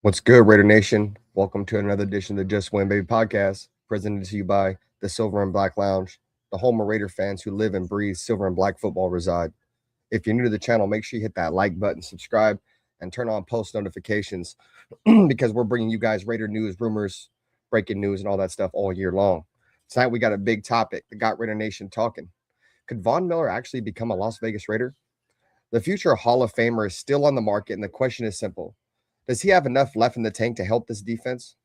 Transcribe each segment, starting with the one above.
What's good, Raider Nation? Welcome to another edition of the Just Win Baby podcast, presented to you by the Silver and Black Lounge, the home of Raider fans who live and breathe silver and black football reside. If you're new to the channel, make sure you hit that like button, subscribe, and turn on post notifications because we're bringing you guys Raider news, rumors, breaking news, and all that stuff all year long. Tonight, we got a big topic that got Raider Nation talking. Could Von Miller actually become a Las Vegas Raider? The future Hall of Famer is still on the market, and the question is simple. Does he have enough left in the tank to help this defense?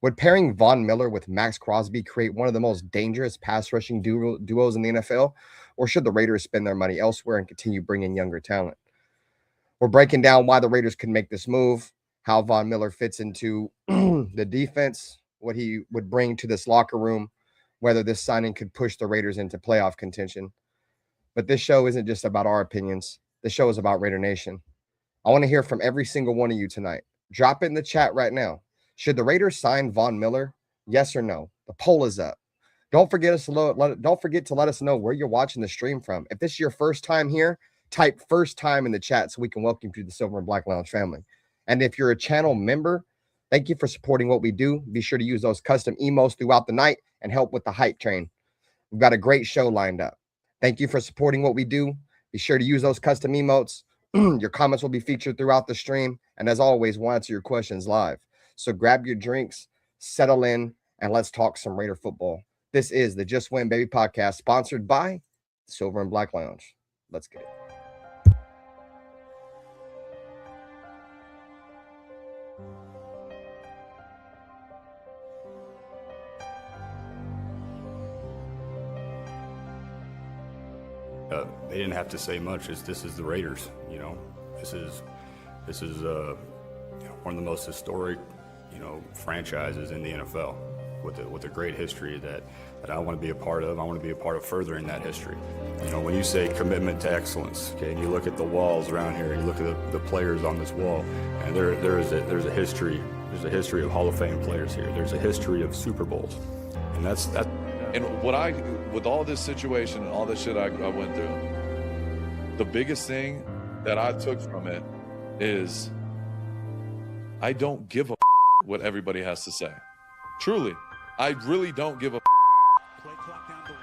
Would pairing Von Miller with Maxx Crosby create one of the most dangerous pass rushing duos in the NFL? Or should the Raiders spend their money elsewhere and continue bringing younger talent? We're breaking down why the Raiders could make this move, how Von Miller fits into the defense, what he would bring to this locker room, whether this signing could push the Raiders into playoff contention. But this show isn't just about our opinions. This show is about Raider Nation. I want to hear from every single one of you tonight. Drop it in the chat right now. Should the Raiders sign Von Miller? Yes or no? The poll is up. Don't forget to let us know where you're watching the stream from. If this is your first time here, type first time in the chat so we can welcome you to the Silver and Black Lounge family. And if you're a channel member, thank you for supporting what we do. Be sure to use those custom emotes throughout the night and help with the hype train. We've got a great show lined up. Thank you for supporting what we do. Be sure to use those custom emotes. Your comments will be featured throughout the stream. And as always, we'll answer your questions live. So grab your drinks, settle in, and let's talk some Raider football. This is the Just Win Baby podcast, sponsored by Silver and Black Lounge. Let's get it. They didn't have to say much. This is the Raiders. This is one of the most historic franchises in the NFL with a great history that I want to be a part of. I want to be a part of furthering that history. When you say commitment to excellence, okay, and you look at the walls around here, and you look at the players on this wall, and there's a history. There's a history of Hall of Fame players here. There's a history of Super Bowls, and that's. And with all this situation and all this shit I went through, the biggest thing that I took from it is I don't give a what everybody has to say. Truly, I really don't give a. Play clock down to 1.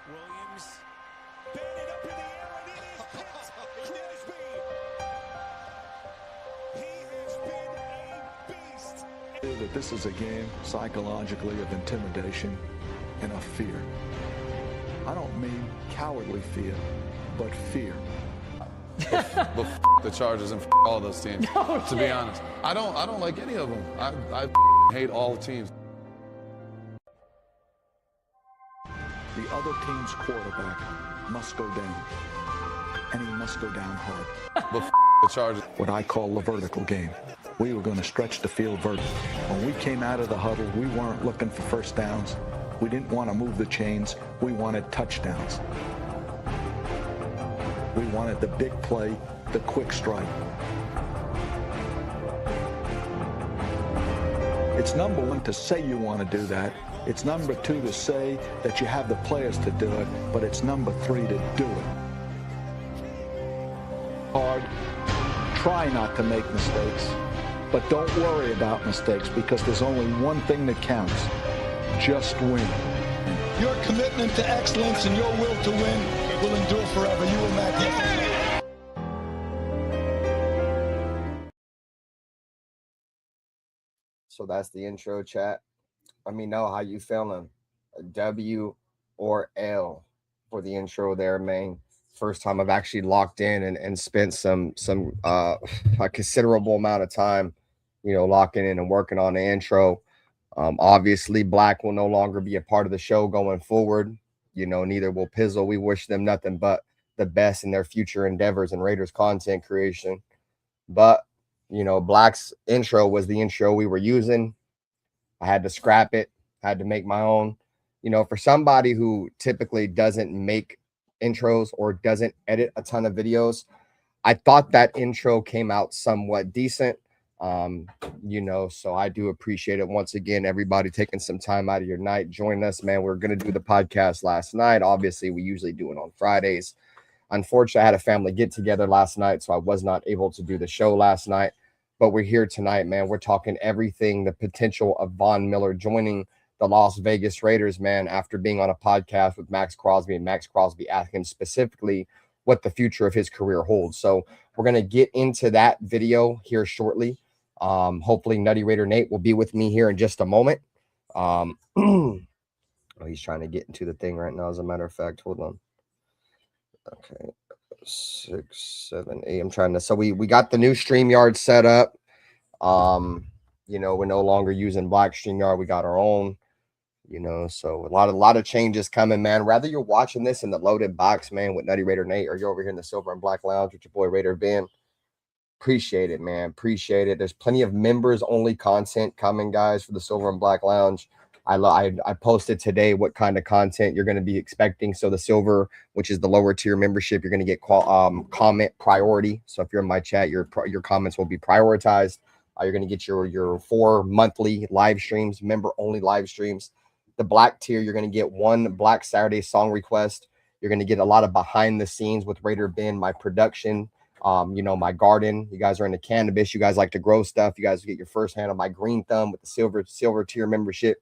Williams batted up in the air, and it is caught. Crosby. He has been a beast. That this is a game psychologically of intimidation and of fear. I don't mean cowardly fear, but fear. But the Chargers and all those teams. To be honest, I don't like any of them. I hate all teams. The other team's quarterback must go down, and he must go down hard. But the Chargers. What I call the vertical game. We were going to stretch the field vertical. When we came out of the huddle, we weren't looking for first downs. We didn't want to move the chains. We wanted touchdowns. We wanted the big play, the quick strike. It's number one to say you want to do that. It's number two to say that you have the players to do it, but it's number three to do it. Hard. Try not to make mistakes, but don't worry about mistakes because there's only one thing that counts. Just win. Your commitment to excellence and your will to win will endure forever. You were magnificent. So that's the intro, chat. Let me know how you feeling. A W or L for the intro there, man. First time I've actually locked in and spent some a considerable amount of time, locking in and working on the intro. Obviously, Black will no longer be a part of the show going forward. Neither will Pizzle. We wish them nothing but the best in their future endeavors and Raiders content creation. But, Black's intro was the intro we were using. I had to scrap it, had to make my own. For somebody who typically doesn't make intros or doesn't edit a ton of videos, I thought that intro came out somewhat decent. So I do appreciate it. Once again, everybody taking some time out of your night, join us, man. We're going to do the podcast last night. Obviously, we usually do it on Fridays. Unfortunately, I had a family get together last night, so I was not able to do the show last night. But we're here tonight, man. We're talking everything, the potential of Von Miller joining the Las Vegas Raiders, man, after being on a podcast with Maxx Crosby, and Maxx Crosby asked him specifically what the future of his career holds. So we're going to get into that video here shortly. Hopefully Nutty Raider Nate will be with me here in just a moment. Oh, he's trying to get into the thing right now, as a matter of fact. Hold on. Okay. 6, 7, 8. I'm trying to. So we got the new StreamYard set up. You know, we're no longer using Black StreamYard. We got our own. You know, so a lot of changes coming, man. Whether you're watching this in the loaded box, man, with Nutty Raider Nate, or you're over here in the Silver and Black Lounge with your boy Raider Ben, appreciate it, man. Appreciate it. There's plenty of members only content coming, guys, for the Silver and Black Lounge. I posted today what kind of content you're going to be expecting. So the Silver, which is the lower tier membership, you're going to get comment priority. So if you're in my chat, your comments will be prioritized. You're going to get your 4 monthly live streams, member only live streams. The Black tier, you're going to get 1 Black Saturday song request. You're going to get a lot of behind the scenes with Raider Ben, my production, you know, my garden. You guys are into cannabis. You guys like to grow stuff. You guys get your first hand on my green thumb with the silver tier membership.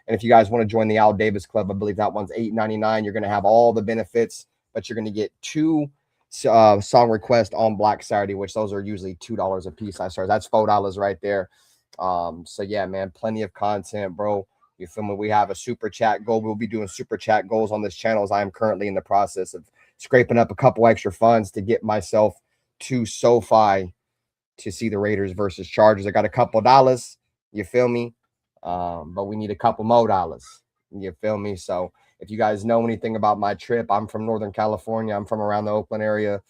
And if you guys want to join the Al Davis Club, I believe that one's $8.99. You're going to have all the benefits, but you're going to get 2 song requests on Black Saturday, which those are usually $2 a piece. That's $4 right there. So yeah, man, plenty of content, bro. You feel me? We have a super chat goal. We'll be doing super chat goals on this channel, as I am currently in the process of scraping up a couple extra funds to get myself to SoFi to see the Raiders versus Chargers. I got a couple dollars. You feel me? But we need a couple more dollars. You feel me? So if you guys know anything about my trip, I'm from Northern California. I'm from around the Oakland area,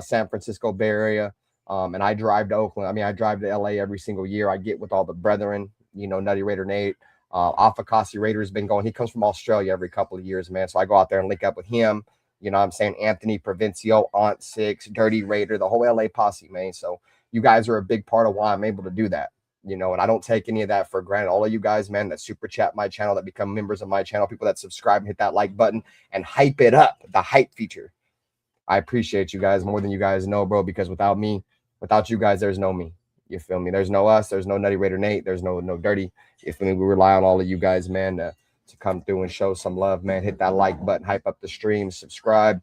San Francisco Bay Area. And I drive to Oakland. I mean, I drive to LA every single year. I get with all the brethren, you know, Nutty Raider Nate. Afakasi Raider has been going. He comes from Australia every couple of years, man. So I go out there and link up with him. You know what I'm saying? Anthony Provincial, Aunt Six, Dirty Raider, the whole LA posse, man. So you guys are a big part of why I'm able to do that. You know, and I don't take any of that for granted. All of you guys, man, that super chat my channel, that become members of my channel, people that subscribe and hit that like button and hype it up, the hype feature. I appreciate you guys more than you guys know, bro, because without you guys, there's no me. You feel me? There's no us. There's no Nutty Raider Nate. There's no Dirty. You feel me? We rely on all of you guys, man, to come through and show some love, man. Hit that like button, hype up the stream, subscribe.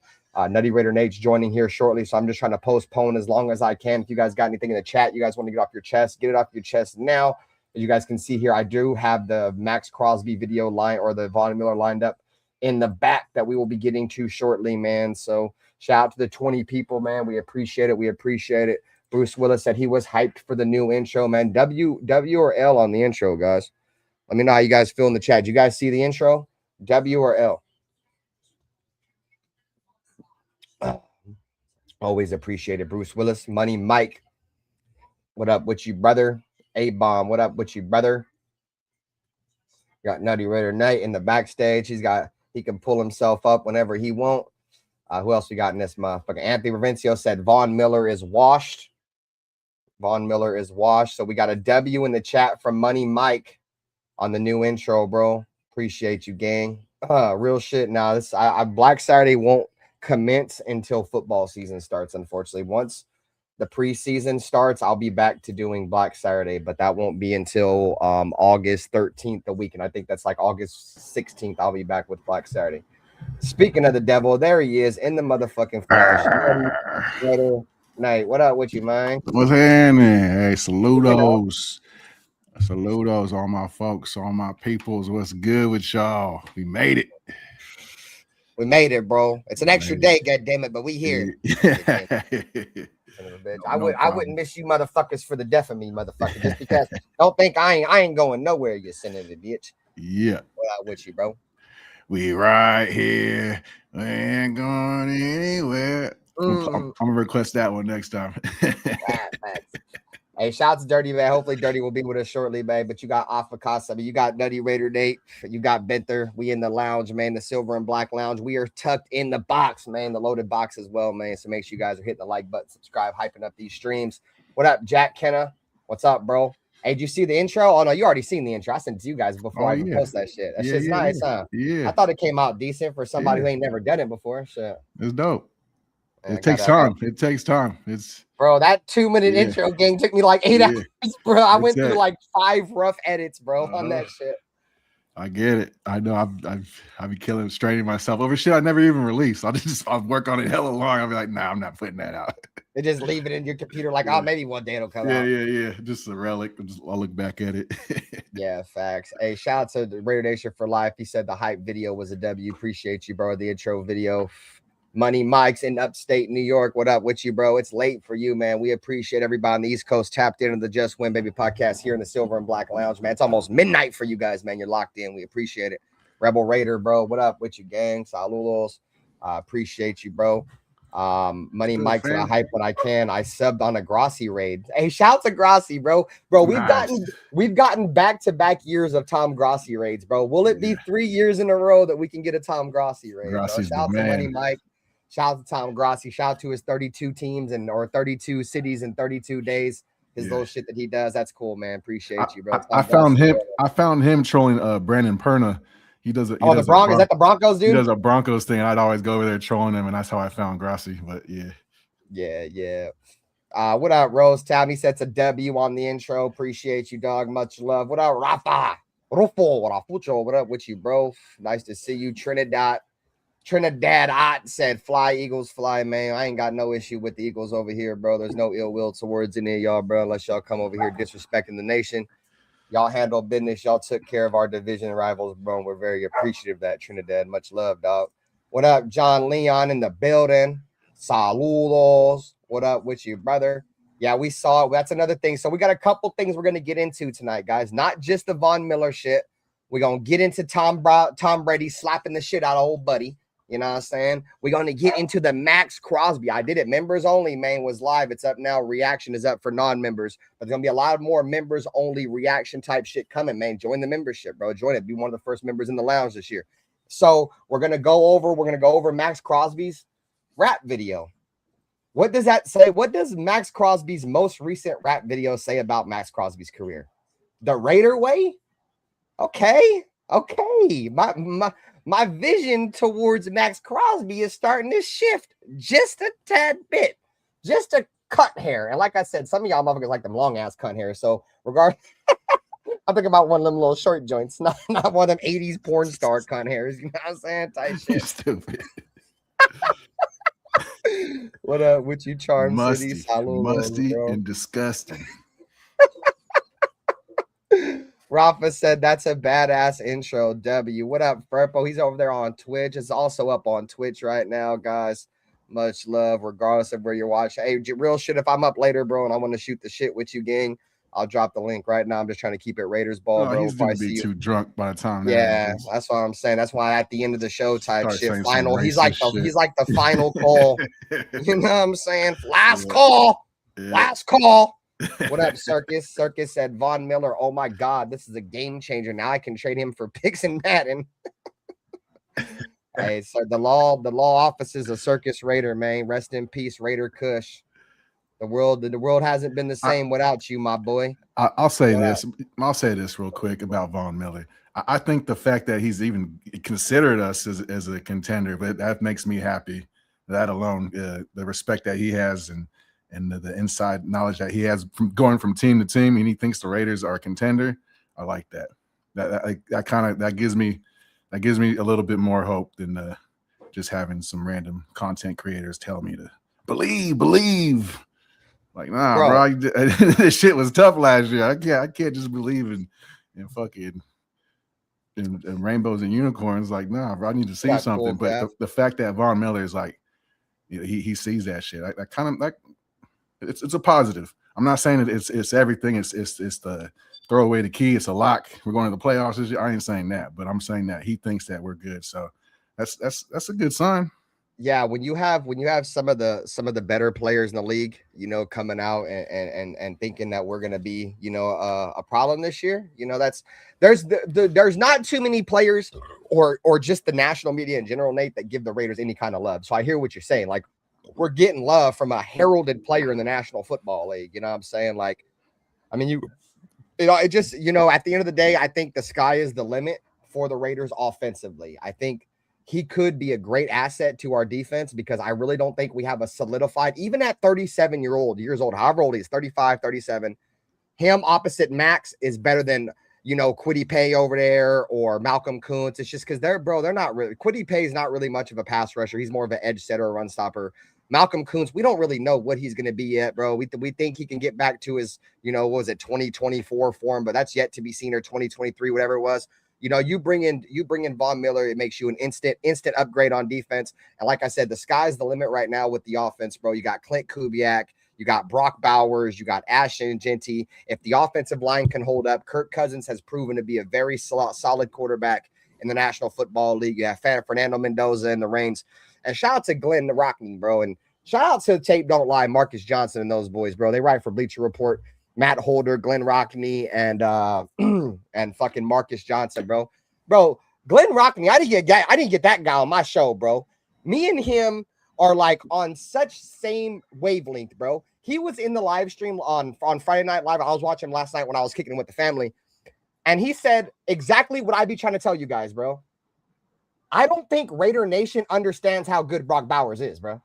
Nutty Raider Nate's joining here shortly, so I'm just trying to postpone as long as I can. If you guys got anything in the chat you guys want to get off your chest, get it off your chest now. As you guys can see here, I do have the Maxx Crosby video line, or the Von Miller lined up in the back, that we will be getting to shortly, man. So shout out to the 20 people, man. We appreciate it. We appreciate it. Bruce Willis said he was hyped for the new intro, man. W or L on the intro, guys? Let me know how you guys feel in the chat. Did you guys see the intro? W or L? Always appreciate it. Bruce Willis, Money Mike. What up with you, brother? A-Bomb, what up with you, brother? Got Nutty Raider Nate in the backstage. He can pull himself up whenever he want. Who else we got in this motherfucker? Anthony Provincial said Von Miller is washed. Von Miller is washed. So we got a W in the chat from Money Mike on the new intro, bro. Appreciate you, gang. Real shit. Now, this Black Saturday won't commence until football season starts, unfortunately. Once the preseason starts, I'll be back to doing Black Saturday, but that won't be until August 13th, the weekend. I think that's like August 16th. I'll be back with Black Saturday. Speaking of the devil, there he is in the motherfucking flesh. Nate, what up with you, man? What's happening? Hey, saludos. Saludos, all my folks, all my peoples. What's good with y'all? We made it. We made it, bro. It's an extra day, goddammit, but we here. I wouldn't miss you motherfuckers for the death of me, motherfucker. Just because don't think I ain't going nowhere, you son of a bitch. Yeah. What up with you, bro? We right here. We ain't going anywhere. I'm gonna request that one next time. Hey, shout out to Dirty, man. Hopefully Dirty will be with us shortly, man. But you got Afakasa, I mean, you got Nutty Raider Nate, you got Benther. We in the lounge, man, the Silver and Black Lounge. We are tucked in the box, man, the loaded box as well, man. So make sure you guys are hitting the like button, subscribe, hyping up these streams. What up, Jack Kenna? What's up, bro? Hey, did you see the intro? Oh, no, you already seen the intro. I sent it to you guys before I even post that shit. That shit's nice, huh? Yeah. I thought it came out decent for somebody who ain't never done it before. Shit. It's dope. I It takes gotta, time. It takes time. It's bro, that 2-minute Yeah. intro game took me like 8 Yeah. hours, bro. I went through Exact- like 5 rough edits, bro, on Uh-huh. that shit. I get it. I know. I be killing, straining myself over shit I never even released. I'll work on it hella long. I'll be like, nah, I'm not putting that out. They just leave it in your computer, like, Yeah. oh, maybe one day it'll come Yeah, out. yeah. Just a relic. I'll look back at it. Yeah, facts. Hey, shout out to the Raider Nation for life. He said the hype video was a W. Appreciate you, bro. The intro video. Money Mike's in upstate New York. What up with you, bro? It's late for you, man. We appreciate everybody on the East Coast tapped into the Just Win Baby podcast here in the Silver and Black Lounge, man. It's almost midnight for you guys, man. You're locked in. We appreciate it. Rebel Raider, bro. What up with you, gang? Saludos. Appreciate you, bro. Money Mike's I hype when I can. I subbed on a Grossi raid. Hey, shout to Grossi, bro. Bro, we've gotten back-to-back years of Tom Grossi raids, bro. Will it be 3 years in a row that we can get a Tom Grossi raid? Grossi's Shout out the to man. Money Mike. Shout out to Tom Grossi. Shout out to his 32 teams or 32 cities in 32 days. His little shit that he does. That's cool, man. Appreciate you, bro. I found him trolling Brandon Perna. He does it. The Broncos. Is that the Broncos, dude? He does a Broncos thing. I'd always go over there trolling him, and that's how I found Grossi. But yeah. What up, Rose Town? He said it's a W on the intro. Appreciate you, dog. Much love. What up, Rafa? Rafucho. What up with you, bro? Nice to see you. Trinidad Ott said, fly, Eagles, fly, man. I ain't got no issue with the Eagles over here, bro. There's no ill will towards any of y'all, bro, unless y'all come over here disrespecting the nation. Y'all handle business. Y'all took care of our division rivals, bro. And we're very appreciative of that, Trinidad. Much love, dog. What up, John Leon in the building? Saludos. What up with you, brother? Yeah, we saw it. That's another thing. So we got a couple things we're going to get into tonight, guys. Not just the Von Miller shit. We're going to get into Tom Brady slapping the shit out of old buddy. You know what I'm saying? We're going to get into the Maxx Crosby. I did it. Members only, man, was live. It's up now. Reaction is up for non-members. But there's going to be a lot more members only reaction type shit coming, man. Join the membership, bro. Join it. Be one of the first members in the lounge this year. So we're going to go over Maxx Crosby's rap video. What does that say? What does Maxx Crosby's most recent rap video say about Maxx Crosby's career? The Raider way? Okay. My vision towards Maxx Crosby is starting to shift just a tad bit, just a cut hair. And like I said, some of y'all motherfuckers like them long ass cut hair. So I'm thinking about one of them little short joints, not one of them 80s porn star cut hairs. You know what I'm saying? Type shit. stupid. What up with you, Charm Musty, City? musty and disgusting. Rafa said that's a badass intro. W. What up, Furpo? He's over there on Twitch. It's also up on Twitch right now, guys. Much love, regardless of where you're watching. Hey, real shit. If I'm up later, bro, and I want to shoot the shit with you, gang, I'll drop the link right now. I'm just trying to keep it Raiders ball, bro. He's gonna be too drunk by the time. Yeah, that's what I'm saying. That's why at the end of the show type shit, final. He's like shit. the final call. You know what I'm saying? Last call. Last call. What up, Circus? Circus said Von Miller. Oh my God, this is a game changer. Now I can trade him for picks and Madden. Hey, so the law office is a Circus Raider, man. Rest in peace, Raider Kush. The world hasn't been the same without you, my boy. I'll say this. I'll say this real quick about Von Miller. I think the fact that he's even considered us as a contender, but that makes me happy. That alone, the respect that he has and the inside knowledge that he has from going from team to team, and he thinks the Raiders are a contender. I like that. That gives me a little bit more hope than just having some random content creators tell me to believe. Like, nah, bro, this shit was tough last year. I can't just believe in fucking in rainbows and unicorns. Like, nah, bro, I need to see something. Cool, but the fact that Von Miller is like, you know, he sees that shit. I kind of like. It's a positive. I'm not saying that it's everything. It's the throw away the key. It's a lock. We're going to the playoffs this year. I ain't saying that, but I'm saying that he thinks that we're good. So that's a good sign. Yeah, when you have some of the better players in the league, you know, coming out and thinking that we're gonna be, you know, a problem this year, you know, there's not too many players or just the national media in general, Nate, that give the Raiders any kind of love. So I hear what you're saying. Like, we're getting love from a heralded player in the National Football League. You know what I'm saying? Like, I mean, you know, it just, you know, at the end of the day, I think the sky is the limit for the Raiders offensively. I think he could be a great asset to our defense because I really don't think we have a solidified, even at 37 years old, however old he is, 35, 37, him opposite Maxx is better than, Kwity Paye over there or Malcolm Kuntz. It's just because they're not really, Kwity Paye is not really much of a pass rusher. He's more of an edge setter or run stopper. Malcolm Kuntz, we don't really know what he's going to be yet, bro. We think he can get back to his, what was it, 2024 form, but that's yet to be seen, or 2023, whatever it was. You bring in Von Miller, it makes you an instant upgrade on defense. And like I said, the sky's the limit right now with the offense, bro. You got Clint Kubiak, you got Brock Bowers, you got Ashton Genty. If the offensive line can hold up, Kirk Cousins has proven to be a very solid quarterback in the National Football League. You have Fernando Mendoza in the reins. And shout out to Glenn Rockney, bro. And shout out to Tape Don't Lie, Marcus Johnson and those boys, bro. They write for Bleacher Report. Matt Holder, Glenn Rockney, and and fucking Marcus Johnson, bro. Bro, Glenn Rockney, I didn't get that guy on my show, bro. Me and him are like on such same wavelength, bro. He was in the live stream on Friday Night Live. I was watching him last night when I was kicking with the family. And he said exactly what I be trying to tell you guys, bro. I don't think Raider Nation understands how good Brock Bowers is, bro.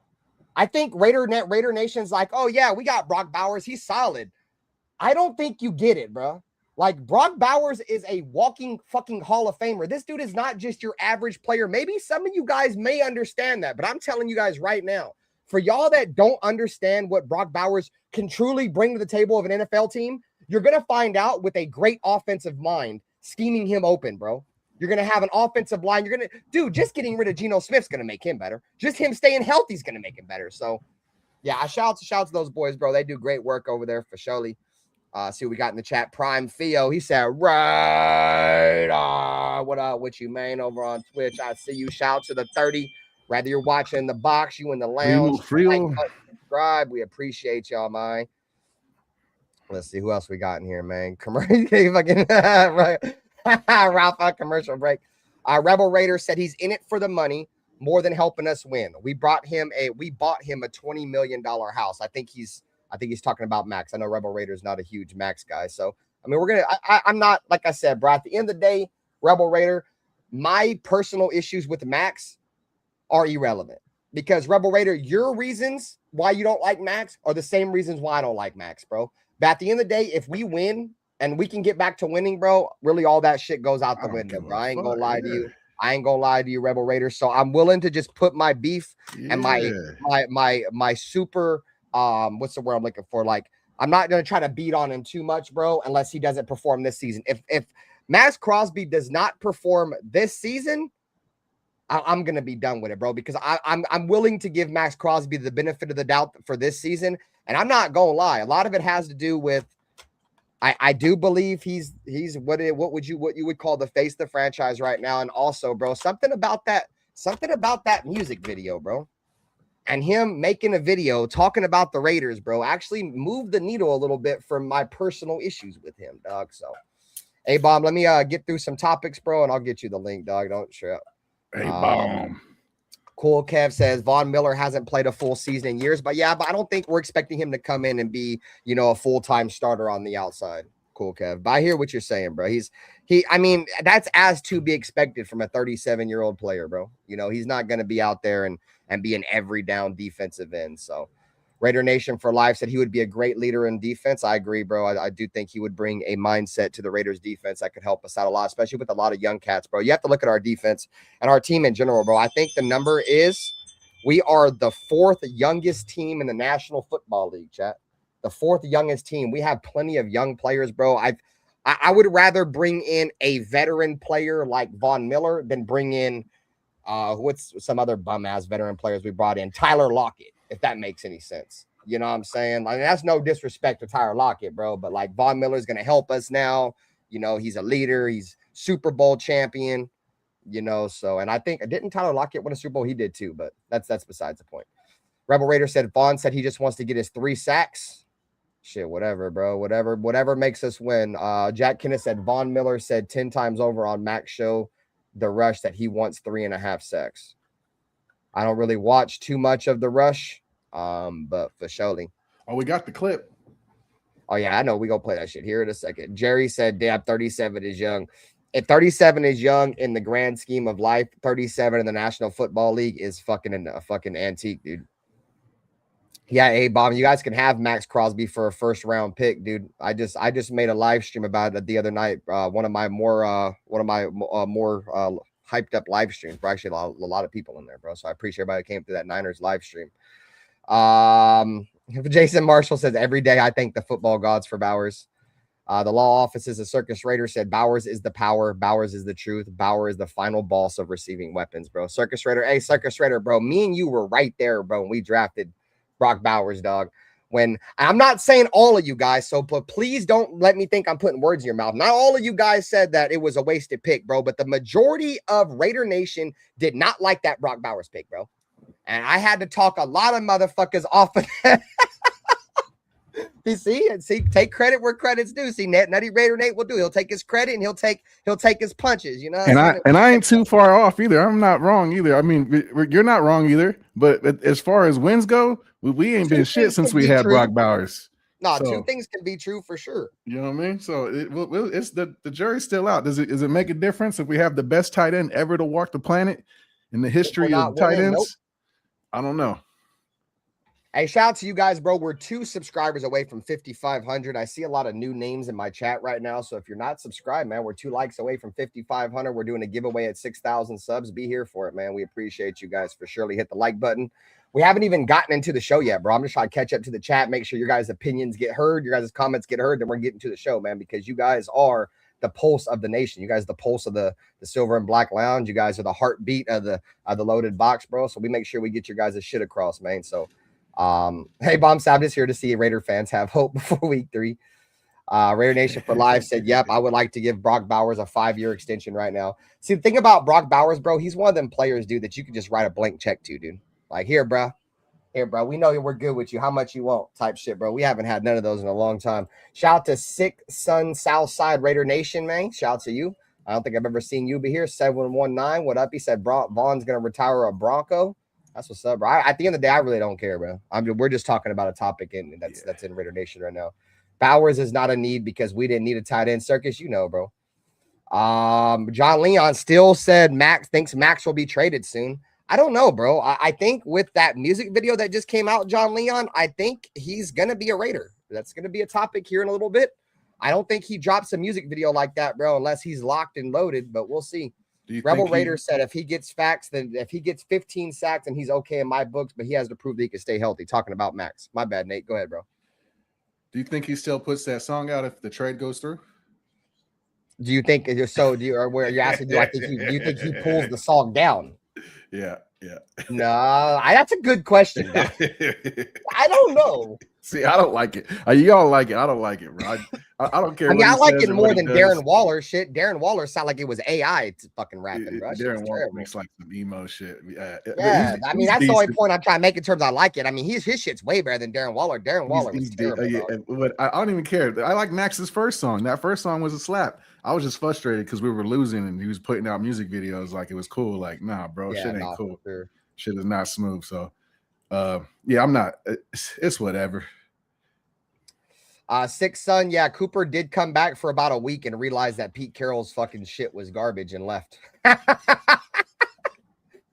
I think Raider Nation's like, oh, yeah, we got Brock Bowers. He's solid. I don't think you get it, bro. Like, Brock Bowers is a walking fucking Hall of Famer. This dude is not just your average player. Maybe some of you guys may understand that, but I'm telling you guys right now, for y'all that don't understand what Brock Bowers can truly bring to the table of an NFL team, you're going to find out with a great offensive mind scheming him open, bro. You're going to have an offensive line. Just getting rid of Geno Smith's going to make him better. Just him staying healthy is going to make him better. So, yeah, I shout out to those boys, bro. They do great work over there for surely. See what we got in the chat. Prime Theo, he said, right on. What up with you, man, over on Twitch? I see you. Shout to the 30. Whether you're watching the box, you in the lounge, subscribe. We appreciate y'all, man. Let's see who else we got in here, man. Rafa, commercial break. Rebel Raider said he's in it for the money more than helping us win. We bought him a $20 million house. I think he's talking about Maxx. I know Rebel Raider is not a huge Maxx guy. So, I mean, I'm not, like I said, bro, at the end of the day, Rebel Raider, my personal issues with Maxx are irrelevant because Rebel Raider, your reasons why you don't like Maxx are the same reasons why I don't like Maxx, bro. But at the end of the day, if we win and we can get back to winning, bro, really all that shit goes out the window, bro. I ain't gonna lie to you. I ain't gonna lie to you, Rebel Raider. So I'm willing to just put my beef and my super what's the word I'm looking for? Like, I'm not gonna try to beat on him too much, bro, unless he doesn't perform this season. If Maxx Crosby does not perform this season, I'm gonna be done with it, bro, because I'm willing to give Maxx Crosby the benefit of the doubt for this season. And I'm not gonna lie, a lot of it has to do with I do believe he's what you would call the face of the franchise right now. And also, bro, something about that music video, bro. And him making a video talking about the Raiders, bro, actually moved the needle a little bit from my personal issues with him, dog. So, hey, Bob, let me get through some topics, bro, and I'll get you the link, dog. Don't trip. Hey, Bob. Cool Kev says Von Miller hasn't played a full season in years, but I don't think we're expecting him to come in and be, a full-time starter on the outside. Cool Kev. But I hear what you're saying, bro. I mean, that's as to be expected from a 37-year-old player, bro. He's not going to be out there and be an every down defensive end. So Raider Nation for Life said he would be a great leader in defense. I agree, bro. I do think he would bring a mindset to the Raiders defense that could help us out a lot, especially with a lot of young cats, bro. You have to look at our defense and our team in general, bro. I think the number is we are the 4th youngest team in the National Football League, chat. The 4th youngest team. We have plenty of young players, bro. I would rather bring in a veteran player like Von Miller than bring in what's some other bum-ass veteran players we brought in. Tyler Lockett, if that makes any sense. You know what I'm saying? Like, that's no disrespect to Tyler Lockett, bro, but like Von Miller's going to help us now. He's a leader. He's Super Bowl champion, so, and I think, didn't Tyler Lockett win a Super Bowl? He did too, but that's besides the point. Rebel Raider said Vaughn said he just wants to get his 3 sacks. Shit, whatever, bro. Whatever makes us win. Jack Kenneth said Von Miller said 10 times over on Max show the Rush that he wants 3.5 sacks. I don't really watch too much of the Rush, but for surely. Oh, we got the clip. Oh yeah, I know. We gonna play that shit here in a second. Jerry said, "Damn, 37 is young." If 37 is young in the grand scheme of life, 37 in the National Football League is a fucking antique, dude. Yeah, A-Bomb, you guys can have Maxx Crosby for a first round pick, dude. I just made a live stream about it the other night. One of my more hyped up live streams. Bro, actually, a lot of people in there, bro. So I appreciate everybody that came to that Niners live stream. Jason Marshall says every day I thank the football gods for Bowers. The law offices of Circus Raider said Bowers is the power. Bowers is the truth. Bowers is the final boss of receiving weapons, bro. Circus Raider, hey, Circus Raider, bro. Me and you were right there, bro, when we drafted Brock Bowers, dog. When I'm not saying all of you guys, so but please don't let me think I'm putting words in your mouth. Not all of you guys said that it was a wasted pick, bro, but the majority of Raider Nation did not like that Brock Bowers pick, bro. And I had to talk a lot of motherfuckers off of that. You see, take credit where credit's due. See, Nutty Raider Nate will do. He'll take his credit and he'll take his punches. You know, and I ain't too far off either. I'm not wrong either. I mean, you're not wrong either. But as far as wins go, we ain't been shit since we had Brock Bowers. No, two things can be true for sure. You know what I mean? So it's the jury's still out. Does it make a difference if we have the best tight end ever to walk the planet in the history of tight ends? Nope. I don't know. Hey, shout out to you guys, bro. We're 2 subscribers away from 5,500. I see a lot of new names in my chat right now. So if you're not subscribed, man, we're 2 likes away from 5,500. We're doing a giveaway at 6,000 subs. Be here for it, man. We appreciate you guys for surely. Hit the like button. We haven't even gotten into the show yet, bro. I'm just trying to catch up to the chat, make sure your guys' opinions get heard, your guys' comments get heard. Then we're getting to the show, man, because you guys are the pulse of the nation. You guys are the pulse of the Silver and Black Lounge. You guys are the heartbeat of the loaded box, bro. So we make sure we get your guys' shit across, man. So hey, Bomb Sab is here to see Raider fans have hope before week 3. Raider Nation for Life said, yep, I would like to give Brock Bowers a 5-year extension right now. See, the thing about Brock Bowers, bro, he's one of them players, dude, that you can just write a blank check to, dude. Like, here, bro. We know we're good with you. How much you want type shit, bro. We haven't had none of those in a long time. Shout out to Sick Sun Southside Raider Nation, man. Shout out to you. I don't think I've ever seen you be here. 719. What up? He said Vaughn's going to retire a Bronco. That's what's up, bro. At the end of the day, I really don't care, bro. We're just talking about a topic that's in Raider Nation right now. Bowers is not a need because we didn't need a tight end. Circus, you know, bro. John Leon still said thinks Maxx will be traded soon. I don't know, bro. I think with that music video that just came out, John Leon, I think he's going to be a Raider. That's going to be a topic here in a little bit. I don't think he drops a music video like that, bro, unless he's locked and loaded, but we'll see. Rebel Raider said if he gets 15 sacks, then he's okay in my books, but he has to prove that he can stay healthy. Talking about Maxx. My bad, Nate. Go ahead, bro. Do you think he still puts that song out if the trade goes through? Do you think so? Where you're asking? Do you think he pulls the song down? Yeah. No, that's a good question. I don't know. See, I don't like it. You all like it. I don't like it, bro. I don't care. I mean, I like it more than Darren Waller shit. Darren Waller sound like it was AI fucking rapping, bro. Darren Waller makes like some emo shit. Yeah, I mean, that's the only point I'm trying to make in terms of I like it. I mean, his shit's way better than Darren Waller. Darren Waller was terrible. But I don't even care. I like Max's first song. That first song was a slap. I was just frustrated because we were losing and he was putting out music videos like it was cool. Like, nah, bro, shit ain't cool. Sure. Shit is not smooth. So, yeah, I'm not. It's whatever. Six Son, yeah, Cooper did come back for about a week and realized that Pete Carroll's fucking shit was garbage and left.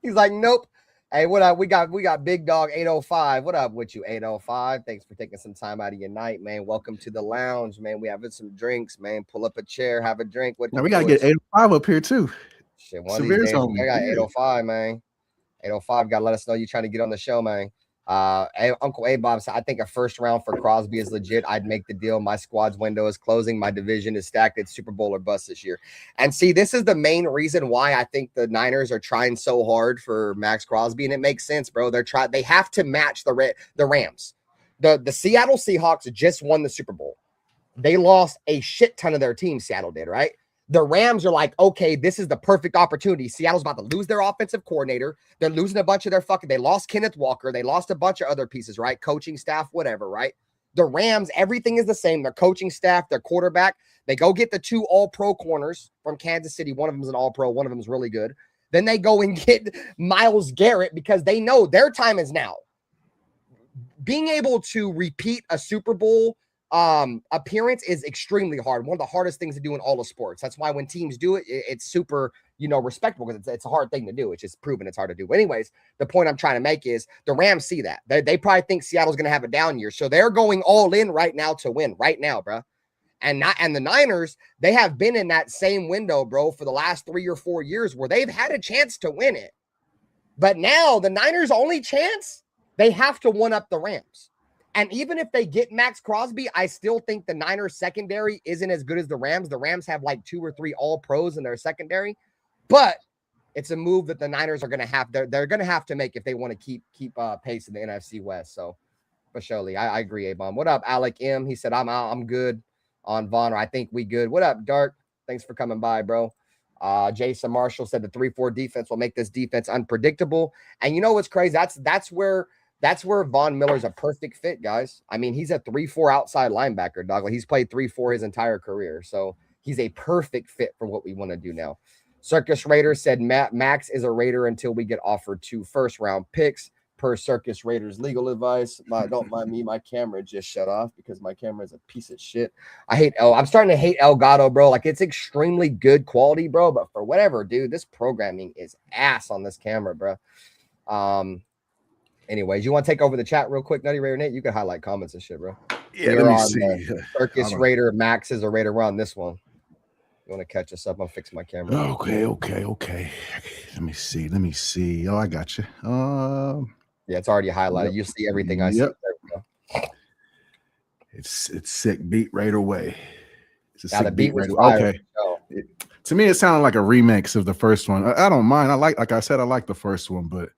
He's like, nope. Hey, what up? We got Big Dog 805. What up with you, 805? Thanks for taking some time out of your night, man. Welcome to the lounge, man. We having some drinks, man. Pull up a chair, have a drink. Now we gotta get 805 up here too. Shit, one of these days, I got 805, man. 805 got to let us know you're trying to get on the show, man. Uncle A Bob said, I think a first round for Crosby is legit. I'd make the deal. My squad's window is closing. My division is stacked. It's Super Bowl or bust this year. And see, this is the main reason why I think the Niners are trying so hard for Maxx Crosby, and it makes sense, bro. They have to match the Rams. The Seattle Seahawks just won the Super Bowl. They lost a shit ton of their team. Seattle did, right? The Rams are like, okay, this is the perfect opportunity. Seattle's about to lose their offensive coordinator. They're losing a bunch of their they lost Kenneth Walker. They lost a bunch of other pieces, right? Coaching staff, whatever, right? The Rams, everything is the same. Their coaching staff, their quarterback. They go get the 2 all-pro corners from Kansas City. One of them is an all-pro. One of them is really good. Then they go and get Myles Garrett because they know their time is now. Being able to repeat a Super Bowl appearance is extremely hard. One of the hardest things to do in all of sports. That's why when teams do it, it's super, respectable because it's a hard thing to do. It's just proven it's hard to do. But anyways, the point I'm trying to make is the Rams see that. They probably think Seattle's going to have a down year. So they're going all in right now to win right now, bro. And the Niners, they have been in that same window, bro, for the last 3 or 4 years where they've had a chance to win it. But now the Niners' only chance, they have to one up the Rams. And even if they get Maxx Crosby, I still think the Niners secondary isn't as good as the Rams. The Rams have like 2 or 3 all pros in their secondary, but it's a move that the Niners are going to have. They're going to have to make if they want to keep pace in the NFC West. So for surely, I agree, A-Bomb. What up, Alec M? He said, I'm good on Vaughn, or I think we good. What up, Dark? Thanks for coming by, bro. Jason Marshall said the 3-4 defense will make this defense unpredictable. And you know what's crazy? That's where Von Miller's a perfect fit, guys. I mean, he's a 3-4 outside linebacker, dog. Like, he's played 3-4 his entire career. So he's a perfect fit for what we want to do now. Circus Raider said Max is a Raider until we get offered 2 first-round picks per Circus Raiders legal advice. Don't mind me. My camera just shut off because my camera is a piece of shit. I'm starting to hate Elgato, bro. Like, it's extremely good quality, bro. But for whatever, dude, this programming is ass on this camera, bro. Anyways, you want to take over the chat real quick, Nutty Raider Nate? You can highlight comments and shit, bro. Yeah, You're let me on see. Circus Raider. Max is a Raider. We're on this one. You want to catch us up? I'll fix my camera. Okay. Let me see. Oh, I got you. Yeah, it's already highlighted. Yep. You see everything I see. There we go. It's sick. Beat right away. It's a Now, the sick beat beat was right away. fire. Okay. To me, it sounded like a remix of the first one. I don't mind. Like I said, I like the first one, but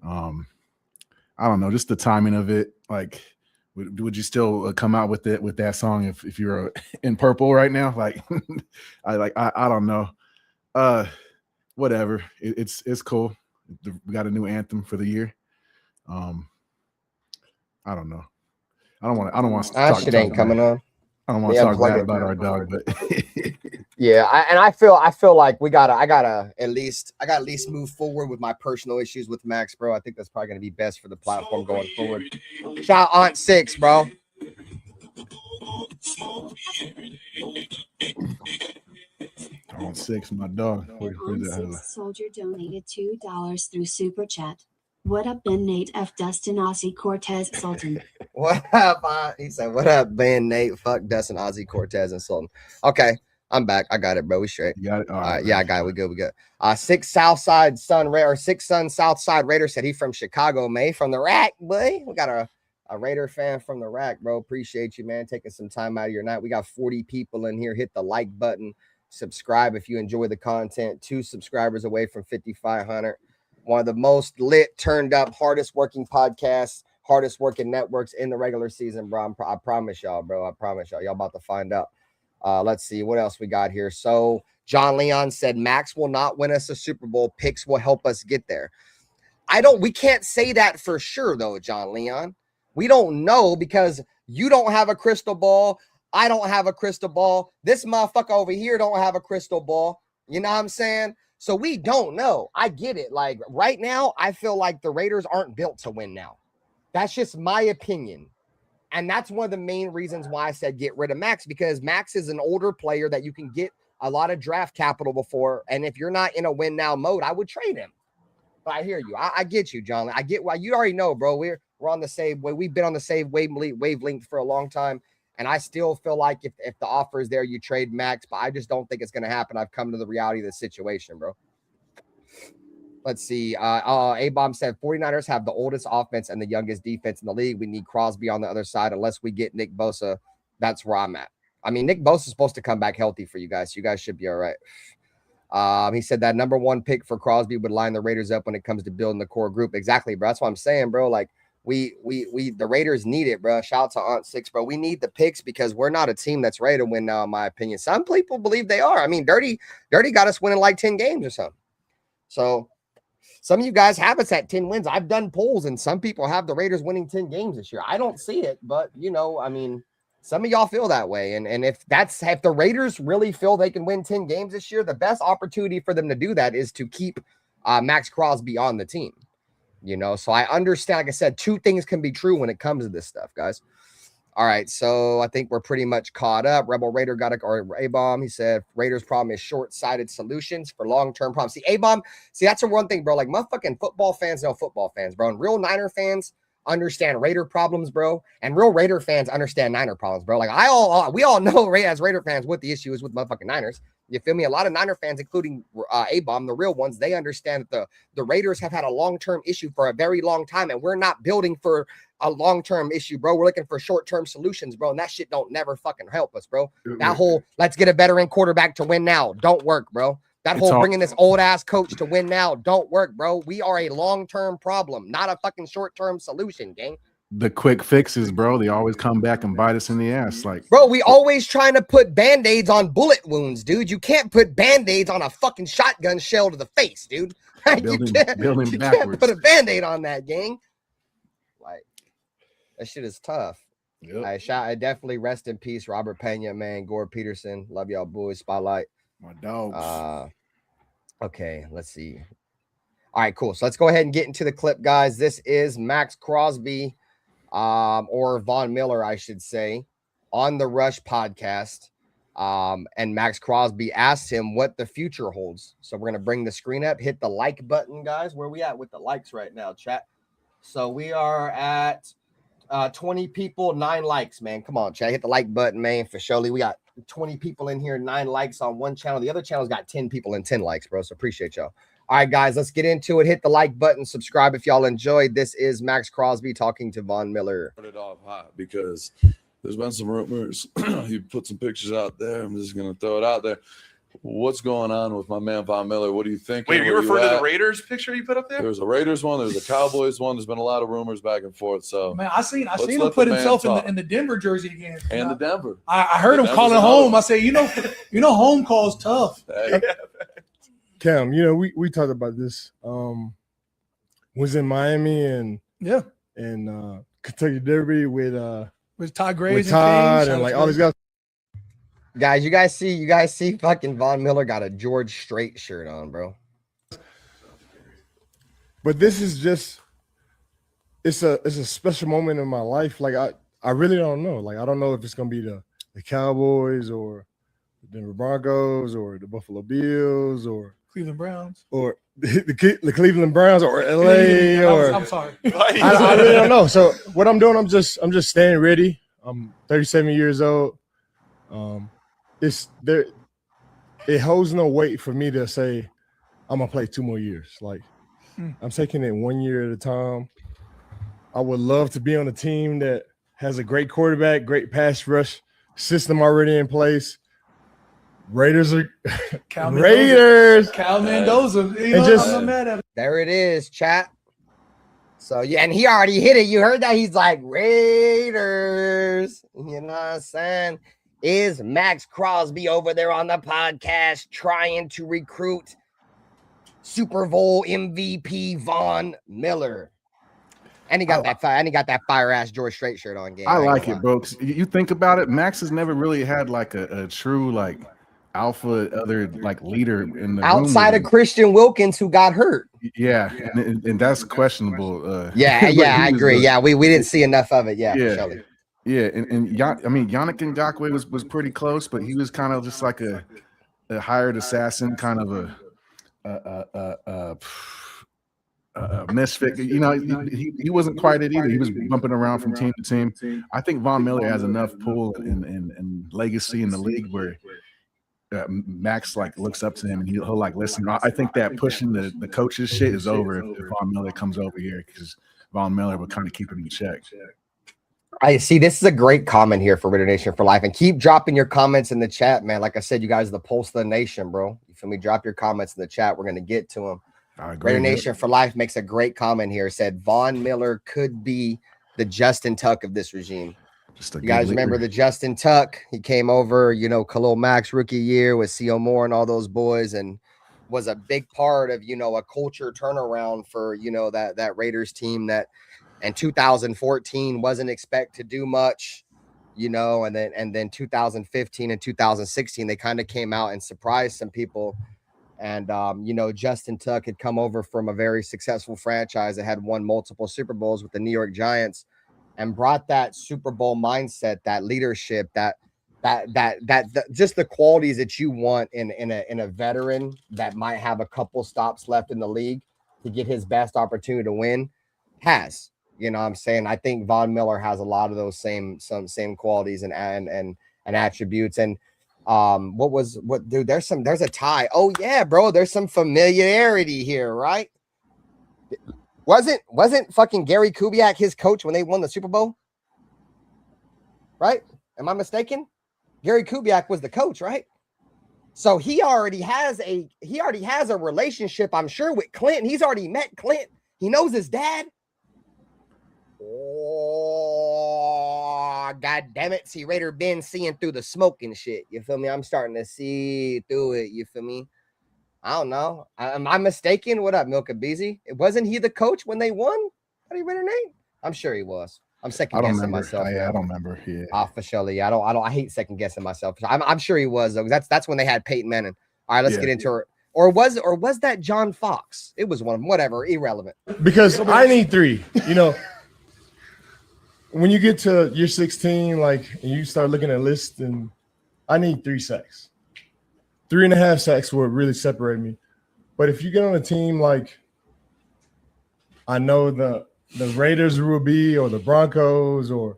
I don't know, just the timing of it. Like, would you still come out with it with that song if you're in purple right now? Like, I don't know. Whatever. It's cool. We got a new anthem for the year. I don't know. I don't want to talk. Shit ain't coming on. I don't want to talk bad about our dog, but yeah, I feel like I gotta at least move forward with my personal issues with Max, bro. I think that's probably gonna be best for the platform going forward. Shout out Aunt Six, bro. Aunt Six, my dog. Aunt Six Soldier donated $2 through Super Chat. What up, Ben Nate F. Dustin Aussie Cortez Sultan? What up? He said, what up, Ben Nate? Fuck Dustin Aussie Cortez and Sultan. Okay, I'm back. I got it, bro. We straight. You got it? All right, yeah, I got it. We good. 6 Southside Sun Raider, or 6 Sun Southside Raider said he from Chicago, May, from the rack, boy. We got a Raider fan from the rack, bro. Appreciate you, man, taking some time out of your night. We got 40 people in here. Hit the like button. Subscribe if you enjoy the content. 2 subscribers away from 5,500. One of the most lit, turned up, hardest working podcasts, hardest working networks in the regular season, bro. I promise y'all, bro. I promise y'all. Y'all about to find out. Let's see what else we got here. So John Leon said Max will not win us a Super Bowl. Picks will help us get there. We can't say that for sure, though, John Leon. We don't know because you don't have a crystal ball. I don't have a crystal ball. This motherfucker over here don't have a crystal ball. You know what I'm saying? So we don't know. I get it. Like right now, I feel like the Raiders aren't built to win now. That's just my opinion. And that's one of the main reasons why I said get rid of Max, because Max is an older player that you can get a lot of draft capital before. And if you're not in a win now mode, I would trade him. But I hear you. I get you, John. I get why you already know, bro. We're on the same way. We've been on the same wavelength for a long time. And I still feel like if the offer is there, you trade Max, but I just don't think it's going to happen. I've come to the reality of the situation, bro. Let's see. A-Bomb said 49ers have the oldest offense and the youngest defense in the league. We need Crosby on the other side. Unless we get Nick Bosa, that's where I'm at. I mean, Nick Bosa is supposed to come back healthy for you guys. So you guys should be all right. He said that number 1 pick for Crosby would line the Raiders up when it comes to building the core group. Exactly, bro. That's what I'm saying, bro. Like, the Raiders need it, bro. Shout out to Aunt Six, bro. We need the picks because we're not a team that's ready to win now, in my opinion. Some people believe they are. I mean, Dirty got us winning like 10 games or something. So some of you guys have us at 10 wins. I've done polls, and some people have the Raiders winning 10 games this year. I don't see it, but I mean, some of y'all feel that way. And if the Raiders really feel they can win 10 games this year, the best opportunity for them to do that is to keep Maxx Crosby on the team. So I understand, like I said, 2 things can be true when it comes to this stuff, guys. All right, so I think we're pretty much caught up. Rebel Raider got or A-Bomb. He said Raiders' problem is short-sighted solutions for long-term problems. See, A-Bomb, that's the one thing, bro. Like, motherfucking football fans know football fans, bro. And real Niner fans understand Raider problems, bro. And real Raider fans understand Niner problems, bro. Like, we all know as Raider fans what the issue is with motherfucking Niners. You feel me? A lot of Niner fans, including A-Bomb, the real ones, they understand that the Raiders have had a long-term issue for a very long time, and we're not building for a long-term issue, bro. We're looking for short-term solutions, bro, and that shit don't never fucking help us, bro. That whole let's get a veteran quarterback to win now don't work, bro. That whole bringing this old-ass coach to win now don't work, bro. We are a long-term problem, not a fucking short-term solution, gang. The quick fixes, bro, they always come back and bite us in the ass. Like, bro, we always trying to put band-aids on bullet wounds, dude. You can't put band-aids on a fucking shotgun shell to the face, dude. You can't put a band-aid on that, gang. Like, that shit is tough. Yep. I definitely rest in peace, Robert Pena, man. Gore Peterson. Love y'all, boys. Spotlight. My dogs. Okay, let's see. All right, cool. So let's go ahead and get into the clip, guys. This is Maxx Crosby, or Von Miller, I should say, on the Rush podcast. And Maxx Crosby asked him what the future holds. So we're going to bring the screen up, hit the like button, guys. Where we at with the likes right now, chat? So we are at 20 people, 9 likes, man. Come on, chat. Hit the like button, man, for surely. We got 20 people in here, 9 likes on one channel. The other channel's got 10 people and 10 likes, bro. So appreciate y'all. All right, guys, let's get into it. Hit the like button, subscribe if y'all enjoyed. This is Maxx Crosby talking to Von Miller. Put it off hot because there's been some rumors. He put some pictures out there. I'm just going to throw it out there. What's going on with my man Von Miller? What do you think? Wait, are you referring to the Raiders picture you put up there? There's a Raiders one. There's a Cowboys one. There's been a lot of rumors back and forth. So, man, I seen him put himself in the Denver jersey again. And the Denver. I heard him calling home. I said, you know, home call's tough. Hey. Cam, you know, we talked about this. Was in Miami and Kentucky Derby with Todd Graves, with Todd and like all these guys. Guys, you guys see fucking Von Miller got a George Strait shirt on, bro. But this is just it's a special moment in my life. Like I really don't know. Like I don't know if it's gonna be the Cowboys or the Denver Broncos or the Buffalo Bills or Cleveland Browns or the Cleveland Browns or LA or I'm sorry. I really don't know. So what I'm doing, I'm just staying ready. I'm 37 years old. It holds no weight for me to say I'm gonna play 2 more years. Like I'm taking it 1 year at a time. I would love to be on a team that has a great quarterback, great pass rush system already in place. Raiders are Raiders. Cal Mendoza. I'm not mad at him. There it is, chat. So yeah, and he already hit it. You heard that? He's like Raiders. You know what I'm saying? Is Maxx Crosby over there on the podcast trying to recruit Super Bowl MVP Von Miller? And he got that fire ass George Strait shirt on. Game. I like it, bro. You think about it, Max has never really had like a true like alpha other like leader in the outside of Christian Wilkins, who got hurt. Yeah. And that's questionable. Yeah, I agree. Yeah, we didn't see enough of it. Yeah. Yeah, and Yannick Ngakoue was pretty close, but he was kind of just like a hired assassin, kind of a misfit. You know, he wasn't quite it either. He was bumping around from team to team. I think Von Miller has enough pull and legacy in the league where Max like looks up to him and he'll like listen. I think that pushing the coaches shit is over if Von Miller comes over here because Von Miller will kind of keep him in check. I see. This is a great comment here for Raider Nation for life, and keep dropping your comments in the chat, man. Like I said, you guys are the pulse of the nation, bro. You feel me? Drop your comments in the chat. We're gonna get to them. Raider Nation for life makes a great comment here. Said Von Miller could be the Justin Tuck of this regime. You guys remember the Justin Tuck? He came over, you know, Khalil Mack's rookie year with C.O. Moore and all those boys, and was a big part of, you know, a culture turnaround for, you know, that Raiders team that. And 2014 wasn't expect to do much, you know, and then 2015 and 2016, they kind of came out and surprised some people. And, you know, Justin Tuck had come over from a very successful franchise that had won multiple Super Bowls with the New York Giants. and brought that Super Bowl mindset, that leadership, that just the qualities that you want in a veteran that might have a couple stops left in the league to get his best opportunity to win has. You know what I'm saying? I think Von Miller has a lot of those same qualities and attributes. And dude, there's a tie. Oh yeah, bro, there's some familiarity here, right? Wasn't fucking Gary Kubiak his coach when they won the Super Bowl? Right? Am I mistaken? Gary Kubiak was the coach, right? So he already has a relationship, I'm sure, with Clint. He's already met Clint. He knows his dad. Oh, God damn it. See, Raider Ben seeing through the smoke and shit. You feel me? I'm starting to see through it. You feel me? I don't know. Am I mistaken? What up, Milka Beezy? Wasn't he the coach when they won? How do you read her name? I'm sure he was. I'm second guessing myself. I don't remember. Yeah. For sure. Yeah, I hate second guessing myself. I'm sure he was though. That's when they had Peyton Manning. All right, let's get into it. Or was that John Fox? It was one of them. Whatever, irrelevant. Because I need 3. You know, when you get to year 16, like, and you start looking at lists, and I need 3 sacks. 3.5 sacks would really separate me. But if you get on a team like I know the Raiders will be, or the Broncos, or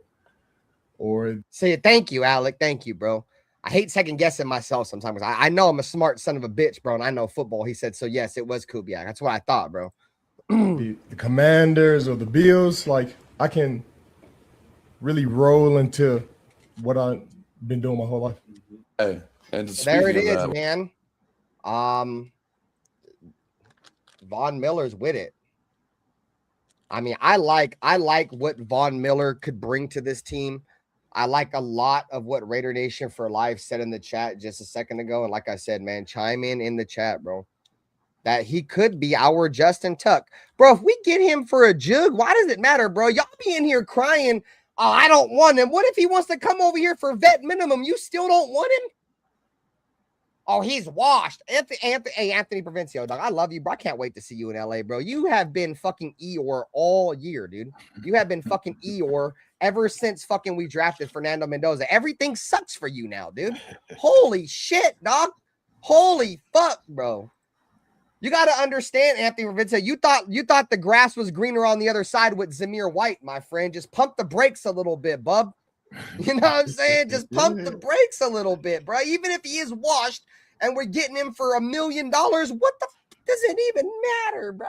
say it. Thank you, Alec. Thank you, bro. I hate second guessing myself sometimes. I know I'm a smart son of a bitch, bro, and I know football. He said so. Yes, it was Kubiak. That's what I thought, bro. the Commanders or the Bills, like, I can really roll into what I've been doing my whole life. Hey, and there it is, man. Von Miller's with it. I mean, I like what Von Miller could bring to this team. I like a lot of what Raider Nation for Life said in the chat just a second ago. And like I said, man, chime in the chat, bro. That he could be our Justin Tuck. Bro, if we get him for a jug, why does it matter, bro? Y'all be in here crying, oh, I don't want him. What if he wants to come over here for vet minimum? You still don't want him? Oh, he's washed. Anthony Provencio, dog. I love you, bro. I can't wait to see you in LA, bro. You have been fucking Eeyore all year, dude. You have been fucking Eeyore ever since fucking we drafted Fernando Mendoza. Everything sucks for you now, dude. Holy shit, dog. Holy fuck, bro. You got to understand, Anthony Provencio. You thought the grass was greener on the other side with Zamir White, my friend. Just pump the brakes a little bit, bub. You know what I'm saying? Just pump the brakes a little bit, bro. Even if he is washed and we're getting him for $1 million, what the does it even matter, bro?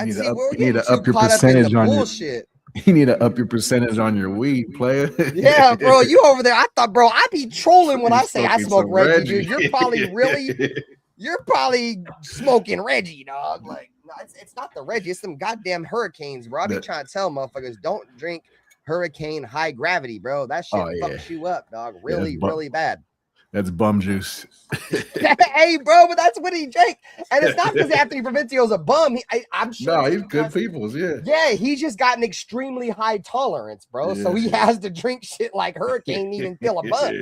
You need to up your percentage on bullshit. You need to up your percentage on your weed, player. Yeah, bro. You over there? I thought, bro, I be trolling when I say I smoke Reggie, dude. You're probably smoking Reggie, dog. Like, no, it's not the Reggie. It's some goddamn hurricanes, bro. I be trying to tell motherfuckers, don't drink hurricane high gravity, bro. That shit fucks you up, dog. Really, really bad. That's bum juice. Hey, bro, but that's what he drank. And it's not because Anthony Provencio's a bum. I'm sure. No, he's good people. Yeah. Yeah, he's just got an extremely high tolerance, bro. Yeah. So he has to drink shit like hurricane, even feel a buzz.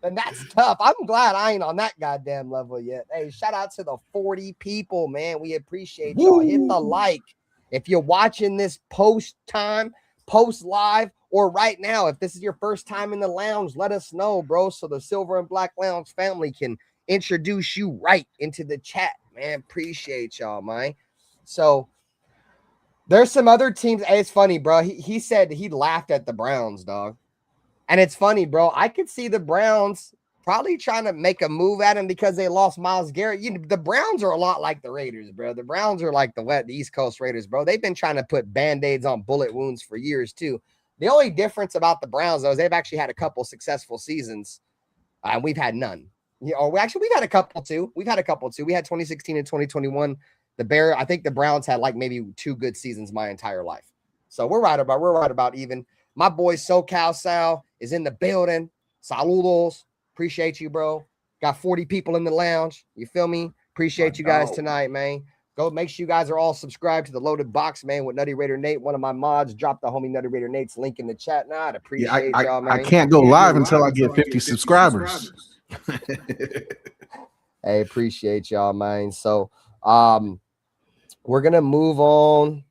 And that's tough. I'm glad I ain't on that goddamn level yet. Hey, shout out to the 40 people, man. We appreciate y'all. Hit the like. If you're watching this post live, or right now, if this is your first time in the lounge, let us know, bro, so the Silver and Black Lounge family can introduce you right into the chat, man. Appreciate y'all, man. So there's some other teams. Hey, it's funny, bro. He said he laughed at the Browns, dog. And it's funny, bro. I could see the Browns probably trying to make a move at him because they lost Myles Garrett. The Browns are a lot like the Raiders, bro. The Browns are like the East Coast Raiders, bro. They've been trying to put Band-Aids on bullet wounds for years, too. The only difference about the Browns, though, is they've actually had a couple successful seasons. We've had none. We've had a couple, too. We had 2016 and 2021. I think the Browns had like maybe 2 good seasons my entire life. So we're right about even. My boy SoCal Sal is in the building. Saludos. Appreciate you, bro. Got 40 people in the lounge. You feel me? Appreciate you guys tonight, man. Go make sure you guys are all subscribed to the Loaded Box, man, with Nutty Raider Nate. One of my mods dropped the homie Nutty Raider Nate's link in the chat. I'd appreciate y'all, man. I can't go live until I get 50 subscribers. Hey, appreciate y'all, man. So we're gonna move on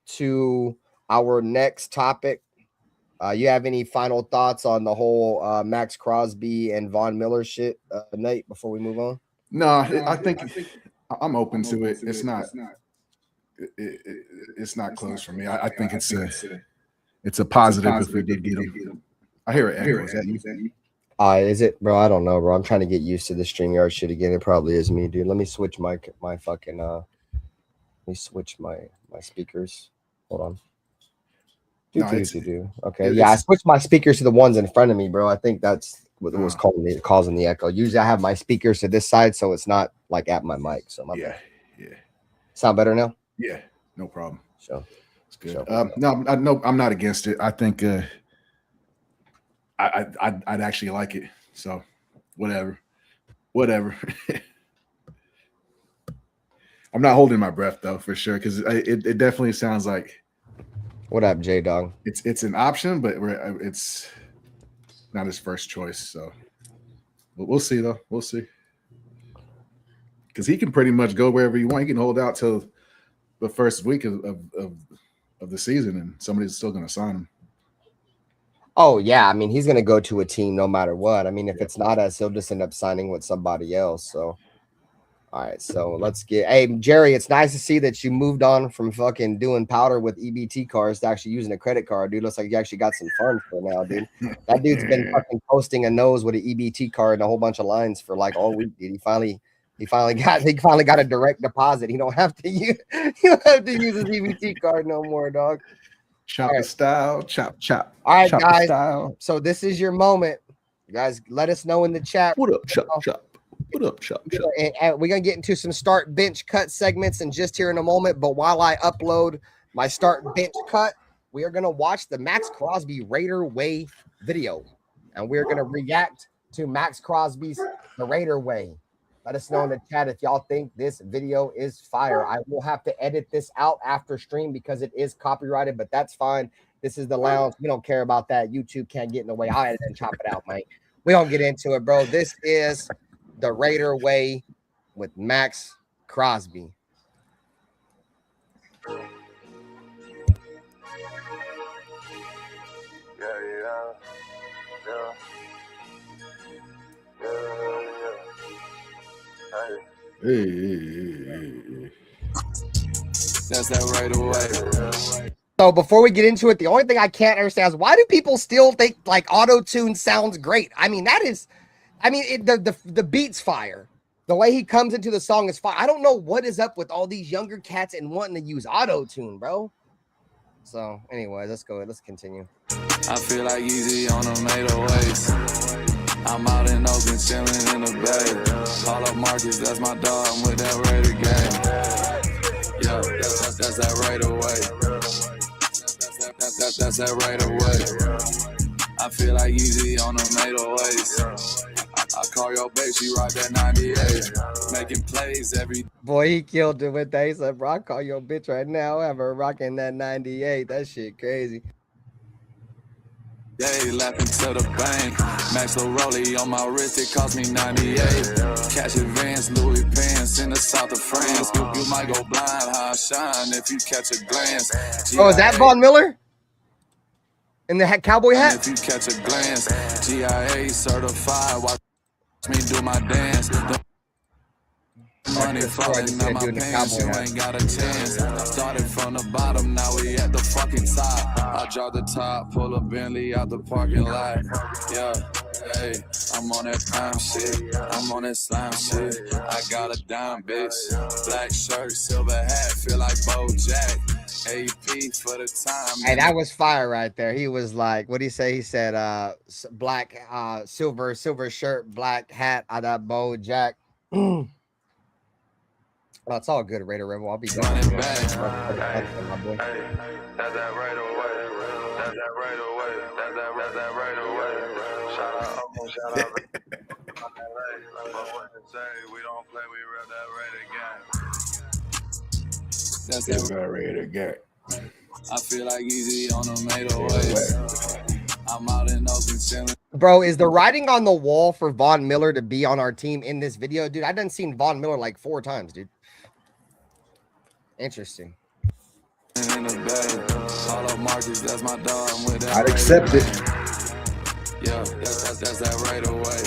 to our next topic. You have any final thoughts on the whole Maxx Crosby and Von Miller shit, Nate, before we move on? No, I think I'm open to it. It's not. It's not close for me. I think it's a positive if we did get him. I hear an echo. Is that you? Is it, bro? I don't know, bro. I'm trying to get used to the StreamYard shit again. It probably is me, dude. Let me switch my fucking Let me switch my speakers. Hold on. Okay, yeah, I switched my speakers to the ones in front of me, bro. I think that's what was causing the echo. Usually, I have my speakers to this side, so it's not like at my mic. So yeah. Sound better now? Yeah, no problem. So it's good. No, I'm not against it. I think I'd actually like it. So whatever. I'm not holding my breath though, for sure, because it definitely sounds like. What up, J Dog? It's an option, but it's not his first choice. So we'll see though. We'll see, because he can pretty much go wherever you want. He can hold out till the first week of the season, and somebody's still going to sign him. Oh yeah, I mean he's going to go to a team no matter what. I mean if it's not us, he'll just end up signing with somebody else. So. All right, so let's get. Hey, Jerry, it's nice to see that you moved on from fucking doing powder with EBT cards to actually using a credit card, dude. Looks like you actually got some funds for now, dude. That dude's been fucking posting a nose with an EBT card and a whole bunch of lines for like all week, dude. He finally got a direct deposit. He don't have to use his EBT card no more, dog. Chopper style, chop. All right, chopper guys. Style. So this is your moment, guys. Let us know in the chat. What up, chop? What up, chop? And we're gonna get into some start bench cut segments in just here in a moment. But while I upload my start bench cut, we are gonna watch the Maxx Crosby Raider Way video, and we're gonna react to Maxx Crosby's The Raider Way. Let us know in the chat if y'all think this video is fire. I will have to edit this out after stream because it is copyrighted, but that's fine. This is the lounge. We don't care about that. YouTube can't get in the way. I'll edit and chop it out, mate. We don't get into it, bro. This is The Raider Way with Maxx Crosby. Hey. That's that right away. So before we get into it, the only thing I can't understand is why do people still think like auto-tune sounds great? I mean, the beat's fire. The way he comes into the song is fire. I don't know what is up with all these younger cats and wanting to use auto-tune, bro. So anyway, let's go. Let's continue. I feel like easy on them 808s. I'm out in Oakland, chilling in the bay. Call up Marcus, that's my dog. I'm with that Raider game. Yeah, that's that right away. That's that right away. I feel like easy on them 808s. I call your bitch, she rock that 98. Making plays every. Boy, he killed it with that. He said, bro, I call your bitch right now. Ever rocking that 98. That shit crazy. Day, laughing to the bank. Max Rollie on my wrist, it cost me 98. Cash advance, Louis pants in the south of France. You might go blind, how I shine if you catch a glance. Oh, is that Von Miller? In the cowboy hat? If you catch a glance, GIA certified. Watch me do my dance. Money falling out my pants, you ain't got a chance. Started from the bottom, now we at the fucking top. I drop the top, pull a Bentley out the parking lot. Yeah, hey, I'm on that prime shit. I'm on that slime shit. I got a dime, bitch. Black shirt, silver hat, feel like BoJack. AP for the time. Hey, that was fire right there. He was like, what did he say? He said, black, silver shirt, black hat, I got BoJack. Well, it's all good, Raider Rebel. I'll be running back. That's that right away. That's that right away. That's that right away. Shout out. We don't play, we rep that Raider gang. I feel like easy on them 808s. I'm out in Oakland chilling. Bro, is the writing on the wall for Von Miller to be on our team in this video? Dude, I done seen Von Miller like 4 times, dude. Interesting. In the bag. All up Marcus, that's my dog. I'm with that I'd accept it. Yeah, that's that right away.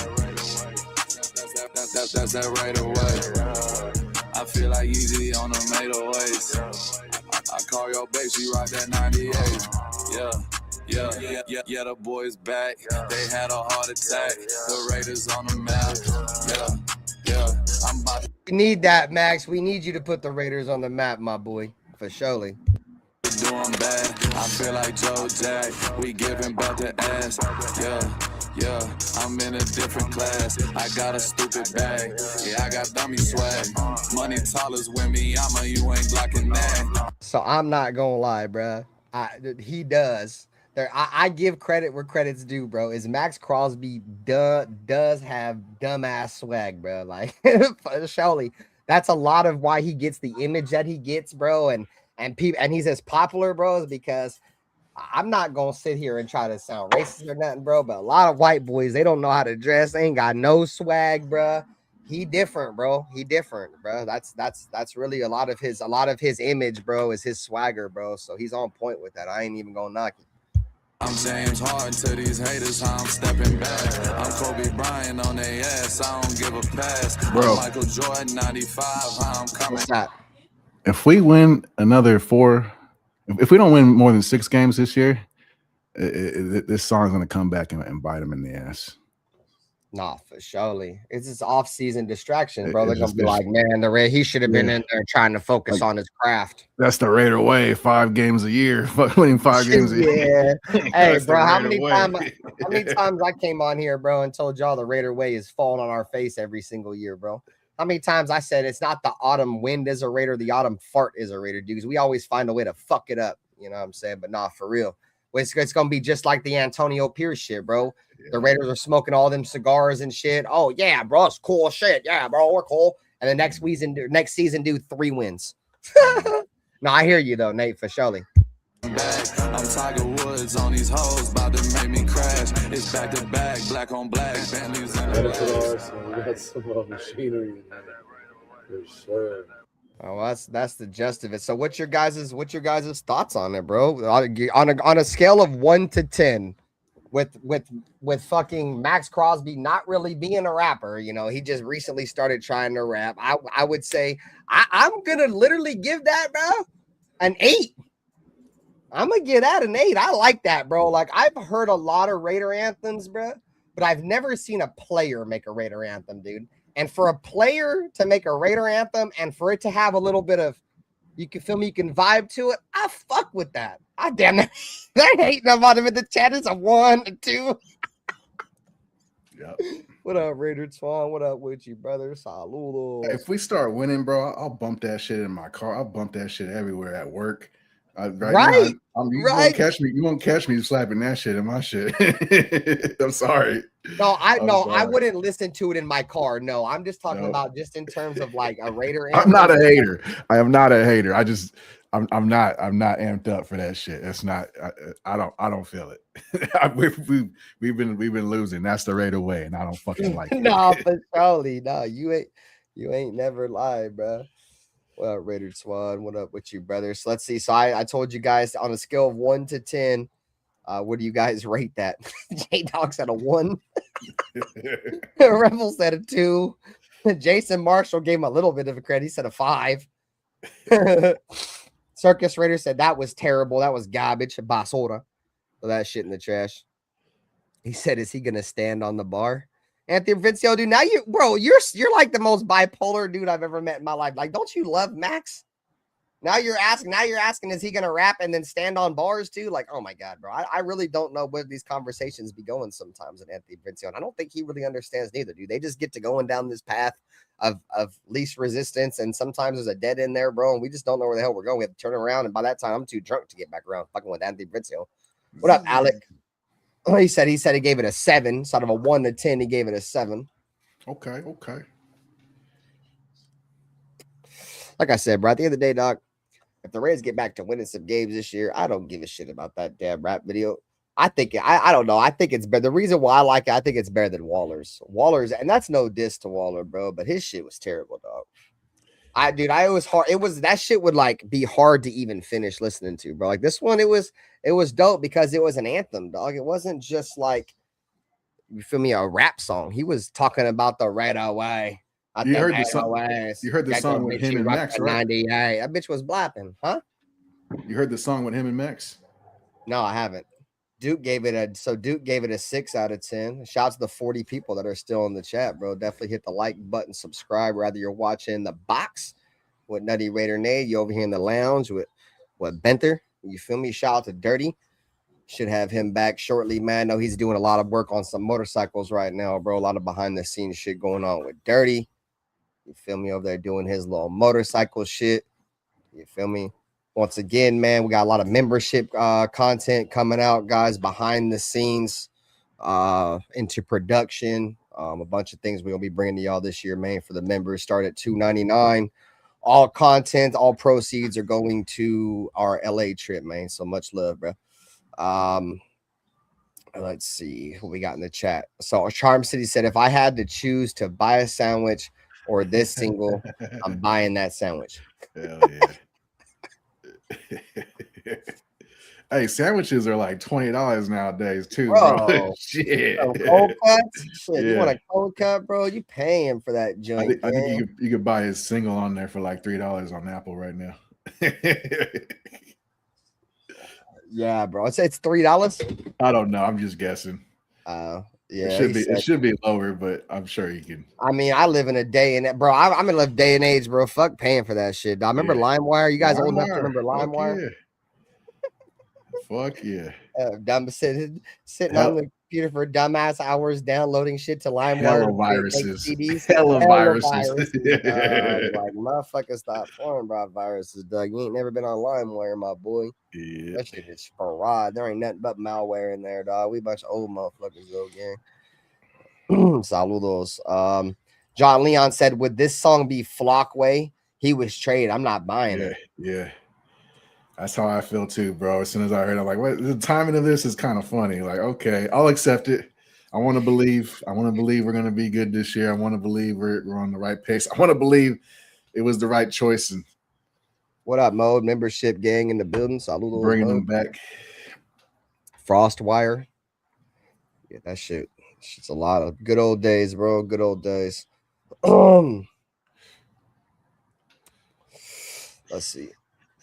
That's that right away. I feel like easy on the made ways. I call your babe, she rock that 98. Yeah, the boys back. They had a heart attack. The Raiders on the map. Yeah. I'm about to We need that, Max. We need you to put the Raiders on the map, my boy, for surely. doing bad. I feel like Joe Jack. We giving back the ass. Yeah, I'm in a different class. I got a stupid bag. Yeah, I got dummy swag. Money tall is with me. You ain't blocking that. So I'm not gonna lie, bro. He does. I give credit where credit's due, bro. Is Maxx Crosby does have dumbass swag, bro. Like, surely that's a lot of why he gets the image that he gets, bro. And he's as popular, bro, is because I'm not gonna sit here and try to sound racist or nothing, bro. But a lot of white boys, they don't know how to dress. They ain't got no swag, bro. He different, bro. He different, bro. That's really a lot of his image, bro, is his swagger, bro. So he's on point with that. I ain't even gonna knock it. I'm James Harden to these haters, how I'm stepping back. I'm Kobe Bryant on their ass, I don't give a pass. Bro. I'm Michael Jordan 95, how I'm coming. What's that? If we win another 4, if we don't win more than 6 games this year, this song's gonna come back and bite him in the ass. Nah, for surely. It's this off-season distraction, bro. They're gonna be like, man, he should have been in there trying to focus on his craft. That's the Raider way. 5 games a year, winning 5 games a year. Hey, bro, how many times I came on here, bro, and told y'all the Raider way is falling on our face every single year, bro? How many times I said it's not the autumn wind is a Raider, the autumn fart is a Raider, dudes. We always find a way to fuck it up, you know what I'm saying? But nah, for real. It's gonna be just like the Antonio Pierce shit, bro. The Raiders are smoking all them cigars and shit. Oh yeah, bro, it's cool shit. Yeah, bro, we're cool. And the next season, do 3 wins. No, I hear you though, Nate, for surely. I'm Tiger Woods on these hoes, about to make me crash. It's back to back, black on black. Bentleys in the That's some machinery in there, for sure. Oh, that's the gist of it. So what's your guys' thoughts on it, bro? On a scale of 1 to 10, with fucking Maxx Crosby not really being a rapper, you know, he just recently started trying to rap. I would say I'm gonna literally give that, bro, an 8. I'm gonna give that an 8. I like that, bro. Like, I've heard a lot of Raider anthems, bro, but I've never seen a player make a Raider anthem, dude. And for a player to make a Raider anthem and for it to have a little bit of, you can feel me, you can vibe to it, I fuck with that. I damn it. They're hating about him in the chat. It's a 1, a 2. Yep. What up, Raider Twan? What up with you, brother? Saludos. If we start winning, bro, I'll bump that shit in my car. I'll bump that shit everywhere at work. Right. You won't catch me slapping that shit in my shit. I'm sorry. I wouldn't listen to it in my car. No, I'm just talking about just in terms of like a Raider. I'm not a hater. I am not a hater. I'm not amped up for that shit. It's not. I don't feel it. we've been losing. That's the Raider way, and I don't fucking like it. No, for surely, no. You ain't never lied, bro. Well, Raider Swan, what up with you, brother? So let's see. So I told you guys on a scale of 1 to 10, what do you guys rate that? J-Dog said a 1. Rebel said a 2. Jason Marshall gave him a little bit of a credit. He said a 5. Circus Raider said that was terrible. That was garbage. Basura. So that shit in the trash. He said, is he gonna stand on the bar? Anthony Vincio, dude, now you're like the most bipolar dude I've ever met in my life. Like, don't you love Max? Now you're asking, is he gonna rap and then stand on bars too? Like, oh my god, bro. I really don't know where these conversations be going sometimes at Anthony Vincio. And I don't think he really understands neither, dude. They just get to going down this path of least resistance, and sometimes there's a dead end there, bro. And we just don't know where the hell we're going. We have to turn around, and by that time, I'm too drunk to get back around fucking with Anthony Vincio. What up, Alec? Oh, he said he gave it a 7. So out of a 1 to 10, he gave it a 7. Okay. Like I said, bro, at the end of the day, dog, if the Rays get back to winning some games this year, I don't give a shit about that damn rap video. I think I don't know. I think it's better. The reason why I like it, I think it's better than Waller's. And that's no diss to Waller, bro, but his shit was terrible, dog. I was hard. It was that shit would like be hard to even finish listening to, bro. Like this one, it was dope because it was an anthem, dog. It wasn't just like, you feel me, a rap song. He was talking about the right away. You heard the song. You heard the song with him and Maxx, right? 98. That bitch was blapping, huh? You heard the song with him and Maxx? No, I haven't. Duke gave it a 6 out of 10. Shout out to the 40 people that are still in the chat, bro. Definitely hit the like button, subscribe, whether you're watching the box with Nutty Raider Nade. You over here in the lounge with Benter. You feel me? Shout out to Dirty. Should have him back shortly, man. No, he's doing a lot of work on some motorcycles right now, bro. A lot of behind the scenes shit going on with Dirty. You feel me? Over there doing his little motorcycle shit. You feel me? Once again, man, we got a lot of membership content coming out, guys, behind the scenes, into production. A bunch of things we're going to be bringing to y'all this year, man, for the members. Start at $2.99. All content, all proceeds are going to our LA trip, man. So much love, bro. Let's see what we got in the chat. So Charm City said, if I had to choose to buy a sandwich or this single, I'm buying that sandwich. Hell yeah. Hey, sandwiches are like $20 nowadays too, bro. Shit. Cold cuts? Shit, yeah. You want a cold cut, bro? You paying for that joint. I think you could buy his single on there for like $3 on Apple right now. Yeah, bro. It's $3. I don't know. I'm just guessing. Yeah, it should be lower, but I'm sure you can. I mean, I live in a day and bro. I'm in a day and age, bro. Fuck paying for that shit. I remember LimeWire. You guys old enough to remember LimeWire? Fuck yeah. Dumb sitting on the computer for dumbass hours downloading shit to LimeWire. Hella viruses. Hella viruses. Like motherfucker, stop playing about viruses, Doug. You ain't never been on LimeWire, my boy. Yeah. That shit is fraud. There ain't nothing but malware in there, dog. We a bunch of old motherfuckers, though, gang. Saludos. John Leon said, would this song be Flockway? He was traded. I'm not buying it. Yeah. That's how I feel too, bro. As soon as I heard it, I'm like, what? The timing of this is kind of funny. Like, okay, I'll accept it. I want to believe. We're going to be good this year. I want to believe we're on the right pace. I want to believe it was the right choice. And what up, Mode? Membership gang in the building. Saludos. Bringing them back. Frostwire. Yeah, that shit. It's a lot of good old days, bro. Good old days. Let's see.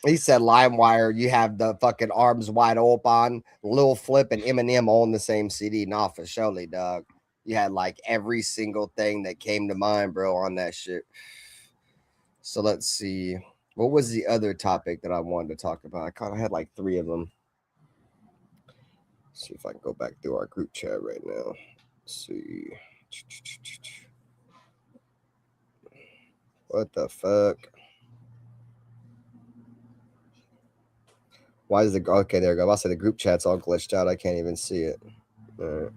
He said LimeWire, you have the fucking arms wide open, Lil Flip and Eminem on the same CD. Nah, for surely, dog. You had like every single thing that came to mind, bro, on that shit. So let's see. What was the other topic that I wanted to talk about? I kind of had like 3 of them. Let's see if I can go back through our group chat right now. Let's see. What the fuck? Why is the okay? There we go. I said the group chat's all glitched out. I can't even see it. All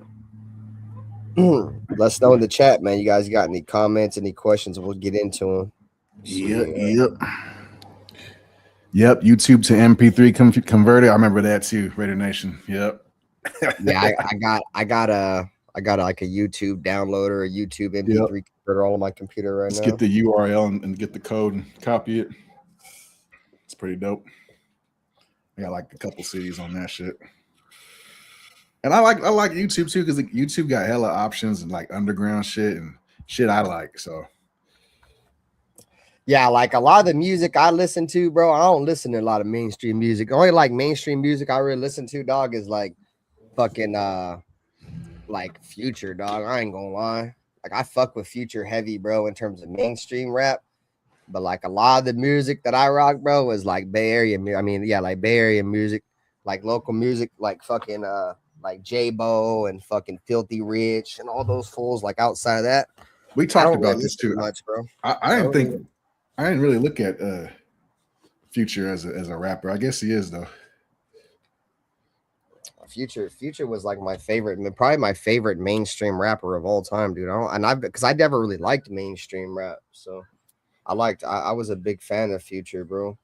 right. Let's know in the chat, man. You guys got any comments, any questions? We'll get into them. Yep. YouTube to MP3 converted. I remember that too. Raider Nation. Yep. Yeah, I got like a YouTube downloader, a YouTube MP3 converter all on my computer right now. Get the URL and get the code and copy it. It's pretty dope. I got like a couple CDs on that shit. And I like YouTube too, because YouTube got hella options and like underground shit and shit I like. So yeah, like a lot of the music I listen to, bro, I don't listen to a lot of mainstream music. The only like mainstream music I really listen to, dog, is like fucking like Future, dog. I ain't gonna lie. Like I fuck with Future heavy, bro, in terms of mainstream rap. But like a lot of the music that I rock, bro, was like Bay Area. I mean, yeah, like Bay Area music, like local music, like fucking like J-Bo and fucking Filthy Rich and all those fools. Like outside of that, we talked about this too much, bro. I didn't really look at Future as a rapper. I guess he is though. Future was like my favorite, probably my favorite mainstream rapper of all time, dude. Because I never really liked mainstream rap, so. I was a big fan of Future, bro.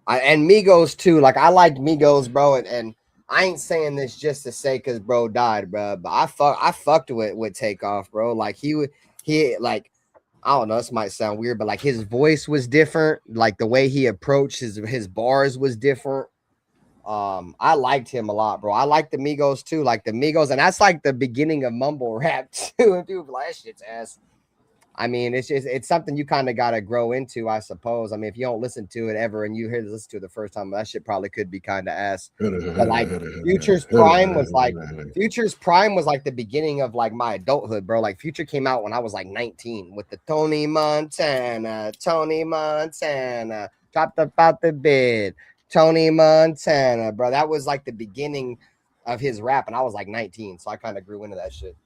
And Migos too. Like I liked Migos, bro. And I ain't saying this just to say because bro died, bro. But I fucked with Takeoff, bro. Like he like I don't know, this might sound weird, but like his voice was different. Like the way he approached his bars was different. I liked him a lot, bro. I like the Migos too, like the Migos, and that's like the beginning of mumble rap too. And people be like, that shit's ass. I mean, it's something you kind of gotta grow into, I suppose. I mean, if you don't listen to it ever and you listen to it the first time, that shit probably could be kind of ass. But like Future's prime was like the beginning of like my adulthood, bro. Like Future came out when I was like 19 with the Tony Montana, dropped up out the bed, Tony Montana, bro. That was like the beginning of his rap, and I was like 19, so I kind of grew into that shit.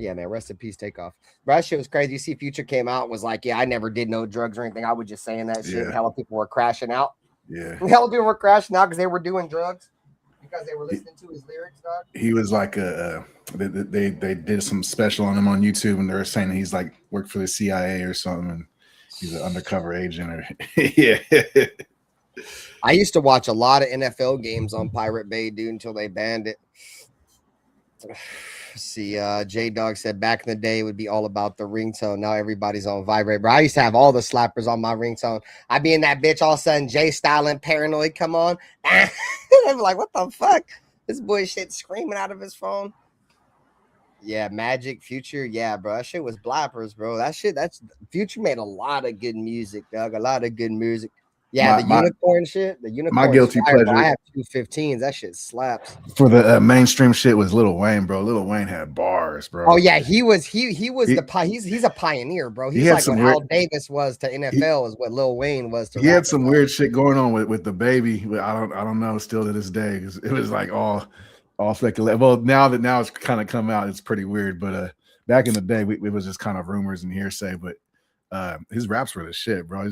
Yeah, man, rest in peace, Takeoff. Bro, that shit was crazy. You see, Future came out and was like, yeah, I never did no drugs or anything. I was just saying that shit. Yeah. Hella people were crashing out. Yeah. Hella people were crashing out because they were doing drugs, because they were listening to his lyrics, dog. He was like they did some special on him on YouTube, and they were saying he's like worked for the CIA or something, and he's an undercover agent. Or yeah. I used to watch a lot of NFL games on Pirate Bay, dude, until they banned it. See, J Dog said back in the day it would be all about the ringtone. Now everybody's on vibrate, bro. I used to have all the slappers on my ringtone. I'd be in that bitch all of a sudden, Jay Styling Paranoid come on. I'd be like, what the fuck? This boy shit screaming out of his phone. Yeah, Magic, Future. Yeah, bro. That shit was blappers, bro. That's Future made a lot of good music, dog. A lot of good music. Yeah, the unicorn shit. The unicorn. My guilty pleasure. Bro. I have 215s. That shit slaps. For the mainstream shit was Lil Wayne, bro. Lil Wayne had bars, bro. Oh yeah, he's a pioneer, bro. He's like what Al Davis was to NFL is what Lil Wayne was to. He had some weird shit going on with the baby. I don't know still to this day, because it was like all speculative. Well, now it's kind of come out, it's pretty weird. But back in the day, it was just kind of rumors and hearsay. But his raps were the shit, bro.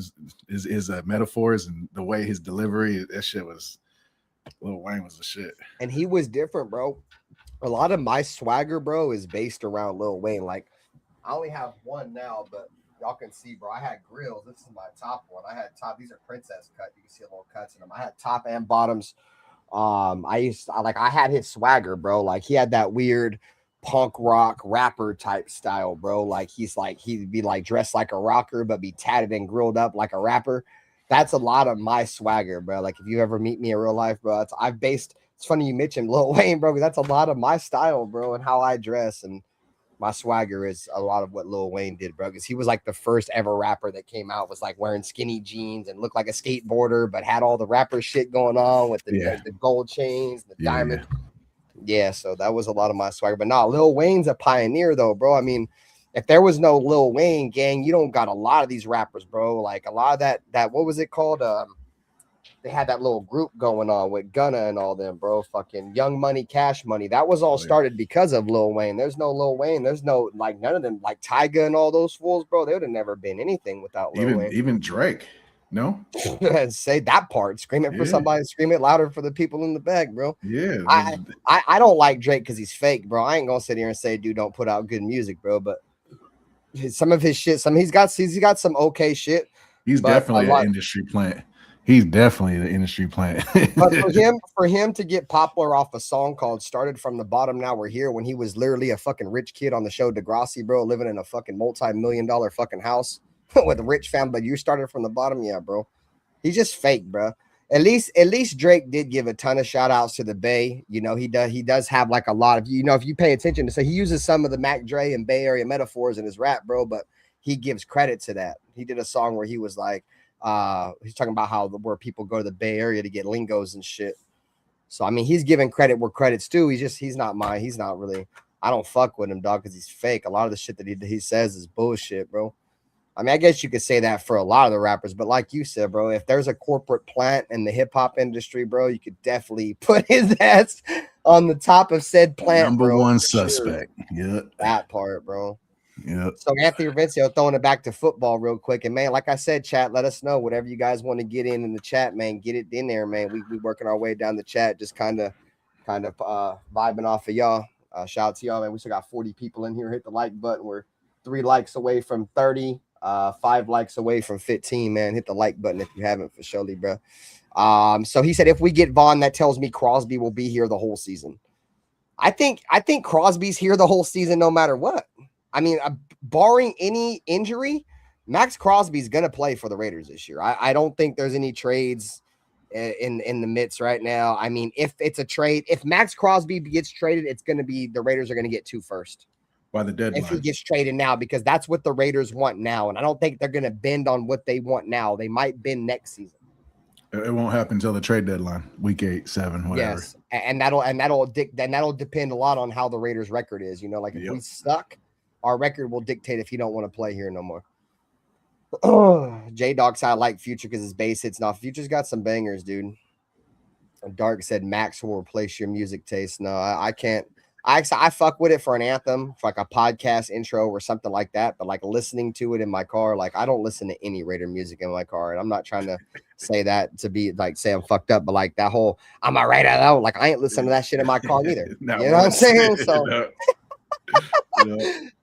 His metaphors and the way his delivery, that shit was. Lil Wayne was the shit, and he was different, bro. A lot of my swagger, bro, is based around Lil Wayne. Like, I only have one now, but y'all can see, bro. I had grills. This is my top one. I had top. These are princess cut. You can see a little cuts in them. I had top and bottoms. I had his swagger, bro. Like he had that weird punk rock rapper type style, bro. Like he'd be like dressed like a rocker, but be tatted and grilled up like a rapper. That's a lot of my swagger, bro. Like if you ever meet me in real life, bro, it's funny you mentioned Lil Wayne, bro, because that's a lot of my style, bro, and how I dress, and my swagger is a lot of what Lil Wayne did, bro, because he was like the first ever rapper that came out, was like wearing skinny jeans and looked like a skateboarder, but had all the rapper shit going on with the gold chains, the diamond. Yeah, so that was a lot of my swagger. But nah, Lil Wayne's a pioneer though, bro. I mean, if there was no Lil Wayne, gang, you don't got a lot of these rappers, bro. Like a lot of that what was it called? They had that little group going on with Gunna and all them, bro. Fucking Young Money, Cash Money. That was all started because of Lil Wayne. There's no Lil Wayne. There's no, like, none of them, like Tyga and all those fools, bro. They would have never been anything without Lil Wayne. Even Drake. No? Say that part. Scream it for somebody. Scream it louder for the people in the back, bro. Yeah. I don't like Drake because he's fake, bro. I ain't gonna sit here and say, dude, don't put out good music, bro. But some of his shit, he's got some okay shit. He's definitely an industry plant. He's definitely the industry plant. But for him to get popular off a song called "Started from the Bottom, Now We're Here," when he was literally a fucking rich kid on the show Degrassi, bro, living in a fucking multi-million-dollar fucking house with a rich family, but you started from the bottom, yeah, bro. He's just fake, bro. At least Drake did give a ton of shout outs to the Bay. You know, he does have like a lot of, you know, if you pay attention to say he uses some of the Mac Dre and Bay Area metaphors in his rap, bro, but he gives credit to that. He did a song where he was like, he's talking about where people go to the Bay Area to get lingos and shit. So I mean, he's giving credit where credit's due. He's not really, I don't fuck with him, dog, because he's fake. A lot of the shit that he says is bullshit, bro. I mean, I guess you could say that for a lot of the rappers, but like you said, bro, if there's a corporate plant in the hip hop industry, bro, you could definitely put his ass on the top of said plant. Number bro, one suspect. Sure. Yeah. That part, bro. Yeah. So Anthony Ravencio throwing it back to football real quick. And man, like I said, chat, let us know whatever you guys want to get in the chat, man. Get it in there, man. We working our way down the chat, just kind of vibing off of y'all. Shout out to y'all, man. We still got 40 people in here. Hit the like button. We're 3 likes away from 30. 5 likes away from 15, man. Hit the like button if you haven't, for surely, bro. So he said, if we get Vaughn, that tells me Crosby will be here the whole season. I think Crosby's here the whole season no matter what. I mean, barring any injury, Maxx Crosby's going to play for the Raiders this year. I don't think there's any trades in the midst right now. I mean, if it's a trade, if Maxx Crosby gets traded, it's going to be the Raiders are going to get 2 first by the deadline. If he gets traded now, because that's what the Raiders want now. And I don't think they're going to bend on what they want now. They might bend next season. It won't happen until the trade deadline, week 8, 7, whatever. Yes, and that'll depend a lot on how the Raiders' record is. You know, like if we suck, our record will dictate if he don't want to play here no more. J Dog said I like Future because his bass hits. Now Future's got some bangers, dude. Dark said Max will replace your music taste. No, I can't. I fuck with it for an anthem, for like a podcast intro or something like that. But like listening to it in my car, like I don't listen to any Raider music in my car. And I'm not trying to say that to be like say I'm fucked up, but like that whole I'm a Raider though. Like I ain't listening to that shit in my car either. You know what I'm saying? So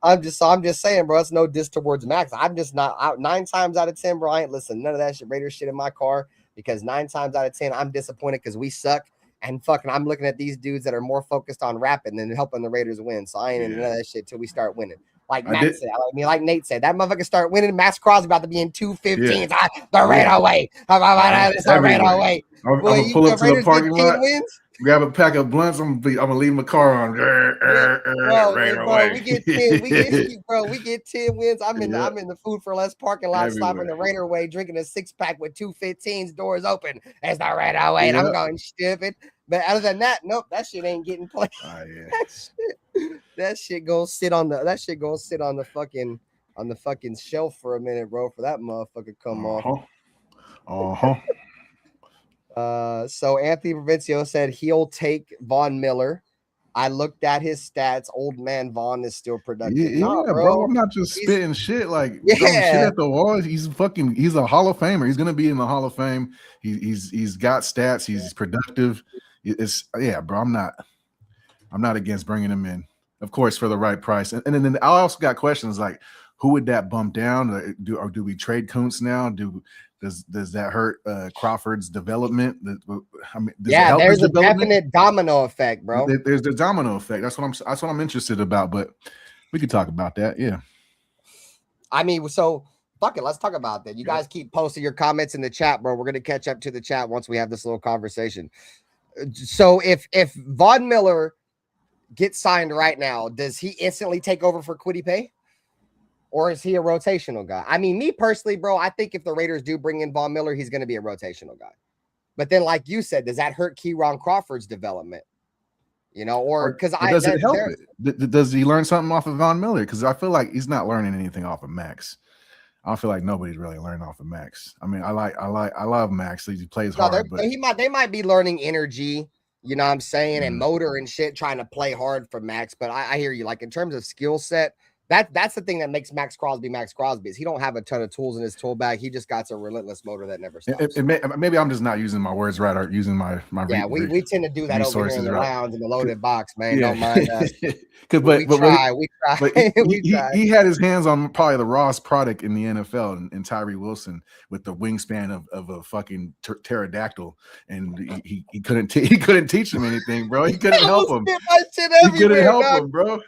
I'm just saying, bro. It's no diss towards Max. I'm just not 9 times out of 10, bro. I ain't listening none of that shit Raider shit in my car because 9 times out of 10 I'm disappointed because we suck. And fucking, I'm looking at these dudes that are more focused on rapping than helping the Raiders win. So I ain't into none of that shit till we start winning. Like Matt said, like Nate said, that motherfucker start winning. Maxx Crosby about to be in 215s. The Raider way. It's the Raider way. I'm gonna pull up to the parking lot, grab a pack of blunts. I'm gonna leave my car on. We get 10 wins. I'm in the Food for Less parking lot, stopping the Raider way, drinking a 6-pack with 215s, doors open. It's the Raider way, and I'm going stupid. But other than that, nope, that shit ain't getting played. That shit gonna sit on the fucking shelf for a minute, bro, for that motherfucker come off. So Anthony Provencio said he'll take Von Miller. I looked at his stats. Old man Vaughn is still productive. Yeah, bro. I'm not just spitting shit like throwing shit at the wall. He's a Hall of Famer. He's gonna be in the Hall of Fame. He's got stats. He's productive. Bro. I'm not against bringing him in, of course, for the right price. And then I also got questions like, who would that bump down? Do we trade Kuntz now? Does that hurt Crawford's development? There's a definite domino effect, bro. There's the domino effect. That's what I'm interested about. But we could talk about that. Yeah. I mean, so fuck it. Let's talk about that. You guys keep posting your comments in the chat, bro. We're gonna catch up to the chat once we have this little conversation. So if Von Miller gets signed right now, does he instantly take over for Kwity Paye? Or is he a rotational guy? I mean, me personally, bro, I think if the Raiders do bring in Von Miller, he's going to be a rotational guy. But then, like you said, does that hurt Keyron Crawford's development? You know, or because does it help it? Does he learn something off of Von Miller? Because I feel like he's not learning anything off of Max. I don't feel like nobody's really learning off of Max. I mean, I love Max. He plays hard, but they might be learning energy. You know what I'm saying, and motor and shit, trying to play hard for Max. But I hear you. Like in terms of skill set. That's the thing that makes Maxx Crosby is he don't have a ton of tools in his tool bag. He just got a relentless motor that never stops. Maybe I'm just not using my words right or using my we tend to do that over here in the lounge in the loaded box, man. Don't mind us. He had his hands on probably the rawest product in the NFL in Tyree Wilson with the wingspan of a fucking pterodactyl, and he couldn't teach him anything, bro. He couldn't help him. He couldn't help him, bro.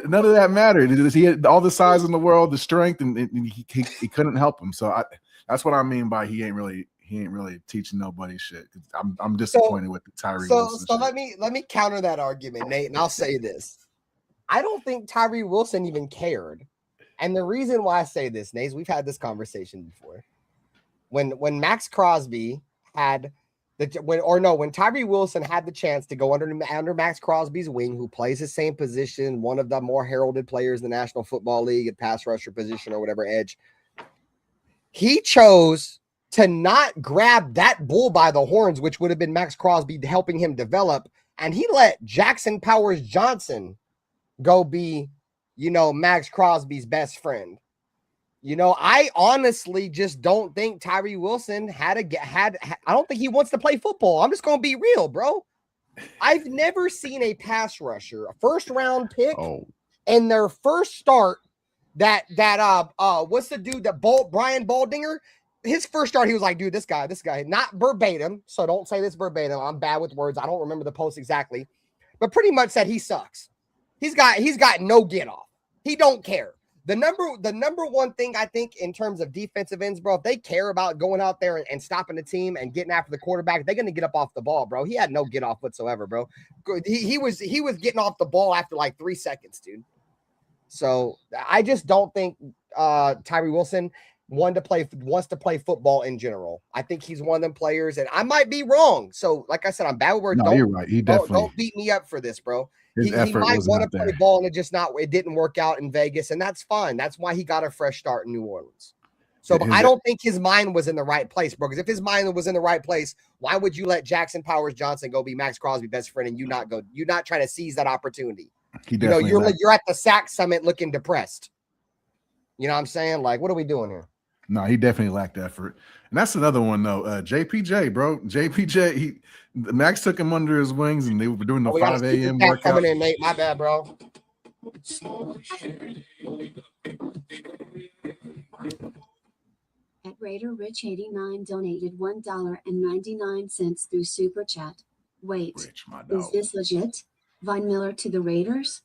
None of that mattered. He had all the size in the world, the strength, and he couldn't help him. So that's what I mean by he ain't really teaching nobody shit. I'm disappointed with the Tyree Wilson. So let me counter that argument, Nate, and I'll say this: I don't think Tyree Wilson even cared, and the reason why I say this, Nate, is we've had this conversation before. When Maxx Crosby had when Tyree Wilson had the chance to go under Maxx Crosby's wing, who plays the same position, one of the more heralded players in the National Football League at pass rusher position or whatever edge, he chose to not grab that bull by the horns, which would have been Maxx Crosby helping him develop, and he let Jackson Powers Johnson go be, Maxx Crosby's best friend. I honestly just don't think Tyree Wilson I don't think he wants to play football. I'm just going to be real, bro. I've never seen a pass rusher, a first round pick in their first start what's the dude Brian Baldinger, his first start, he was like, dude, this guy, not verbatim. So don't say this verbatim. I'm bad with words. I don't remember the post exactly, but pretty much said he sucks. He's got no get off. He don't care. The number one thing I think in terms of defensive ends, bro, if they care about going out there and stopping the team and getting after the quarterback, they're going to get up off the ball, bro. He had no get off whatsoever, bro. He was getting off the ball after like 3 seconds, dude. So I just don't think Tyree Wilson wants to play football in general. I think he's one of them players, and I might be wrong. So, like I said, I'm bad with words. No, you're right. He definitely don't beat me up for this, bro. His He effort might was want not to play there. ball, and it didn't work out in Vegas, and that's fine. That's why he got a fresh start in New Orleans. So I don't think his mind was in the right place, bro. Because if his mind was in the right place, why would you let Jackson Powers Johnson go be Maxx Crosby best friend and you not go? You're not trying to seize that opportunity. He definitely you're at the SAC summit looking depressed. You know what I'm saying? Like, what are we doing here? No, he definitely lacked effort. And that's another one, though. JPJ, bro. JPJ, Max took him under his wings, and they were doing the 5 a.m. workout. Coming in, Nate. My bad, bro. At Raider Rich 89 donated $1.99 through Super Chat. Wait, is this legit? Von Miller to the Raiders?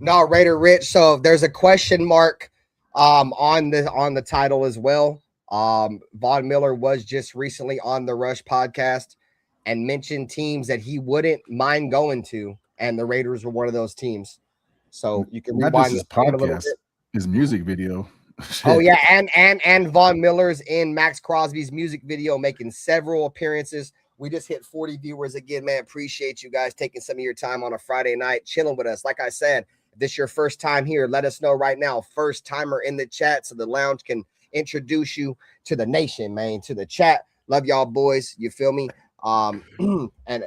No, Raider Rich. So there's a question mark on the title as well. Von Miller was just recently on the Rush podcast and mentioned teams that he wouldn't mind going to, and the Raiders were one of those teams. So you can rewind his podcast, a little bit. His music video. Oh yeah, and Von Miller's in Maxx Crosby's music video, making several appearances. We just hit 40 viewers again, man. Appreciate you guys taking some of your time on a Friday night, chilling with us. Like I said, if this is your first time here, let us know right now. First timer in the chat, so the lounge can introduce you to the nation, man, to the chat. Love y'all, boys. You feel me? And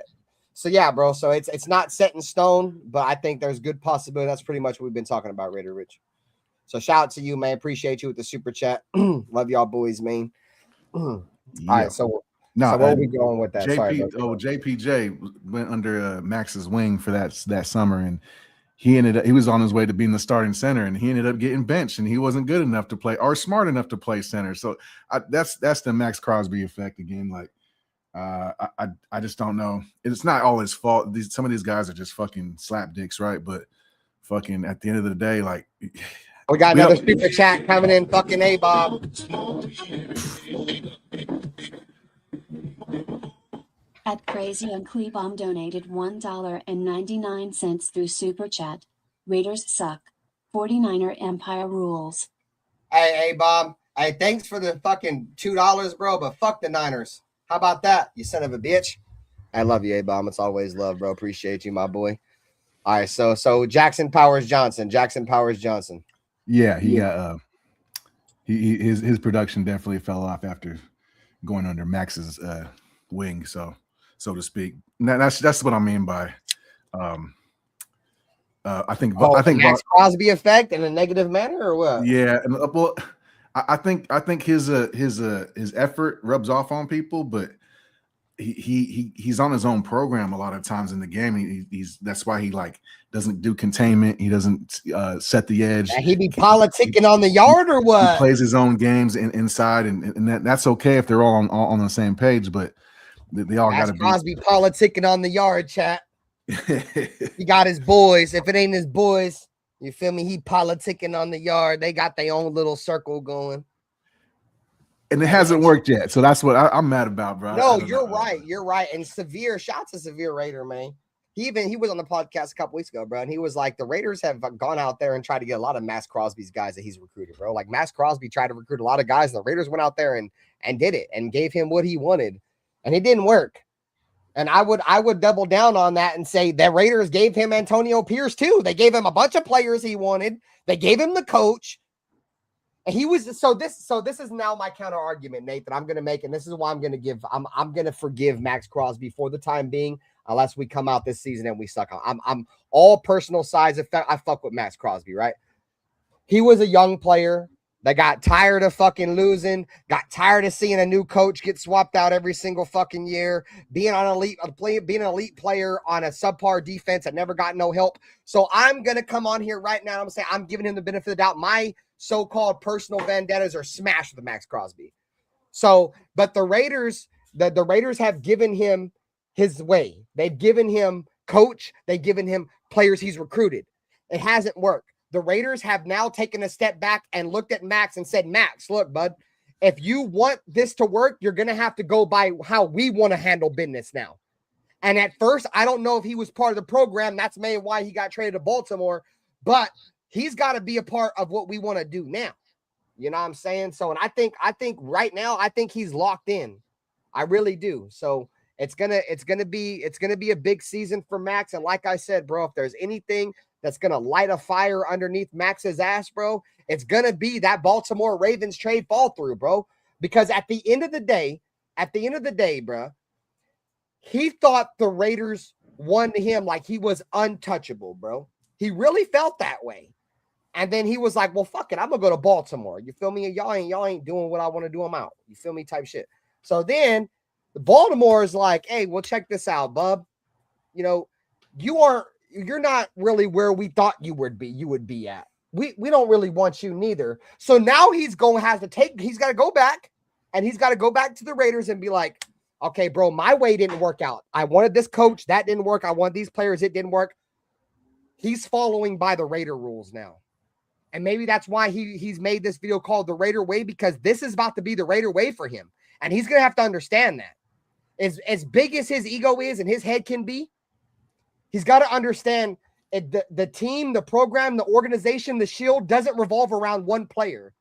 so yeah, bro. So it's not set in stone, but I think there's good possibility. That's pretty much what we've been talking about, Raider Rich. So shout out to you, man. Appreciate you with the super chat. Love y'all, boys, man. All right, so where are we going with that? JPJ went under Max's wing for that summer, and he was on his way to being the starting center, and he ended up getting benched, and he wasn't good enough to play or smart enough to play center. So that's the Maxx Crosby effect again. Like I just don't know. It's not all his fault. Some of these guys are just fucking slap dicks, right? But fucking at the end of the day, like. We got another super chat coming in. Fucking A, Bob. At Crazy and Clebom donated $1.99 through Super Chat. Raiders suck. 49er Empire rules. Hey, Bob. Hey, thanks for the fucking $2, bro, but fuck the Niners. How about that, you son of a bitch? I love you, A-Bomb. It's always love, bro. Appreciate you, my boy. All right, so Jackson Powers Johnson. Yeah, he got his production definitely fell off after going under Max's wing, so to speak. That's what I mean by I think Maxx Crosby effect in a negative manner, or what? Yeah, well, I think his effort rubs off on people, but he's on his own program a lot of times in the game. That's why he like doesn't do containment. He doesn't set the edge. He be politicking on the yard or what? He plays his own games inside, and that's okay if they're all on the same page. But they all got to be. Crosby politicking on the yard, chat. He got his boys. If it ain't his boys, you feel me? He politicking on the yard. They got their own little circle going. And it hasn't worked yet, so that's what I'm mad about, bro. No, you're right. You're right. And shout out to Severe Raider, man. He was on the podcast a couple weeks ago, bro, and he was like, the Raiders have gone out there and tried to get a lot of Maxx Crosby's guys that he's recruited, bro. Like Maxx Crosby tried to recruit a lot of guys, and the Raiders went out there and did it and gave him what he wanted, and it didn't work. And I would double down on that and say the Raiders gave him Antonio Pierce too. They gave him a bunch of players he wanted. They gave him the coach. And he was so this is now my counter argument, Nate, that I'm going to make, and this is why I'm going to forgive Maxx Crosby for the time being, unless we come out this season and we suck. I'm all personal sides of I fuck with Maxx Crosby, right? He was a young player that got tired of fucking losing, got tired of seeing a new coach get swapped out every single fucking year, being an elite player on a subpar defense that never got no help. So I'm gonna come on here right now. I'm gonna say I'm giving him the benefit of the doubt. My so-called personal vendettas are smashed with Maxx Crosby. So, but the Raiders have given him his way. They've given him coach. They've given him players he's recruited. It hasn't worked. the Raiders have now taken a step back and looked at Maxx and said, Maxx, look, bud, if you want this to work, you're going to have to go by how we want to handle business now. And at first, I don't know if he was part of the program. That's maybe why he got traded to Baltimore. But he's got to be a part of what we want to do now. You know what I'm saying? So, and I think right now, I think he's locked in. I really do. So it's gonna be a big season for Maxx. And like I said, bro, if there's anything that's gonna light a fire underneath Max's ass, bro, it's gonna be that Baltimore Ravens trade fall through, bro. Because at the end of the day, bro, he thought the Raiders won him like he was untouchable, bro. He really felt that way. And then he was like, well, fuck it. I'm going to go to Baltimore. You feel me? Y'all ain't doing what I want to do. I'm out. You feel me? Type shit. So then Baltimore is like, hey, well, check this out, bub. You know, you're not really where we thought you would be at. We don't really want you neither. So now he's got to go back, and he's got to go back to the Raiders and be like, okay, bro, my way didn't work out. I wanted this coach. That didn't work. I want these players. It didn't work. He's following by the Raider rules now. And maybe that's why he's made this video called The Raider Way, because this is about to be the Raider Way for him. And he's going to have to understand that. As big as his ego is and his head can be, he's got to understand the team, the program, the organization, the Shield doesn't revolve around one player.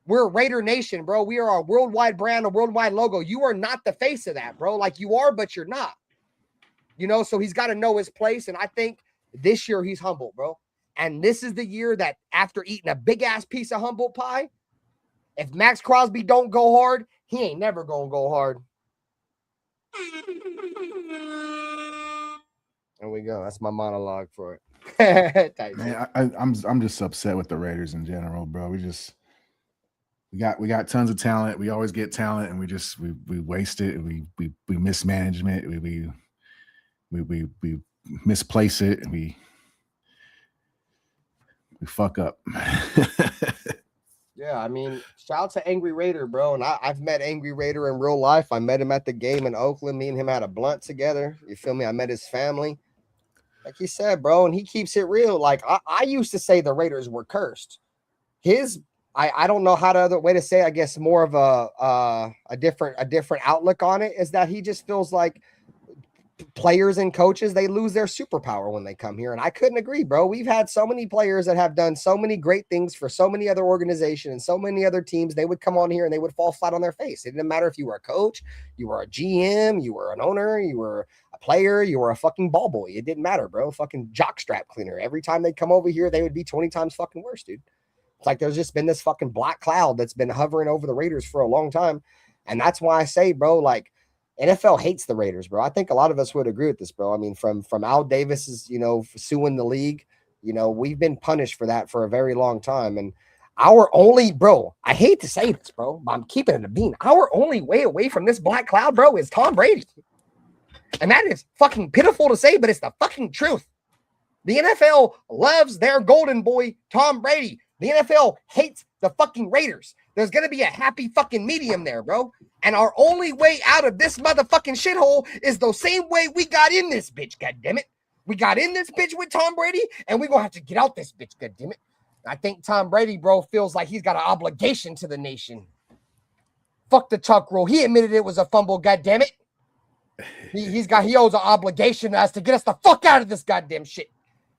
We're a Raider Nation, bro. We are a worldwide brand, a worldwide logo. You are not the face of that, bro. Like, you are, but you're not. You know, so he's got to know his place. And I think this year he's humble, bro. And this is the year that after eating a big-ass piece of humble pie, if Maxx Crosby don't go hard, he ain't never going to go hard. There we go. That's my monologue for it. Man, I'm just upset with the Raiders in general, bro. We got tons of talent. We always get talent, and we waste it. We mismanagement. We misplace it, and we fuck up. Yeah, I mean, shout out to Angry Raider, bro. And I've met Angry Raider in real life. I met him at the game in Oakland. Me and him had a blunt together. You feel me? I met his family. Like he said, bro, and he keeps it real. Like I used to say the Raiders were cursed. I don't know how to other way to say it. I guess more of a different outlook on it is that he just feels like players and coaches, they lose their superpower when they come here. And I couldn't agree, bro. We've had so many players that have done so many great things for so many other organizations and so many other teams. They would come on here and they would fall flat on their face. It didn't matter if you were a coach, you were a GM, you were an owner, you were a player, you were a fucking ball boy. It didn't matter, bro. Fucking jockstrap cleaner. Every time they'd come over here, they would be 20 times fucking worse, dude. It's like there's just been this fucking black cloud that's been hovering over the Raiders for a long time. And that's why I say, bro, like, NFL hates the Raiders, bro. I think a lot of us would agree with this, bro. I mean, from Al Davis's, suing the league, we've been punished for that for a very long time. And our only, bro, I hate to say this, bro, but I'm keeping it a bean. Our only way away from this black cloud, bro, is Tom Brady. And that is fucking pitiful to say, but it's the fucking truth. The NFL loves their golden boy, Tom Brady. The NFL hates the fucking Raiders. There's going to be a happy fucking medium there, bro. And our only way out of this motherfucking shithole is the same way we got in this bitch, goddammit. We got in this bitch with Tom Brady, and we're going to have to get out this bitch, goddammit. I think Tom Brady, bro, feels like he's got an obligation to the nation. Fuck the Chuck rule. He admitted it was a fumble, goddammit. He owes an obligation to us to get us the fuck out of this goddamn shit.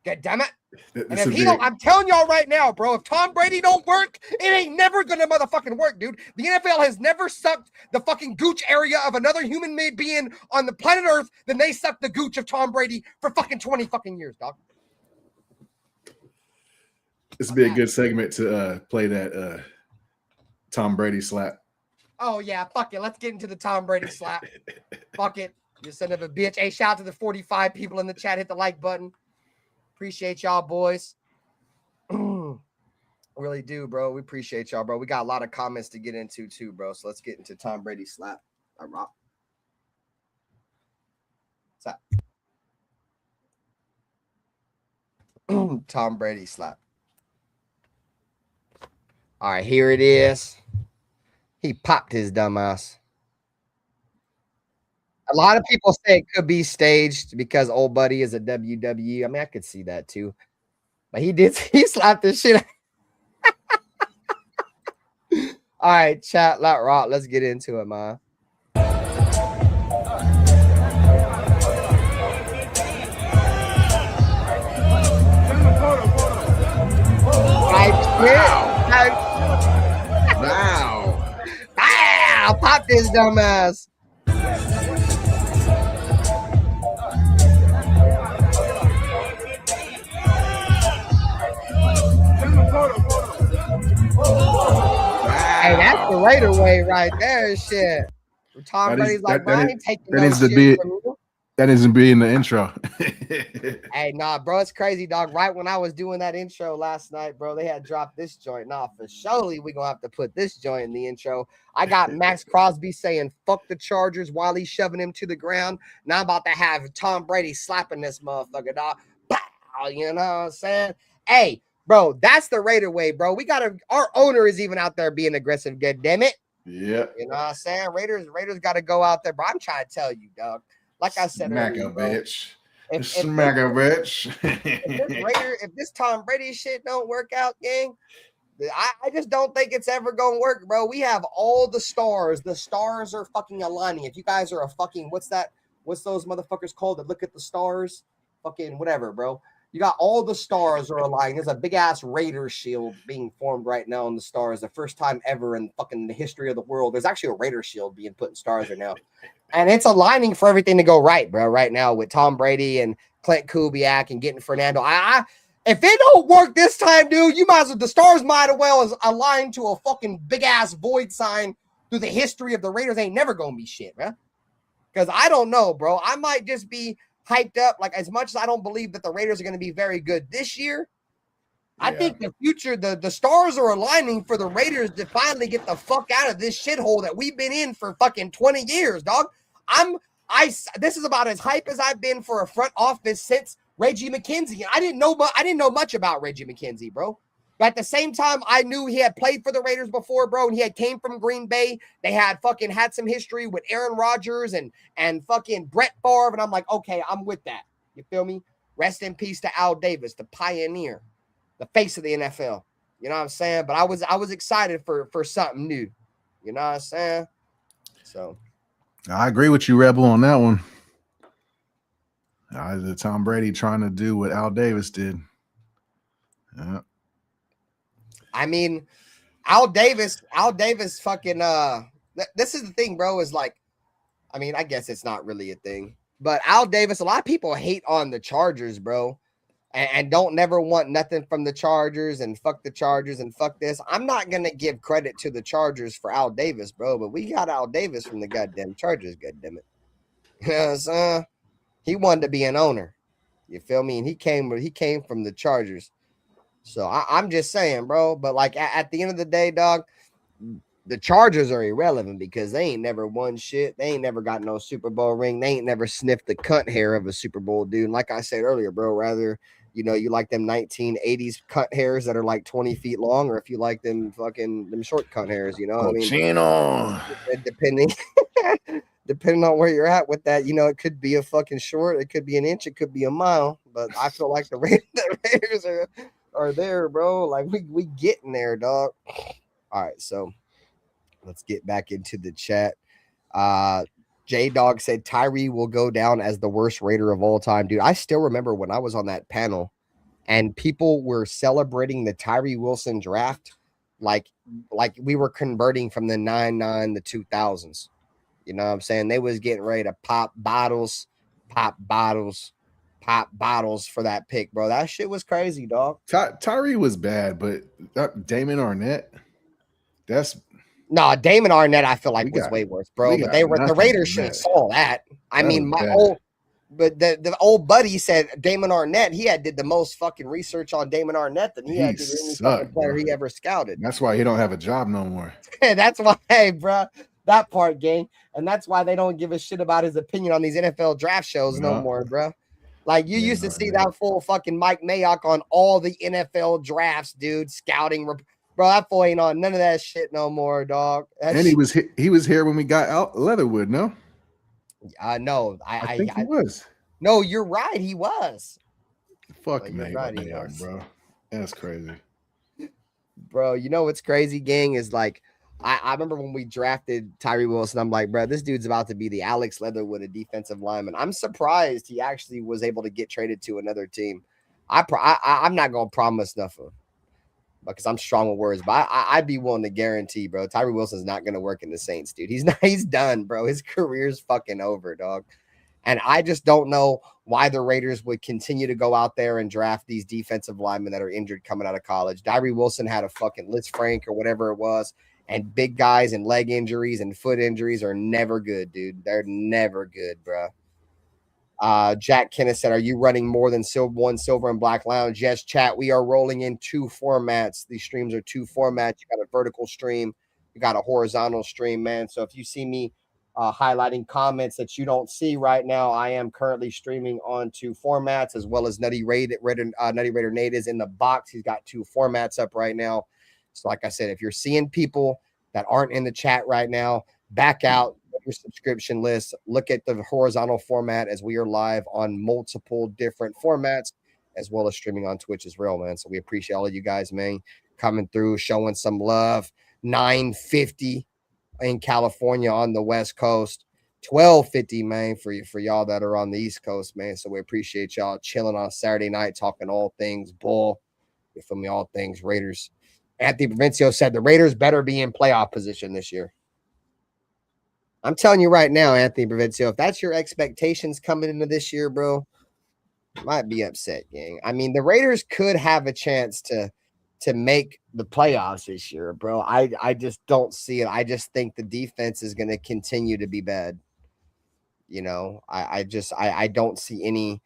Goddammit. And if he don't, I'm telling y'all right now, bro, if Tom Brady don't work, it ain't never gonna motherfucking work, dude. The NFL has never sucked the fucking gooch area of another human being on the planet Earth than they sucked the gooch of Tom Brady for fucking 20 fucking years, dog. This would be a good segment to play that Tom Brady slap. Oh yeah, fuck it. Let's get into the Tom Brady slap. Fuck it. You son of a bitch. Hey, shout out to the 45 people in the chat. Hit the like button. Appreciate y'all, boys. Really do, bro. We appreciate y'all, bro. We got a lot of comments to get into too, bro. So let's get into Tom Brady slap. I rock. What's that? Tom Brady slap. All right, here it is. He popped his dumb ass. A lot of people say it could be staged because old buddy is a WWE. I mean, I could see that too. But he slapped the shit. All right, chat, let rock. Let's get into it, man. Wow. Ah, pop this dumbass. Hey, that's the Raider way right there, shit. Tom Brady's like, bro, I ain't taking no shit from you. That isn't be in the intro. Hey, nah, bro, it's crazy, dog. Right when I was doing that intro last night, bro, they had dropped this joint. Nah, for surely we gonna have to put this joint in the intro. I got Maxx Crosby saying "fuck the Chargers" while he's shoving him to the ground. Now I'm about to have Tom Brady slapping this motherfucker, dog. Pow, you know what I'm saying? Hey, bro, that's the Raider way, bro. Our owner is even out there being aggressive. God damn it. Yeah. You know what I'm saying? Raiders got to go out there, bro. I'm trying to tell you, dog. Like I said earlier, bitch. If this Tom Brady shit don't work out, gang, I just don't think it's ever gonna work, bro. We have all the stars. The stars are fucking aligning. If you guys are a fucking what's those motherfuckers called that look at the stars? Fucking whatever, bro. You got all the stars are aligning. There's a big ass Raider shield being formed right now in the stars. The first time ever in fucking the history of the world. There's actually a Raider shield being put in stars right now. And it's aligning for everything to go right, bro, right now with Tom Brady and Clint Kubiak and getting Fernando. If it don't work this time, dude, you might as well, the stars might as well as align to a fucking big ass void sign through the history of the Raiders. Ain't never gonna be shit, man. Because I don't know, bro. I might just be hyped up. Like, as much as I don't believe that the Raiders are going to be very good this year, I think the future, the stars are aligning for the Raiders to finally get the fuck out of this shithole that we've been in for fucking 20 years, dog. This is about as hype as I've been for a front office since Reggie McKenzie. I didn't know much about Reggie McKenzie, bro. But at the same time, I knew he had played for the Raiders before, bro, and he had came from Green Bay. They had some history with Aaron Rodgers and fucking Brett Favre, and I'm like, okay, I'm with that. You feel me? Rest in peace to Al Davis, the pioneer, the face of the NFL. You know what I'm saying? But I was excited for something new. You know what I'm saying? So I agree with you, Rebel, on that one. The Tom Brady trying to do what Al Davis did. Yeah. I mean, Al Davis fucking this is the thing, bro, is like, I mean, I guess it's not really a thing, but Al Davis, a lot of people hate on the Chargers, bro, and don't never want nothing from the Chargers and fuck the Chargers and fuck this. I'm not gonna give credit to the Chargers for Al Davis, bro, but we got Al Davis from the goddamn Chargers, goddammit. You know what I'm saying? He wanted to be an owner. You feel me? And he came from the Chargers. So I'm just saying, bro. But like at the end of the day, dog, the Chargers are irrelevant because they ain't never won shit. They ain't never got no Super Bowl ring. They ain't never sniffed the cunt hair of a Super Bowl dude. And like I said earlier, bro, rather, you like them 1980s cunt hairs that are like 20 feet long, or if you like them short cunt hairs, you know what I mean? Depending on where you're at with that, it could be a fucking short, it could be an inch, it could be a mile. But I feel like the Raiders are there, bro. Like we getting there, dog. All right, so let's get back into the chat. J-Dog said Tyree will go down as the worst Raider of all time. Dude, I still remember when I was on that panel and people were celebrating the Tyree Wilson draft like we were converting from the 99 the 2000s. You know what I'm saying? They was getting ready to pop bottles for that pick, bro. That shit was crazy, dog. Tyree was bad, but Damon Arnett, Damon Arnett, I feel like was way worse, bro. But the Raiders should have saw that. I mean, the old buddy said Damon Arnett, he did the most fucking research on Damon Arnett than he had to any fucking player he ever scouted. That's why he don't have a job no more. That's why, hey, bro, that part, gang. And that's why they don't give a shit about his opinion on these NFL draft shows no more, bro. Like, you used to see that full fucking Mike Mayock on all the NFL drafts, dude, scouting. Bro, that fool ain't on none of that shit no more, dog. He was here when we got out Leatherwood, no? No. I think he was. No, you're right. He was. Fuck Mayock, bro. That's crazy. Bro, you know what's crazy, gang, is like I remember when we drafted Tyree Wilson, I'm like, bro, this dude's about to be the Alex Leatherwood of defensive lineman. I'm surprised he actually was able to get traded to another team. I'm not going to promise nothing because I'm strong with words, but I'd be willing to guarantee, bro, Tyree Wilson's not going to work in the Saints, dude. He's done, bro. His career's fucking over, dog. And I just don't know why the Raiders would continue to go out there and draft these defensive linemen that are injured coming out of college. Tyree Wilson had a fucking Liz Frank or whatever it was, and big guys and leg injuries and foot injuries are never good, dude. They're never good, bro. Jack Kenneth said, are you running more than one silver and black lounge? Yes, chat. We are rolling in 2 formats. These streams are 2 formats. You got a vertical stream, you got a horizontal stream, man. So if you see me highlighting comments that you don't see right now, I am currently streaming on 2 formats, as well as Nutty Raider Nate is in the box. He's got 2 formats up right now. So like I said, if you're seeing people that aren't in the chat right now, back out your subscription list, look at the horizontal format, as we are live on multiple different formats, as well as streaming on Twitch as well, man. So we appreciate all of you guys, man, coming through, showing some love. 950 in California on the West Coast, 1250, man, for y'all that are on the East Coast, man. So we appreciate y'all chilling on Saturday night, talking all things bull. You feel me? All things Raiders. Anthony Provencio said the Raiders better be in playoff position this year. I'm telling you right now, Anthony Provencio, if that's your expectations coming into this year, bro, might be upset, gang. I mean, the Raiders could have a chance to make the playoffs this year, bro. I just don't see it. I just think the defense is going to continue to be bad. You know, I don't see any,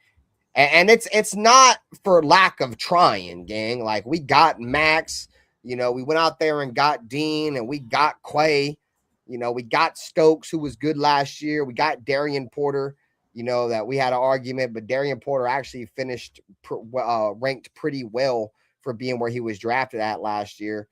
and it's not for lack of trying, gang. Like, we got Maxx, you know, we went out there and got Dean, and we got Quay. You know, we got Stokes, who was good last year. We got Darian Porter, you know, that we had an argument, but Darian Porter actually finished ranked pretty well for being where he was drafted at last year.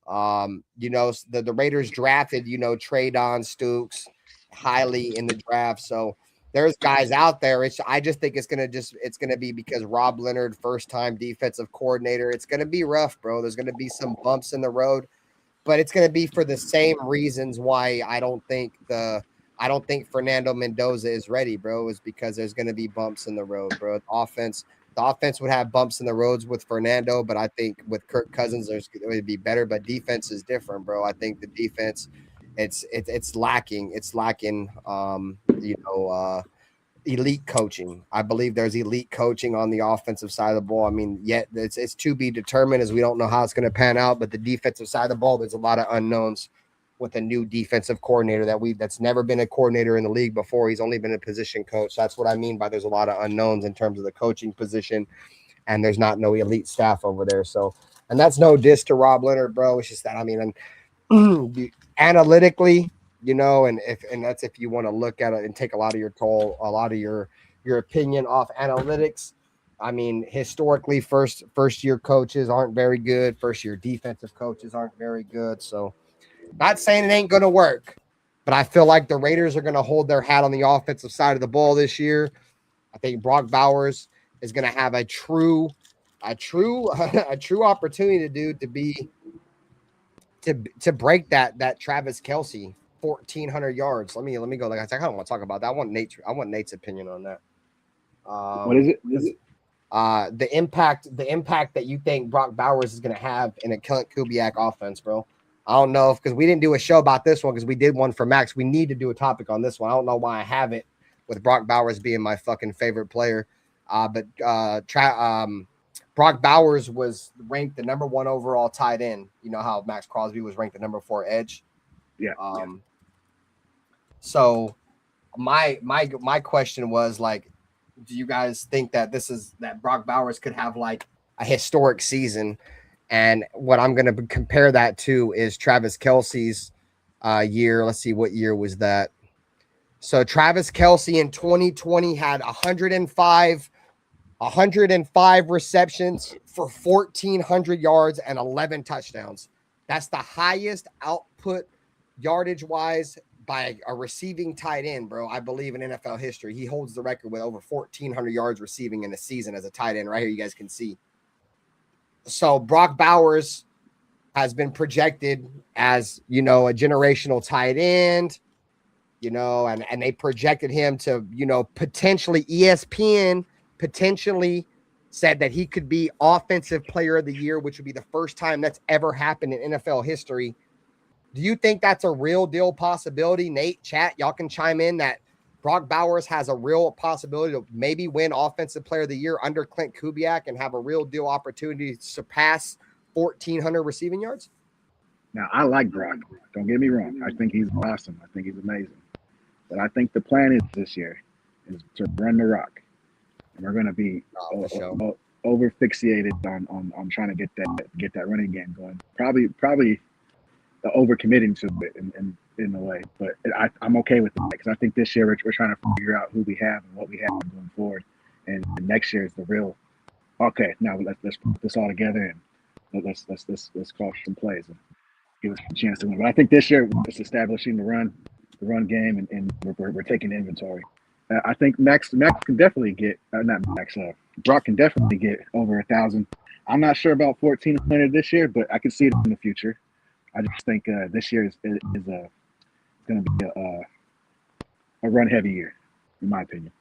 You know, the Raiders drafted, you know, Traydon Stokes highly in the draft. So there's guys out there. I just think it's going to be because Rob Leonard, first time defensive coordinator. It's going to be rough, bro. There's going to be some bumps in the road. But it's going to be for the same reasons why I don't think Fernando Mendoza is ready, bro, is because there's going to be bumps in the road, bro. The offense would have bumps in the roads with Fernando, but I think with Kirk Cousins, it would be better. But defense is different, bro. I think the defense, it's lacking. It's lacking, elite coaching. I believe there's elite coaching on the offensive side of the ball. I mean, yet it's to be determined, as we don't know how it's going to pan out. But the defensive side of the ball, there's a lot of unknowns with a new defensive coordinator that's never been a coordinator in the league before. He's only been a position coach. That's what I mean by there's a lot of unknowns in terms of the coaching position, and there's no elite staff over there. So, and that's no diss to Rob Leonard, bro. It's just that, I mean, analytically, you know, and that's if you want to look at it and take a lot of your opinion off analytics. I mean, historically, first year coaches aren't very good. First year defensive coaches aren't very good. So, not saying it ain't going to work, but I feel like the Raiders are going to hold their hat on the offensive side of the ball this year. I think Brock Bowers is going to have a true opportunity to break that Travis Kelce 1,400 yards. Let me go. Like I said, I don't want to talk about that. I want Nate's opinion on that. What is it? The impact that you think Brock Bowers is going to have in a Kent Kubiak offense, bro. I don't know because we didn't do a show about this one because we did one for Max. We need to do a topic on this one. I don't know why I have it with Brock Bowers being my fucking favorite player. But Brock Bowers was ranked the number 1 overall tight end. You know how Maxx Crosby was ranked the number 4 edge. Yeah. So my question was, like, do you guys think that that Brock Bowers could have like a historic season? And what I'm going to compare that to is Travis Kelce's year. Let's see, what year was that? So Travis Kelce in 2020 had 105 receptions for 1,400 yards and 11 touchdowns. That's the highest output yardage-wise by a receiving tight end, bro, I believe, in NFL history. He holds the record with over 1,400 yards receiving in a season as a tight end. Right here, you guys can see. So Brock Bowers has been projected as, a generational tight end, and they projected him to, potentially ESPN potentially said that he could be offensive player of the year, which would be the first time that's ever happened in NFL history. Do you think that's a real deal possibility? Nate, chat, y'all can chime in that Brock Bowers has a real possibility to maybe win offensive player of the year under Clint Kubiak and have a real deal opportunity to surpass 1,400 receiving yards? Now, I like Brock. Don't get me wrong. I think he's awesome. I think he's amazing. But I think the plan is this year is to run the rock. And we're going to be over fixated on trying to get that running game going. Probably the over committing to it in a way. But I'm okay with that because I think this year we're trying to figure out who we have and what we have going forward. And next year is the real. Okay, now let's put this all together and let's call some plays and give us a chance to win. But I think this year we're just establishing the run game and we're taking inventory. I think Max can definitely get not Max. Brock can definitely get over 1,000. I'm not sure about 1,400 this year, but I can see it in the future. I just think this year is going to be a run heavy year, in my opinion.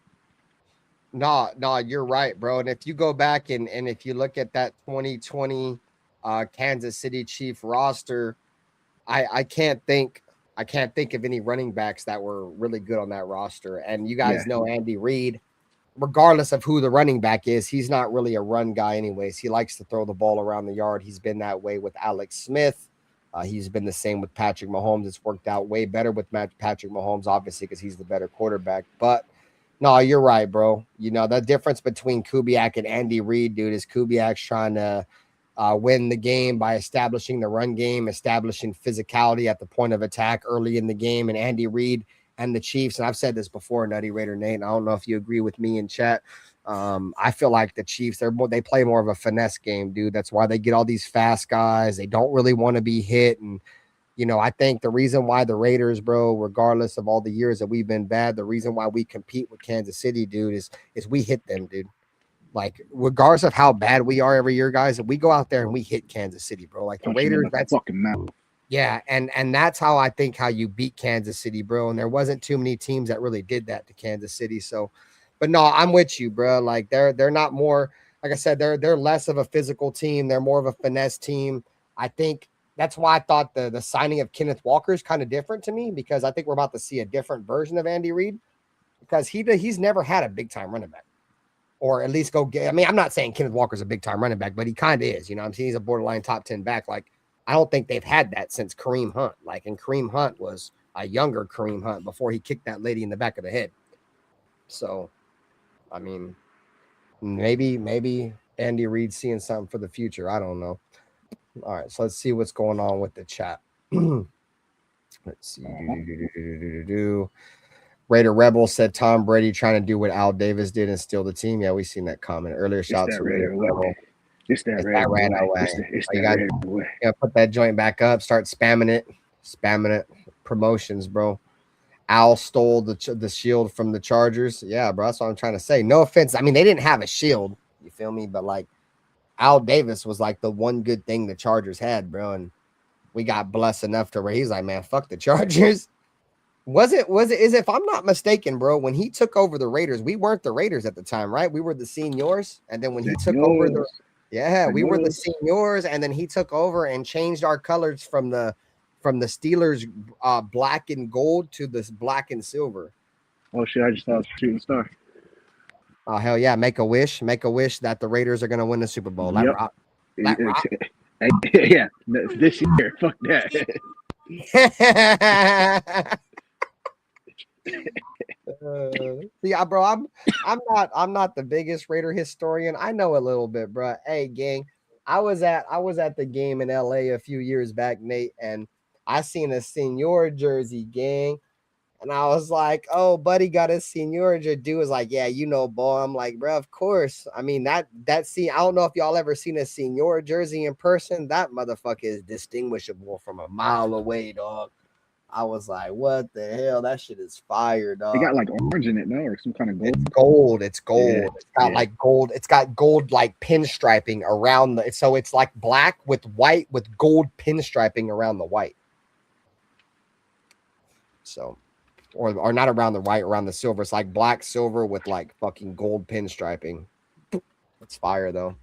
No, you're right, bro. And if you go back and if you look at that 2020 Kansas City Chief roster, I can't think of any running backs that were really good on that roster. And you guys know Andy Reid, regardless of who the running back is, he's not really a run guy anyways. He likes to throw the ball around the yard. He's been that way with Alex Smith. He's been the same with Patrick Mahomes. It's worked out way better with Patrick Mahomes, obviously, because he's the better quarterback. But no, you're right, bro. The difference between Kubiak and Andy Reid, dude, is Kubiak's trying to win the game by establishing the run game, establishing physicality at the point of attack early in the game. And Andy Reid and the Chiefs, and I've said this before, Nutty Raider Nate, and I don't know if you agree with me in chat. I feel like the Chiefs, they play more of a finesse game, dude. That's why they get all these fast guys. They don't really want to be hit. And, I think the reason why the Raiders, bro, regardless of all the years that we've been bad, the reason why we compete with Kansas City, dude, is we hit them, dude. Like, regardless of how bad we are every year, guys, we go out there and we hit Kansas City, bro. Like the Raiders, that's fucking mouth. Yeah, and that's how I think how you beat Kansas City, bro. And there wasn't too many teams that really did that to Kansas City. So, but no, I'm with you, bro. Like they're not more, like I said, they're less of a physical team. They're more of a finesse team. I think that's why I thought the signing of Kenneth Walker is kind of different to me, because I think we're about to see a different version of Andy Reid, because he's never had a big time running back, or at least go get. I mean, I'm not saying Kenneth Walker's a big time running back, but he kind of is. I'm saying he's a borderline top 10 back. Like, I don't think they've had that since Kareem Hunt. Like, and Kareem Hunt was a younger Kareem Hunt before he kicked that lady in the back of the head. So, I mean, maybe Andy Reid's seeing something for the future. I don't know. All right, so let's see what's going on with the chat. Let's see. Raider Rebel said Tom Brady trying to do what Al Davis did and steal the team. Yeah, we seen that comment earlier. Shout out to Raider Rebel. It's that Raider way. You gotta put that joint back up. Start spamming it. Promotions, bro. Al stole the shield from the Chargers. Yeah, bro. That's what I'm trying to say. No offense. I mean, they didn't have a shield. You feel me? But like, Al Davis was like the one good thing the Chargers had, bro. And we got blessed enough to where he's like, man, fuck the Chargers. Is it, if I'm not mistaken, bro, when he took over the Raiders, we weren't the Raiders at the time, right? We were the Seniors. And then when he took over we were the Seniors, and then he took over and changed our colors from the Steelers black and gold to this black and silver. Oh shit, I just thought it was shooting star. Oh hell yeah, make a wish that the Raiders are gonna win the Super Bowl. Yep. Yeah, this year. Fuck that. Yeah, bro, I'm not the biggest Raider historian. I know a little bit, bro. Hey, gang, I was at the game in LA a few years back, Nate, and I seen a Senior jersey, gang. And I was like, oh, buddy got a Senior jersey. Dude was like, yeah, boy. I'm like, bro, of course. I mean, that scene, I don't know if y'all ever seen a Senior jersey in person. That motherfucker is distinguishable from a mile away, dog. I was like, what the hell? That shit is fire, dog. It got like orange in it, no, or some kind of gold. It's gold. It's gold. Yeah, It's got like gold. It's got gold like pinstriping around the. So it's like black with white with gold pinstriping around the white. So, or not around the white, around the silver. It's like black silver with like fucking gold pinstriping. It's fire though.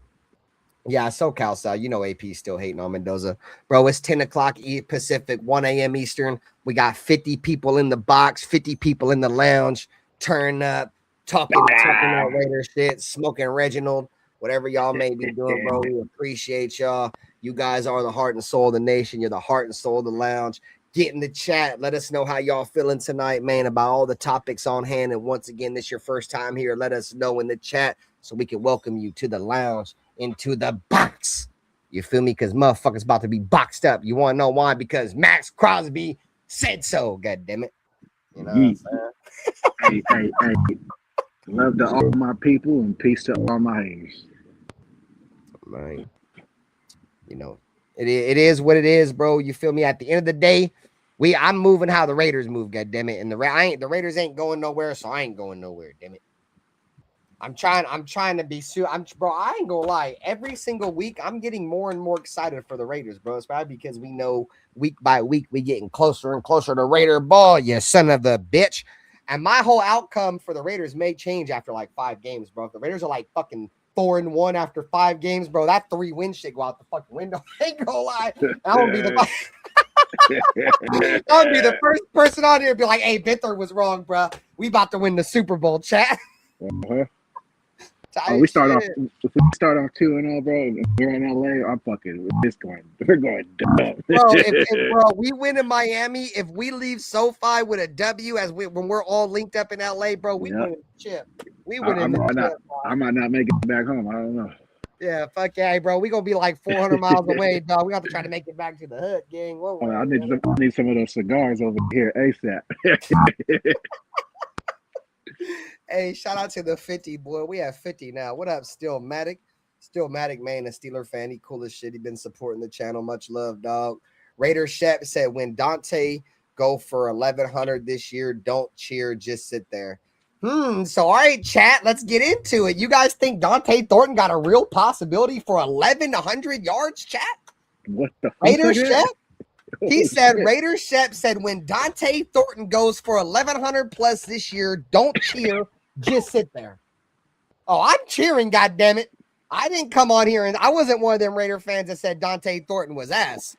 Yeah, SoCal style. You know, AP still hating on Mendoza, bro. It's 10 o'clock Pacific, 1 a.m. Eastern. We got 50 people in the box, 50 people in the lounge, turn up, talking that Raider shit, smoking Reginald, whatever y'all may be doing, bro. We appreciate y'all. You guys are the heart and soul of the nation. You're the heart and soul of the lounge. Get in the chat. Let us know how y'all feeling tonight, man, about all the topics on hand. And once again, this is your first time here. Let us know in the chat so we can welcome you to the lounge, into the box. You feel me? Because motherfuckers about to be boxed up. You want to know why? Because Maxx Crosby said so. God damn it. You know what I'm saying? Hey. Love to all my people and peace to all my haters. Right. You know, it is what it is, bro. You feel me? At the end of the day, I'm moving how the Raiders move. God damn it. And the Raiders ain't going nowhere, so I ain't going nowhere. Damn it. I'm trying to be bro. I ain't gonna lie. Every single week, I'm getting more and more excited for the Raiders, bro. It's probably because we know week by week we getting closer and closer to Raider ball. You son of a bitch. And my whole outcome for the Raiders may change after like 5 games, bro. If the Raiders are like fucking 4-1 after 5 games, bro, that 3-win shit go out the fucking window. I ain't gonna lie. I'll be the first person on here to be like, "Hey, Bither was wrong, bro. We about to win the Super Bowl, chat." We start off 2-0, bro. And we're in LA. I'm fucking with this going. We're going dumb. Bro, we win in Miami. If we leave SoFi with a W, when we're all linked up in LA, bro, we win the chip. We win in the chip. I might not make it back home. I don't know. Yeah, fuck yeah, bro. We gonna be like 400 miles away, dog. We have to try to make it back to the hood, gang. I need some of those cigars over here ASAP. Hey, shout out to the 50, boy. We have 50 now. What up, Stillmatic? Stillmatic, man, a Steeler fan. He cool as shit. He been supporting the channel. Much love, dog. Raider Shep said, when Dante go for 1,100 this year, don't cheer, just sit there. So, all right, chat, let's get into it. You guys think Dante Thornton got a real possibility for 1,100 yards, chat? What the fuck? Raider Shep? He said, Raider Shep said, when Dante Thornton goes for 1,100 plus this year, don't cheer, just sit there. Oh, I'm cheering, goddammit. I didn't come on here and I wasn't one of them Raider fans that said Dante Thornton was ass.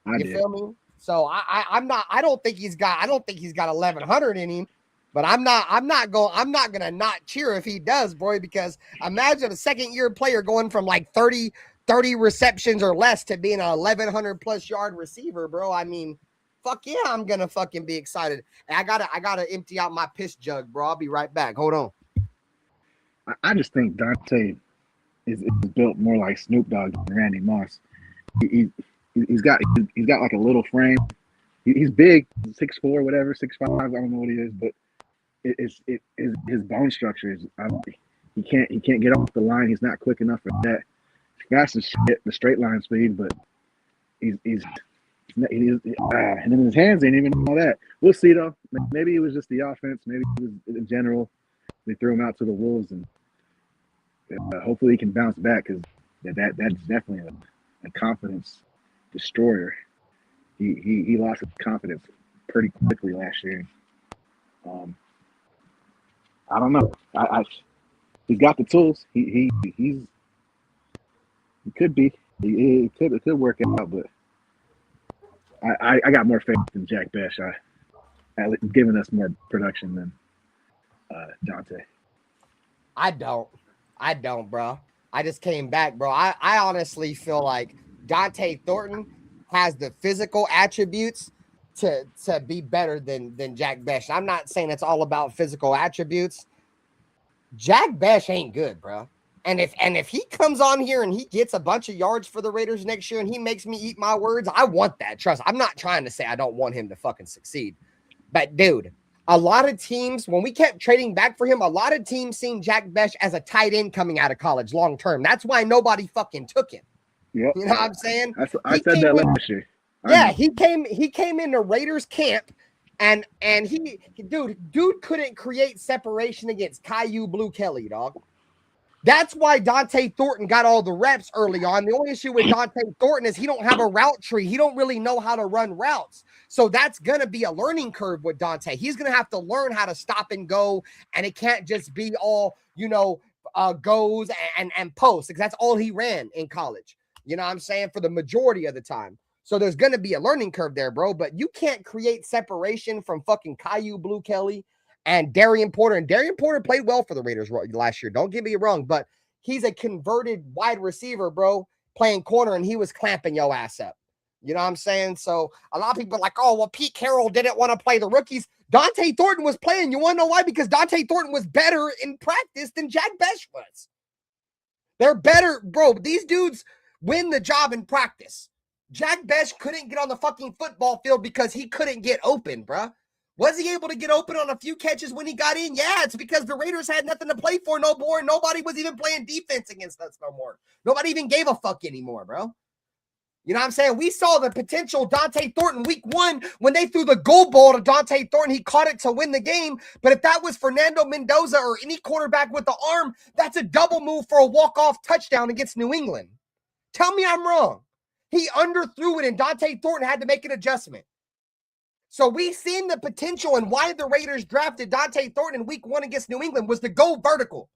You feel me? So I don't think he's got 1,100 in him, but I'm not gonna not cheer if he does, boy, because imagine a second-year player going from like 30 receptions or less to being a 1,100 plus yard receiver, bro. I mean, fuck yeah, I'm gonna fucking be excited. And I gotta empty out my piss jug, bro. I'll be right back. Hold on. I just think Dante is built more like Snoop Dogg than Randy Moss. He's got like a little frame. He's big, 6'4", whatever, 6'5". I don't know what he is, but his bone structure is. He can't get off the line. He's not quick enough for that. Fast as shit, the straight line speed, but and then his hands ain't even all that. We'll see though. Maybe it was just the offense. Maybe it was in general. They threw him out to the wolves, and hopefully he can bounce back because that's definitely a confidence destroyer. He lost his confidence pretty quickly last year. I don't know. He's got the tools. He could be. It could work out, but I got more faith in Jack Besh. At giving us more production than Dante. I don't, bro. I just came back, bro. I honestly feel like Dante Thornton has the physical attributes to be better than Jack Besh. I'm not saying it's all about physical attributes. Jack Besh ain't good, bro. And if he comes on here and he gets a bunch of yards for the Raiders next year and he makes me eat my words, I want that. Trust. I'm not trying to say I don't want him to fucking succeed. But dude, a lot of teams, when we kept trading back for him, a lot of teams seen Jack Besh as a tight end coming out of college long term. That's why nobody fucking took him. Yep. You know what I'm saying? I said that last year. Yeah, he came into Raiders camp, and dude couldn't create separation against Caillou Blue Kelly, dog. That's why Dante Thornton got all the reps early on. The only issue with Dante Thornton is he don't have a route tree. He don't really know how to run routes. So that's going to be a learning curve with Dante. He's going to have to learn how to stop and go, and it can't just be all, goes and posts, because that's all he ran in college. You know what I'm saying? For the majority of the time. So there's going to be a learning curve there, bro. But you can't create separation from fucking Caillou Blue Kelly and Darian Porter. And Darian Porter played well for the Raiders last year. Don't get me wrong, but he's a converted wide receiver, bro, playing corner, and he was clamping your ass up. You know what I'm saying? So a lot of people are like, oh, well, Pete Carroll didn't want to play the rookies. Dante Thornton was playing. You want to know why? Because Dante Thornton was better in practice than Jack Bech was. They're better, bro. These dudes win the job in practice. Jack Bech couldn't get on the fucking football field because he couldn't get open, bro. Was he able to get open on a few catches when he got in? Yeah, it's because the Raiders had nothing to play for no more. Nobody was even playing defense against us no more. Nobody even gave a fuck anymore, bro. You know what I'm saying? We saw the potential Dante Thornton week 1 when they threw the goal ball to Dante Thornton. He caught it to win the game. But if that was Fernando Mendoza or any quarterback with the arm, that's a double move for a walk-off touchdown against New England. Tell me I'm wrong. He underthrew it, and Dante Thornton had to make an adjustment. So we've seen the potential, and why the Raiders drafted Dante Thornton in week 1 against New England was to go vertical.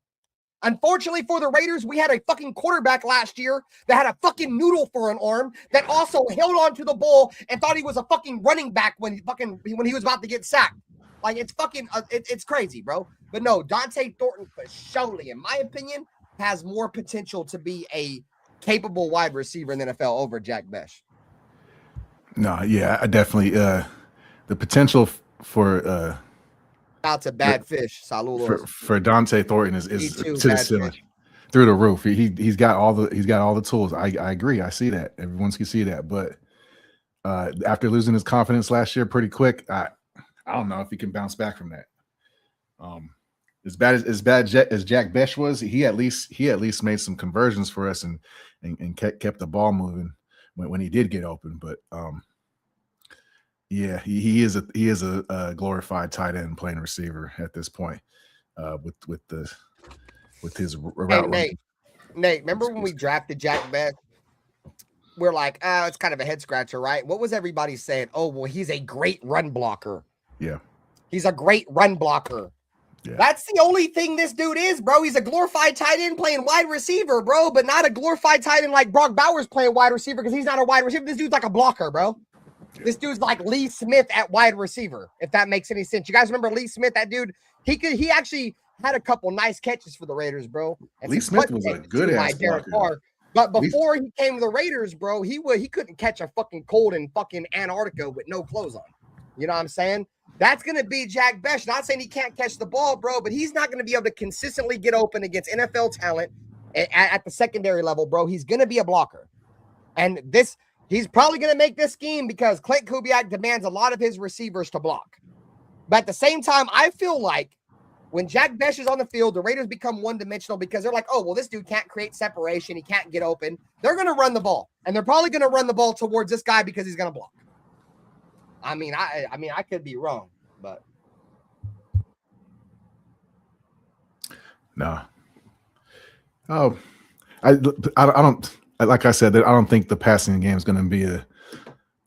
Unfortunately for the Raiders, we had a fucking quarterback last year that had a fucking noodle for an arm that also held on to the ball and thought he was a fucking running back when he was about to get sacked. Like, it's fucking, it's crazy, bro. But no, Dante Thornton, for surely, in my opinion, has more potential to be a capable wide receiver in the NFL over Jack Bech. No, yeah, I definitely, the potential for out to Bad Fish. Saludos. For Dante Thornton is to the ceiling, through the roof. He's got all the tools. I agree. I see that. Everyone can see that. But after losing his confidence last year pretty quick, I don't know if he can bounce back from that. As bad as Jack Bech was, he at least made some conversions for us and kept the ball moving when he did get open. But yeah, he is a glorified tight end playing receiver at this point, with his route. Hey, Nate, remember when we drafted Jack Bech? We're like, oh, it's kind of a head scratcher, right? What was everybody saying? Oh, well, he's a great run blocker. Yeah, he's a great run blocker. Yeah. That's the only thing this dude is, bro. He's a glorified tight end playing wide receiver, bro, but not a glorified tight end like Brock Bowers playing wide receiver, because he's not a wide receiver. This dude's like a blocker, bro. This dude's like Lee Smith at wide receiver, if that makes any sense. You guys remember Lee Smith? That dude, he actually had a couple nice catches for the Raiders, bro. And Lee Smith was a good ass blocker. But before he came to the Raiders, bro, he couldn't catch a fucking cold in fucking Antarctica with no clothes on. You know what I'm saying? That's going to be Jack Bech. Not saying he can't catch the ball, bro, but he's not going to be able to consistently get open against NFL talent at the secondary level, bro. He's going to be a blocker. And he's probably going to make this scheme because Clint Kubiak demands a lot of his receivers to block. But at the same time, I feel like when Jack Bech is on the field, the Raiders become one-dimensional because they're like, oh, well, this dude can't create separation. He can't get open. They're going to run the ball. And they're probably going to run the ball towards this guy because he's going to block. I mean, I could be wrong, but no. Oh, I don't, like I said, I don't think the passing game is going to be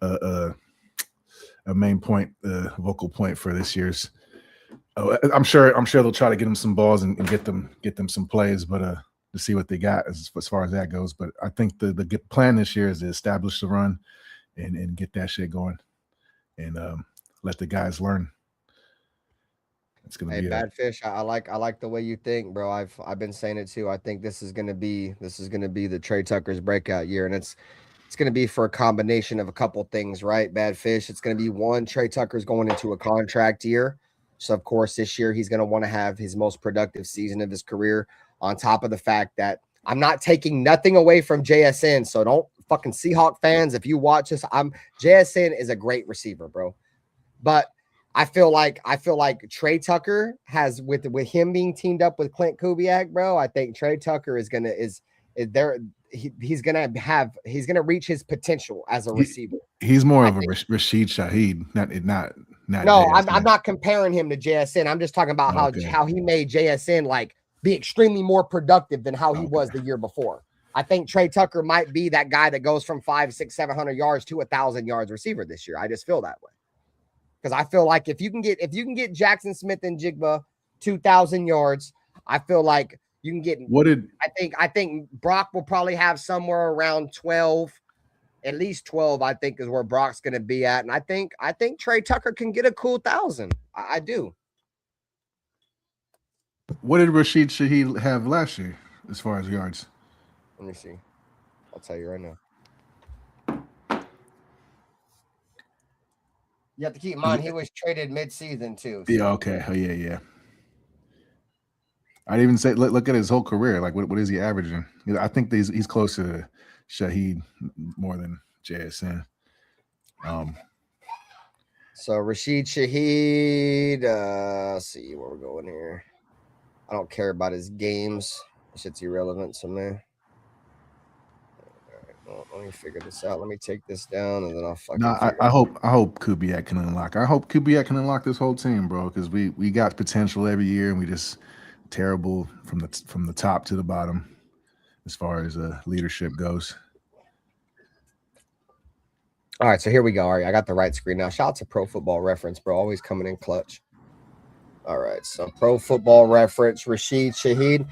a main point, vocal point for this year's. I'm sure they'll try to get him some balls and get them some plays, but to see what they got as far as that goes. But I think the plan this year is to establish the run and get that shit going. And let the guys learn. It's gonna be Bad Fish. I like the way you think, bro. I've been saying it too. I think this is gonna be the Trey Tucker's breakout year, and it's gonna be for a combination of a couple things, right? Bad Fish. It's gonna be one, Trey Tucker's going into a contract year, so of course this year he's gonna want to have his most productive season of his career. On top of the fact that I'm not taking nothing away from JSN, so don't fucking Seahawk fans, if you watch this, JSN is a great receiver, bro. But I feel like Trey Tucker has with him being teamed up with Clint Kubiak, bro. I think Trey Tucker is he's gonna reach his potential as a receiver. He's more of a Rashid Shaheed, not. No, JSN. I'm not comparing him to JSN. I'm just talking about how he made JSN like be extremely more productive than how he was the year before. I think Trey Tucker might be that guy that goes from 500, 600, 700 yards to 1,000 yards receiver this year. I just feel that way because I feel like if you can get Jackson Smith and Jigba 2,000 yards, I feel like you can get. I think Brock will probably have somewhere around 12. At least 12, I think, is where Brock's going to be at. And I think Trey Tucker can get a cool 1,000. I do. What did Rashid Shaheed have last year as far as yards? Let me see. I'll tell you right now. You have to keep in mind he was traded mid-season too. So. Yeah. Okay. Oh, yeah. I'd even say look at his whole career. Like, what is he averaging? I think he's closer to Shaheed more than JSN. So Rashid Shaheed, let's see where we're going here. I don't care about his games. Shit's irrelevant to me. All right, well, let me figure this out. Let me take this down and then I'll fucking. I hope Kubiak can unlock. I hope Kubiak can unlock this whole team, bro, because we got potential every year and we just terrible from the top to the bottom as far as leadership goes. All right, so here we go. All right, I got the right screen now. Shout out to Pro Football Reference, bro. Always coming in clutch. All right, so Pro Football Reference, Rashid Shaheed.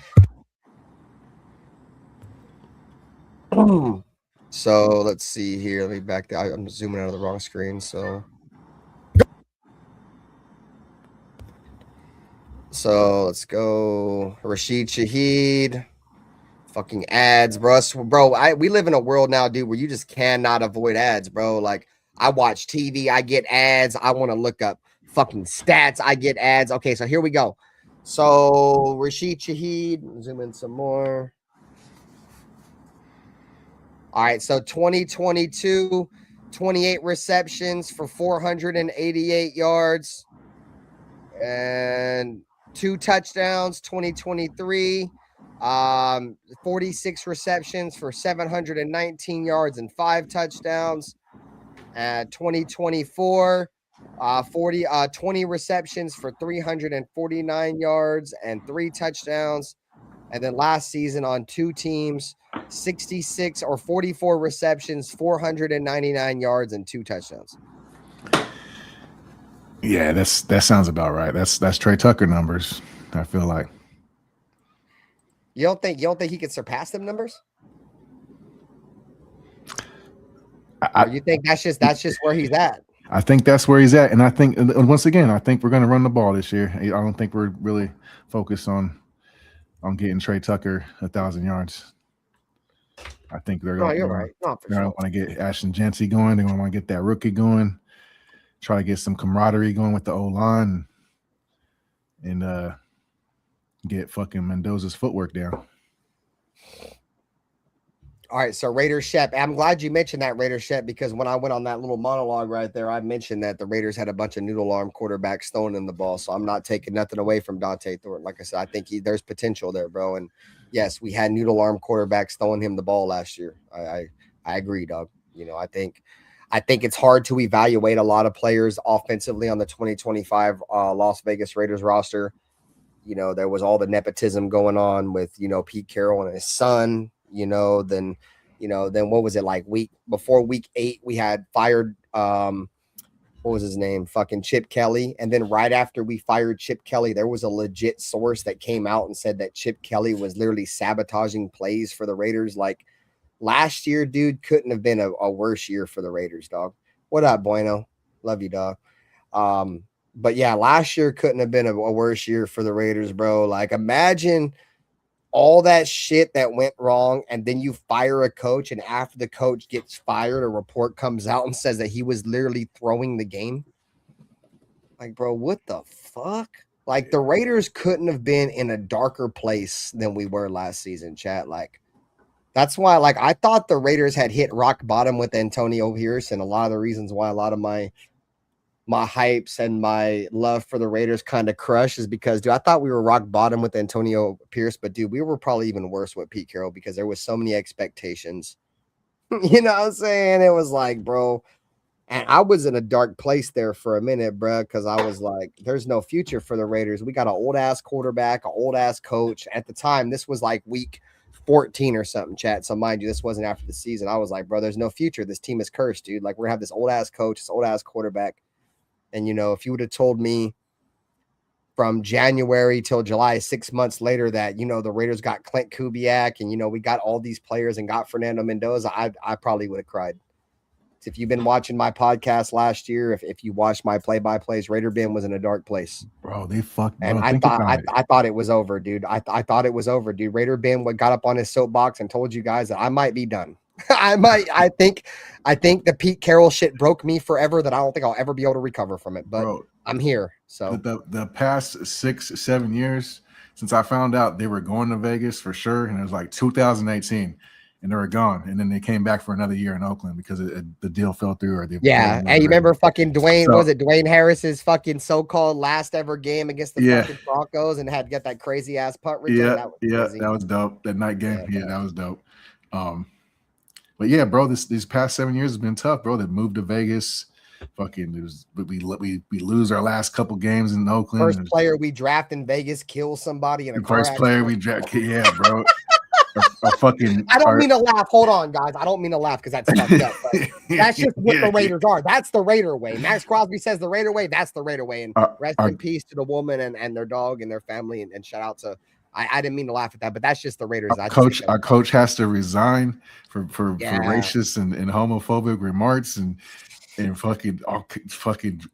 So let's see here. Let me back that. I'm zooming out of the wrong screen. So let's go. Rashid Shaheed. Fucking ads, bro. We live in a world now, dude, where you just cannot avoid ads, bro. Like, I watch TV, I get ads. I want to look up fucking stats, I get ads. Okay, so here we go. So Rashid Shaheed, zoom in some more. All right, so 2022, 28 receptions for 488 yards and 2 touchdowns. 2023. 46 receptions for 719 yards and 5 touchdowns. 2024, 20 receptions for 349 yards and 3 touchdowns. And then last season on 2 teams, 66 or 44 receptions, 499 yards and 2 touchdowns. Yeah, that sounds about right. That's Trey Tucker numbers, I feel like. You don't think he could surpass them numbers? Or you think that's just where he's at? I think that's where he's at, and I think once again, I think we're going to run the ball this year. I don't think we're really focused on getting Trey Tucker 1,000 yards. I think they're going. No, you're right. No, for sure. Want to get Ashton Jancy going. They're going to want to get that rookie going. Try to get some camaraderie going with the O-line, and get fucking Mendoza's footwork down. All right, so Raiders Shep. I'm glad you mentioned that, Raiders Shep, because when I went on that little monologue right there, I mentioned that the Raiders had a bunch of noodle arm quarterbacks throwing in the ball. So I'm not taking nothing away from Dante Thornton. Like I said, I think there's potential there, bro. And yes, we had noodle arm quarterbacks throwing him the ball last year. I agree, dog. You know, I think it's hard to evaluate a lot of players offensively on the 2025 Las Vegas Raiders roster. You know, there was all the nepotism going on with, Pete Carroll and his son, then what was it like before week 8, we had fired, what was his name? Fucking Chip Kelly. And then right after we fired Chip Kelly, there was a legit source that came out and said that Chip Kelly was literally sabotaging plays for the Raiders. Like last year, dude, couldn't have been a worse year for the Raiders, dog. What up, Bueno? Love you, dog. But yeah, last year couldn't have been a worse year for the Raiders, bro. Like, imagine all that shit that went wrong, and then you fire a coach, and after the coach gets fired, a report comes out and says that he was literally throwing the game. Like, bro, what the fuck? Like, the Raiders couldn't have been in a darker place than we were last season, chat. Like, that's why, like, I thought the Raiders had hit rock bottom with Antonio Pierce, and a lot of the reasons why a lot of my my hypes and my love for the Raiders kind of crush is because, dude, I thought we were rock bottom with Antonio Pierce, but dude, we were probably even worse with Pete Carroll because there was so many expectations. You know what I'm saying? It was like, bro, and I was in a dark place there for a minute, bro, because I was like, there's no future for the Raiders. We got an old ass quarterback, an old ass coach. At the time, this was like week 14 or something, chat. So mind you, this wasn't after the season. I was like, bro, there's no future. This team is cursed, dude. Like, we're gonna have this old ass coach, this old ass quarterback. And you know, if you would have told me from January till July, 6 months later, that, you know, the Raiders got Clint Kubiak and, you know, we got all these players and got Fernando Mendoza, I probably would have cried. If you've been watching my podcast last year, if you watched my play-by-plays, Raider Ben was in a dark place. Bro, they fucked. And bro, I thought it was over, dude. I thought it was over, dude. Raider Ben got up on his soapbox and told you guys that I might be done. I think the Pete Carroll shit broke me forever, that I don't think I'll ever be able to recover from it. But bro, I'm here. So the past 6-7 years since I found out they were going to Vegas for sure, and it was like 2018. And they were gone, and then they came back for another year in Oakland because the deal fell through. Or yeah, and you remember fucking Dwayne? So, was it Dwayne Harris's fucking so-called last ever game against the fucking Broncos, and had to get that crazy ass punt return? That was dope. That night game, that was dope. But yeah, bro, these past 7 years has been tough, bro. They moved to Vegas. Fucking, we lose our last couple games in Oakland. First player we draft in Vegas kills somebody in a car first player we draft, yeah, bro. I don't mean to laugh. Hold on, guys. I don't mean to laugh because that's fucked up. But that's just what the Raiders are. That's the Raider way. Maxx Crosby says the Raider way. That's the Raider way. And rest in peace to the woman and their dog and their family. And shout out to. I didn't mean to laugh at that, but that's just the Raiders. Our coach has to resign for racist and homophobic remarks and fucking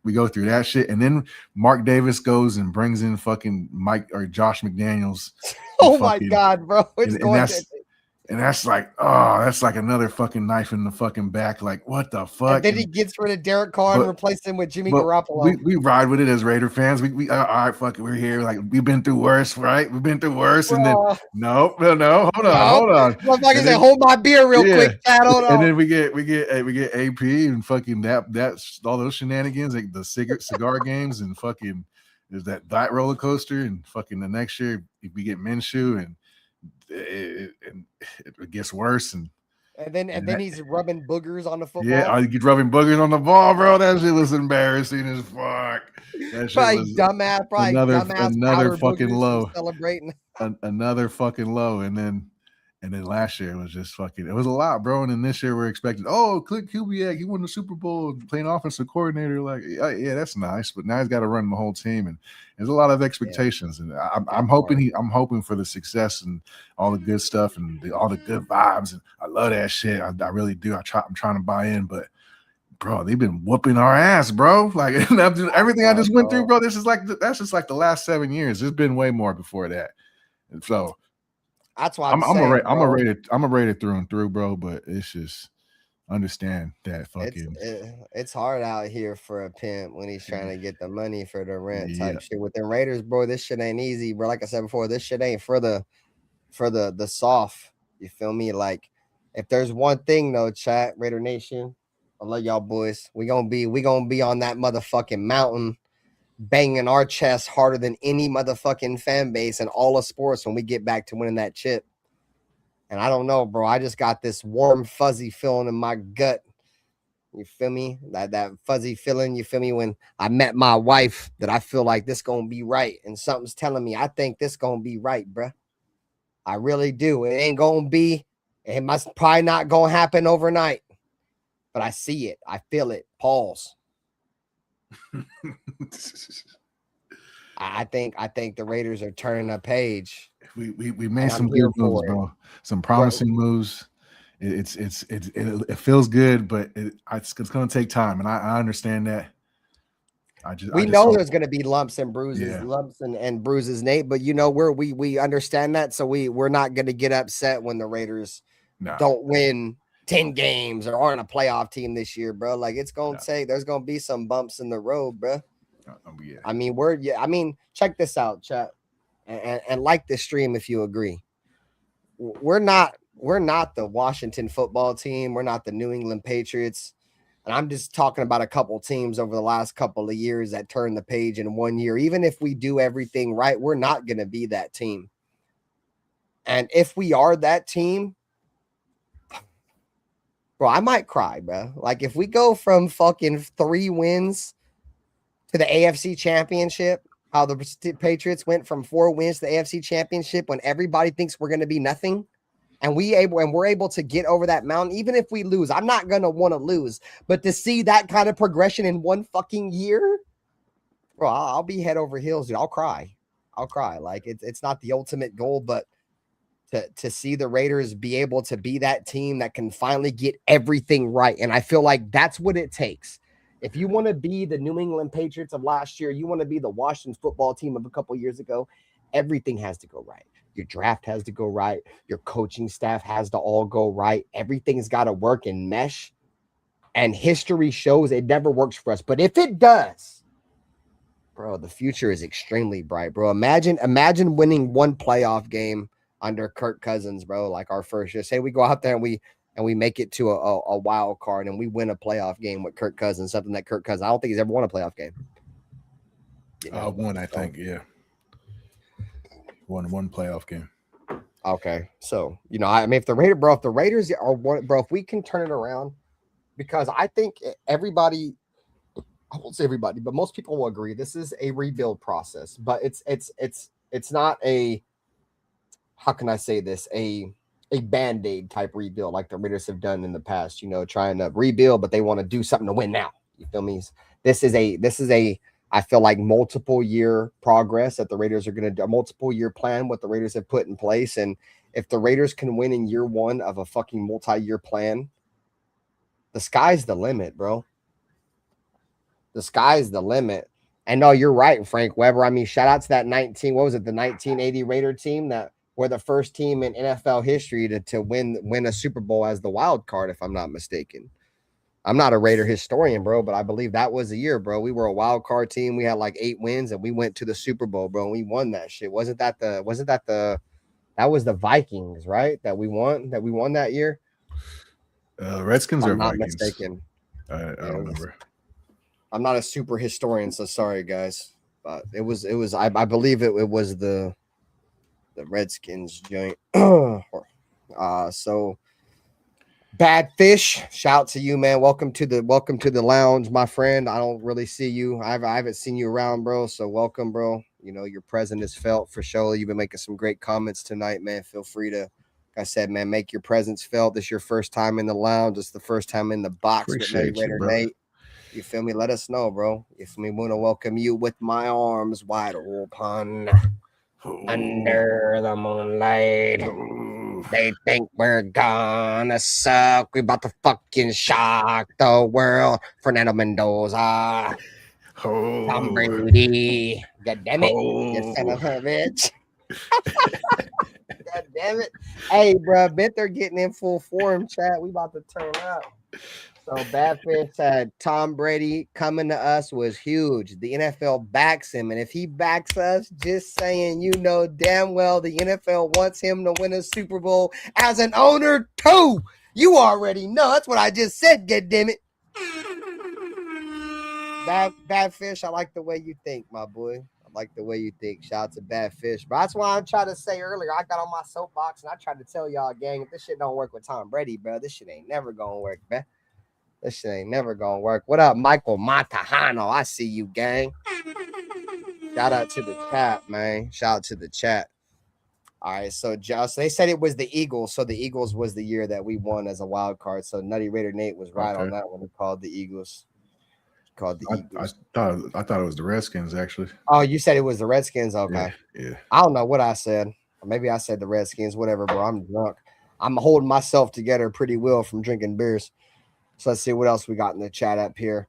we go through that shit, and then Mark Davis goes and brings in fucking Mike or Josh McDaniels. Oh my god, bro! And that's like, oh, that's like another fucking knife in the fucking back. Like, what the fuck? And then he gets rid of Derek Carr and replaces him with Jimmy Garoppolo. We ride with it as Raider fans. We all right, fuck it, we're here. Like, we've been through worse, right? We've been through worse, and then no, hold on. Motherfucker say, hold my beer real quick, Chad. Hold on. And then we get AP and fucking that's all those shenanigans, like the cigar games and fucking there's that roller coaster, and fucking the next year we get Minshew and it gets worse, and then he's rubbing boogers on the football. Yeah, he's rubbing boogers on the ball, bro. That shit was embarrassing as fuck. That shit was another fucking low. Celebrating another fucking low, and then last year it was just fucking. It was a lot, bro. And then this year we're expecting. Oh, Clint Kubiak, he won the Super Bowl playing offensive coordinator. Like, yeah, that's nice, but now he's got to run the whole team, and there's a lot of expectations. And I'm hoping for the success and all the good stuff and all the good vibes. And I love that shit. I really do. I'm trying to buy in, but bro, they've been whooping our ass, bro. Like everything I just went through, bro. That's just like the last 7 years. There's been way more before that, and so. That's why I'm a Raider through and through, bro. But it's just understand that fucking. It's hard out here for a pimp when he's trying to get the money for the rent type shit. With the Raiders, bro, this shit ain't easy, bro. Like I said before, this shit ain't for the soft. You feel me? Like, if there's one thing though, chat, Raider Nation, I love y'all boys. We gonna be on that motherfucking mountain, banging our chest harder than any motherfucking fan base in all of sports when we get back to winning that chip. And I don't know, bro. I just got this warm, fuzzy feeling in my gut. You feel me? That fuzzy feeling, you feel me? When I met my wife, that I feel like this gonna be right. And something's telling me, I think this gonna be right, bro. I really do. It ain't gonna be. It must probably not gonna happen overnight. But I see it. I feel it. Pause. I think the Raiders are turning a page. We made some good moves, bro. Some promising moves. It feels good, but it's going to take time, and I understand that. We know there's going to be lumps and bruises, and bruises, Nate. But you know we understand that, so we're not going to get upset when the Raiders don't win 10 games or aren't a playoff team this year, bro. Like, it's gonna take, there's gonna be some bumps in the road, bro. I mean, check this out, chat, and like this stream if you agree. We're not the Washington football team. We're not the New England Patriots. And I'm just talking about a couple teams over the last couple of years that turned the page in 1 year. Even if we do everything right, we're not going to be that team. And if we are that team, bro, I might cry, bro. Like if we go from fucking 3 wins to the AFC Championship, how the Patriots went from 4 wins to the AFC Championship when everybody thinks we're going to be nothing. And we're able to get over that mountain, even if we lose. I'm not gonna want to lose, but to see that kind of progression in 1 fucking year, bro, I'll be head over heels, dude. I'll cry. Like it's not the ultimate goal, but to see the Raiders be able to be that team that can finally get everything right, and I feel like that's what it takes. If you want to be the New England Patriots of last year, you want to be the Washington football team of a couple years ago, everything has to go right. Your draft has to go right. Your coaching staff has to all go right. Everything's got to work and mesh. And history shows it never works for us. But if it does, bro, the future is extremely bright, bro. Imagine winning 1 playoff game under Kirk Cousins, bro, like our first year. Say we go out there and we make it to a wild card and we win a playoff game with Kirk Cousins, something that Kirk Cousins, I don't think he's ever won a playoff game. You know? One, I think, yeah. Won 1 playoff game. Okay, so I mean, if the Raiders are one, bro, if we can turn it around, because I think everybody, I won't say everybody, but most people will agree this is a rebuild process. But it's not a, how can I say this, a Band-Aid type rebuild like the Raiders have done in the past. Trying to rebuild, but they want to do something to win now. You feel me? This is a I feel like multiple year progress that the Raiders are going to do, a multiple year plan, what the Raiders have put in place. And if the Raiders can win in year 1 of a fucking multi-year plan, the sky's the limit, bro. The sky's the limit. And no, you're right, Frank Weber. I mean, shout out to that the 1980 Raider team that were the first team in NFL history to win a Super Bowl as the wild card, if I'm not mistaken. I'm not a Raider historian, bro, but I believe that was a year, bro. We were a wild card team. We had like 8 wins and we went to the Super Bowl, bro. And we won that shit. That was the Vikings, right? That we won that year. Redskins or Vikings? I'm not mistaken. I don't remember. I'm not a super historian, so sorry, guys. But it was. I believe it was the Redskins joint. So. Bad Fish, shout out to you, man. Welcome to the lounge, my friend. I don't really see you. I haven't seen you around, bro. So welcome, bro. Your presence is felt for sure. You've been making some great comments tonight, man. Feel free to, like I said, man, make your presence felt. This is your first time in the lounge. It's the first time in the box with Raider Nate. You feel me? Let us know, bro. You feel me? We want to welcome you with my arms wide open under the moonlight. They think we're gonna suck. We about to fucking shock the world. Fernando Mendoza. Tom Brady. God damn it. You son of a bitch. God damn it. Hey, bro. Bet they're getting in full form, chat. We about to turn up. So Badfish said Tom Brady coming to us was huge. The NFL backs him. And if he backs us, just saying, damn well the NFL wants him to win a Super Bowl as an owner too. You already know. That's what I just said, goddammit. Badfish, I like the way you think, my boy. I like the way you think. Shout out to Badfish. But that's why I'm trying to say earlier, I got on my soapbox and I tried to tell y'all, gang, if this shit don't work with Tom Brady, bro, this shit ain't never gonna work, man. This shit ain't never gonna work. What up, Michael Matahano? I see you, gang. Shout out to the chat, man. Shout out to the chat. All right, so they said it was the Eagles. So the Eagles was the year that we won as a wild card. So Nutty Raider Nate was right on that one. He called the Eagles. Eagles. I thought it was the Redskins, actually. Oh, you said it was the Redskins? Okay. Yeah. I don't know what I said. Or maybe I said the Redskins, whatever, bro. I'm drunk. I'm holding myself together pretty well from drinking beers. So let's see what else we got in the chat up here.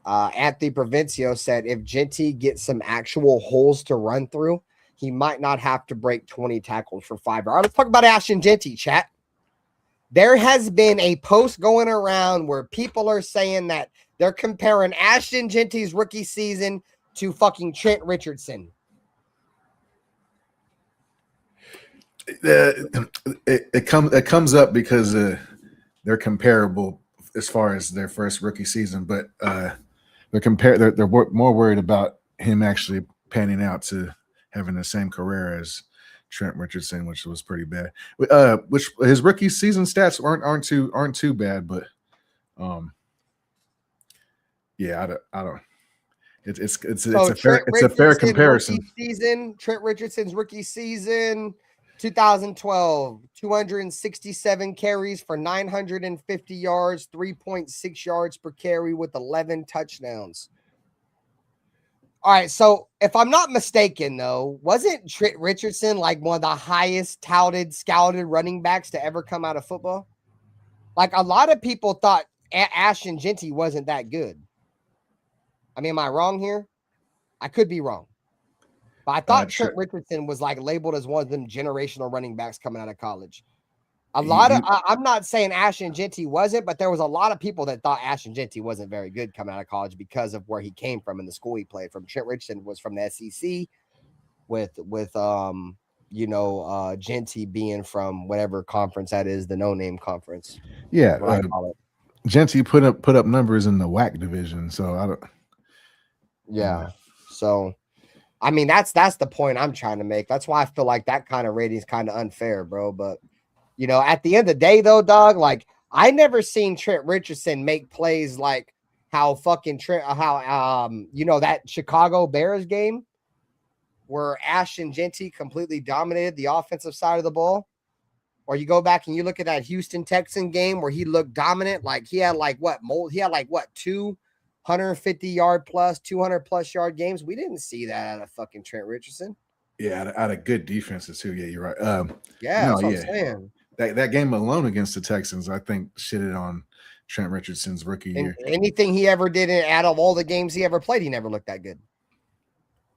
Anthony Provencio said, if Genty gets some actual holes to run through, he might not have to break 20 tackles for 5 yards. All right, let's talk about Ashton Genty, chat. There has been a post going around where people are saying that they're comparing Ashton Genty's rookie season to fucking Trent Richardson. It comes up because they're comparable as far as their first rookie season, but they're more worried about him actually panning out to having the same career as Trent Richardson, which was pretty bad. Which his rookie season stats aren't too bad, but yeah, I don't. It's a fair comparison. Trent Richardson's rookie season, 2012, 267 carries for 950 yards, 3.6 yards per carry with 11 touchdowns. All right, so if I'm not mistaken, though, wasn't Trent Richardson like one of the highest touted, scouted running backs to ever come out of football? Like, a lot of people thought Ashton Jeanty wasn't that good. I mean, am I wrong here? I could be wrong. But I thought Trent Richardson was like labeled as one of them generational running backs coming out of college. I'm not saying Ashton Jeanty wasn't, but there was a lot of people that thought Ashton Jeanty wasn't very good coming out of college because of where he came from and the school he played from. Trent Richardson was from the SEC with Jeanty being from whatever conference that is, the no-name conference. Yeah. Jeanty put up numbers in the WAC division, so I don't. Yeah. So, I mean, that's the point I'm trying to make. That's why I feel like that kind of rating is kind of unfair, bro. But, at the end of the day, though, dog, like, I never seen Trent Richardson make plays like how that Chicago Bears game where Ashton Jeanty completely dominated the offensive side of the ball. Or you go back and you look at that Houston Texan game where he looked dominant. Like, he had 250 yard plus, 200 plus yard games. We didn't see that out of fucking Trent Richardson. Yeah, out of good defenses too. Yeah, you're right. That's what I'm saying. That game alone against the Texans, I think, shitted on Trent Richardson's rookie year. Anything he ever did out of all the games he ever played, he never looked that good.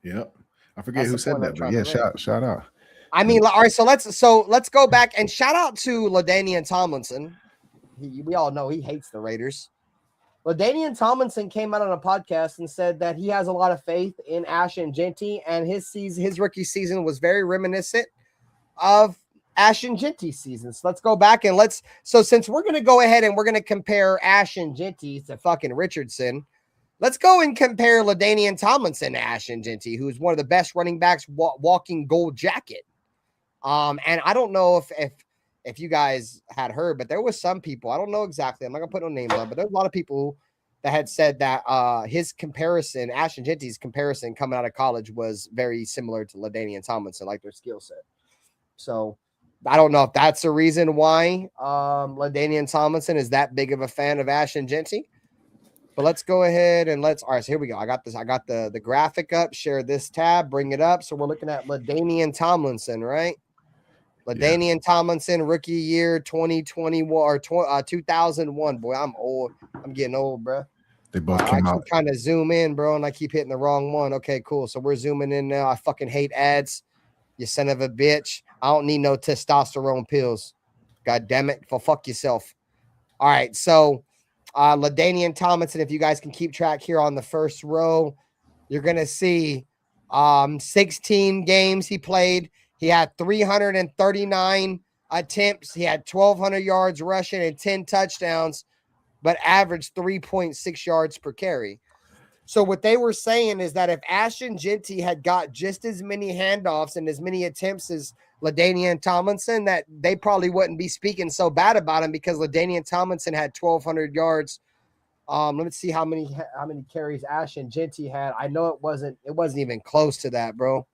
Yep. I forget who said that, but yeah, shout out. I mean, all right, so let's go back and shout out to LaDainian Tomlinson. We all know he hates the Raiders. LaDainian Tomlinson came out on a podcast and said that he has a lot of faith in Ashton Jeanty, and his rookie season was very reminiscent of Ashton Jeanty's season. So let's go back and since we're going to go ahead and we're going to compare Ashton Jeanty to fucking Richardson, let's go and compare LaDainian Tomlinson to Ashton Jeanty, who's one of the best running backs walking gold jacket. And I don't know if you guys had heard, but there was some people, I don't know exactly, I'm not gonna put no names on, but there's a lot of people that had said that his comparison, Ashton Jeanty's comparison coming out of college was very similar to LaDainian Tomlinson, like their skill set. So I don't know if that's the reason why LaDainian Tomlinson is that big of a fan of Ashton Jeanty. But let's go ahead and all right, so here we go. I got the graphic up, share this tab, bring it up. So we're looking at LaDainian Tomlinson, right? LaDainian Tomlinson, rookie year 2021 or 2001. Boy, I'm old. I'm getting old, bro. They both came out. I kind of zoom in, bro, and I keep hitting the wrong one. Okay, cool. So we're zooming in now. I fucking hate ads. You son of a bitch. I don't need no testosterone pills. God damn it. Fuck yourself. All right, so LaDainian Tomlinson, if you guys can keep track here on the first row, you're going to see 16 games he played. He had 339 attempts. He had 1,200 yards rushing and 10 touchdowns, but averaged 3.6 yards per carry. So what they were saying is that if Ashton Jeanty had got just as many handoffs and as many attempts as LaDainian Tomlinson, that they probably wouldn't be speaking so bad about him, because LaDainian Tomlinson had 1,200 yards. Let me see how many carries Ashton Jeanty had. I know it wasn't even close to that, bro.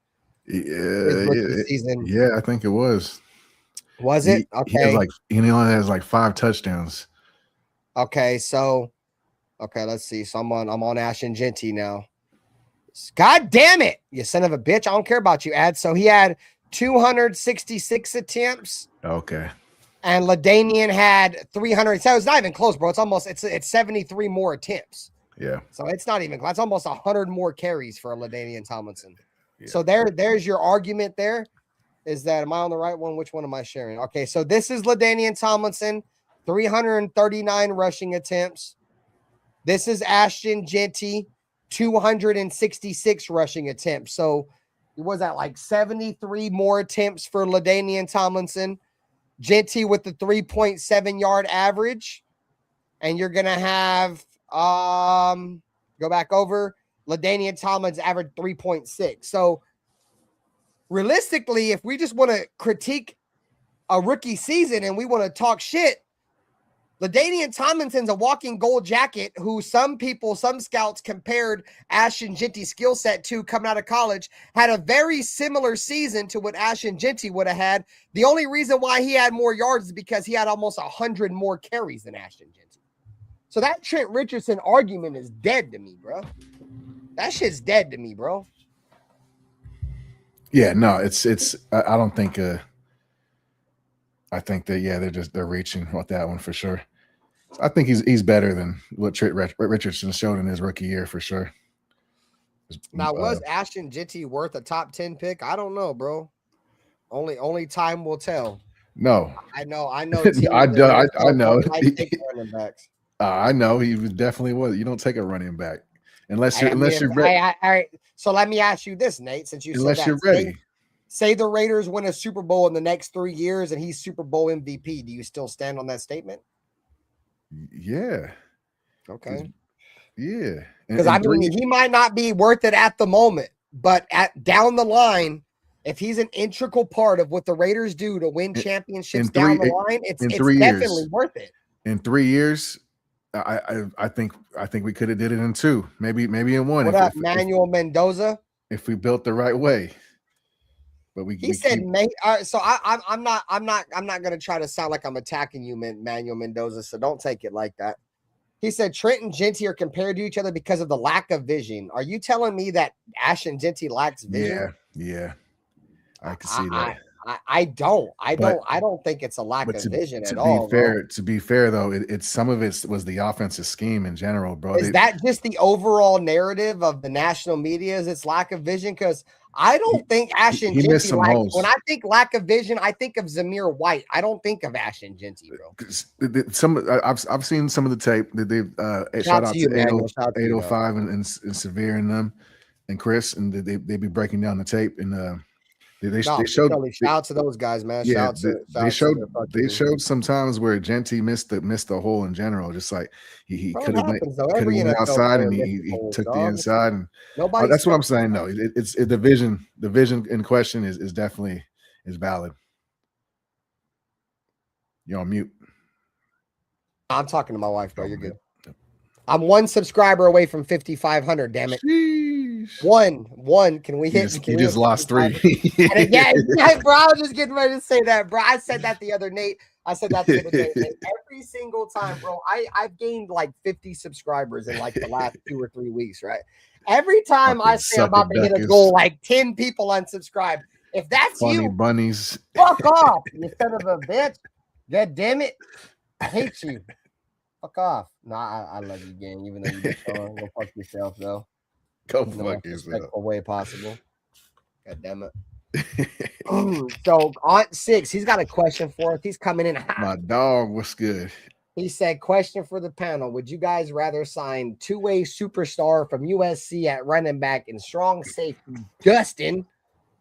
Yeah, I think it was. Was it? Okay. He only has like 5 touchdowns. Okay, so let's see. So I'm on Ashton Jeanty now. God damn it, you son of a bitch. I don't care about you, Ad. So he had 266 attempts. Okay. And LaDainian had 300. So it's not even close, bro. It's 73 more attempts. Yeah. So it's not even close. It's almost 100 more carries for LaDainian Tomlinson. Yeah. So there's your argument there. Is that, am I on the right one? Which one am I sharing? Okay, so this is LaDainian Tomlinson, 339 rushing attempts. This is Ashton Jeanty, 266 rushing attempts. So was that like 73 more attempts for LaDainian Tomlinson? Jeanty with the 3.7 yard average and you're gonna have go back over. LaDainian Tomlin's averaged 3.6. So realistically, if we just want to critique a rookie season and we want to talk shit, LaDainian Tomlinson's a walking gold jacket who some scouts compared Ashton Genty's skill set to coming out of college, had a very similar season to what Ashton Genty would have had. The only reason why he had more yards is because he had almost 100 more carries than Ashton Genty. So that Trent Richardson argument is dead to me, bro. That shit's dead to me, bro. Yeah, no, it's I don't think I think that they're reaching with that one for sure. I think he's better than what Trent Richardson showed in his rookie year for sure. Now, was Ashton Genty worth a top 10 pick? I don't know, bro. Only time will tell. No, I know. I know. Running backs. I know he definitely was. You don't take a running back unless you're ready. All right. So let me ask you this, Nate. Since you unless said you're ready. Say the Raiders win a Super Bowl in the next 3 years and he's Super Bowl MVP. Do you still stand on that statement? Yeah. Okay. Yeah. Because I mean, he might not be worth it at the moment, but down the line, if he's an integral part of what the Raiders do to win championships down the line, it's definitely worth it. In 3 years, I think we could have did it in 2, maybe in 1. What up, Manuel Mendoza? If we built the right way. But he said, so I'm not going to try to sound like I'm attacking you, Manuel Mendoza. So don't take it like that. He said Trent and Genty are compared to each other because of the lack of vision. Are you telling me that Ashton Genty lacks vision? Yeah. I can see that. I don't think it's a lack of vision at all. To be fair, though, it's some of it was the offensive scheme in general, bro. Is that just the overall narrative of the national media? Is its lack of vision? Because I don't think Ashton Genty. When I think lack of vision, I think of Zamir White. I don't think of Ashton Genty, bro. I've seen some of the tape that they've shout out to 805 and Severe and them and Chris, and they be breaking down the tape and. They showed shout out to those guys, man. Yeah, they showed some times where Genty missed the hole in general. Just like he could have went outside and he took the inside, and that's what I'm saying. No, it's the vision. The vision in question is definitely valid. You're on mute. I'm talking to my wife, bro. You're good. I'm 1 subscriber away from 5,500. Damn it. One. Can we hit? You just lost 3. yeah, bro. I was just getting ready to say that, bro. I said that the other day. Every single time, bro. I've gained like 50 subscribers in like the last 2 or 3 weeks, right? Every time I say I'm about to hit a goal, like 10 people unsubscribe. If that's funny bunnies, fuck off, you son of a bitch. God damn it. I hate you. Fuck off. Nah, I love you, gang, even though you just go fuck yourself, though. Go fuck yourself. Way possible. God damn it. So Aunt 6, he's got a question for us. He's coming in hot. My dog, what's good? He said, question for the panel. Would you guys rather sign two-way superstar from USC at running back and strong safety Dustin,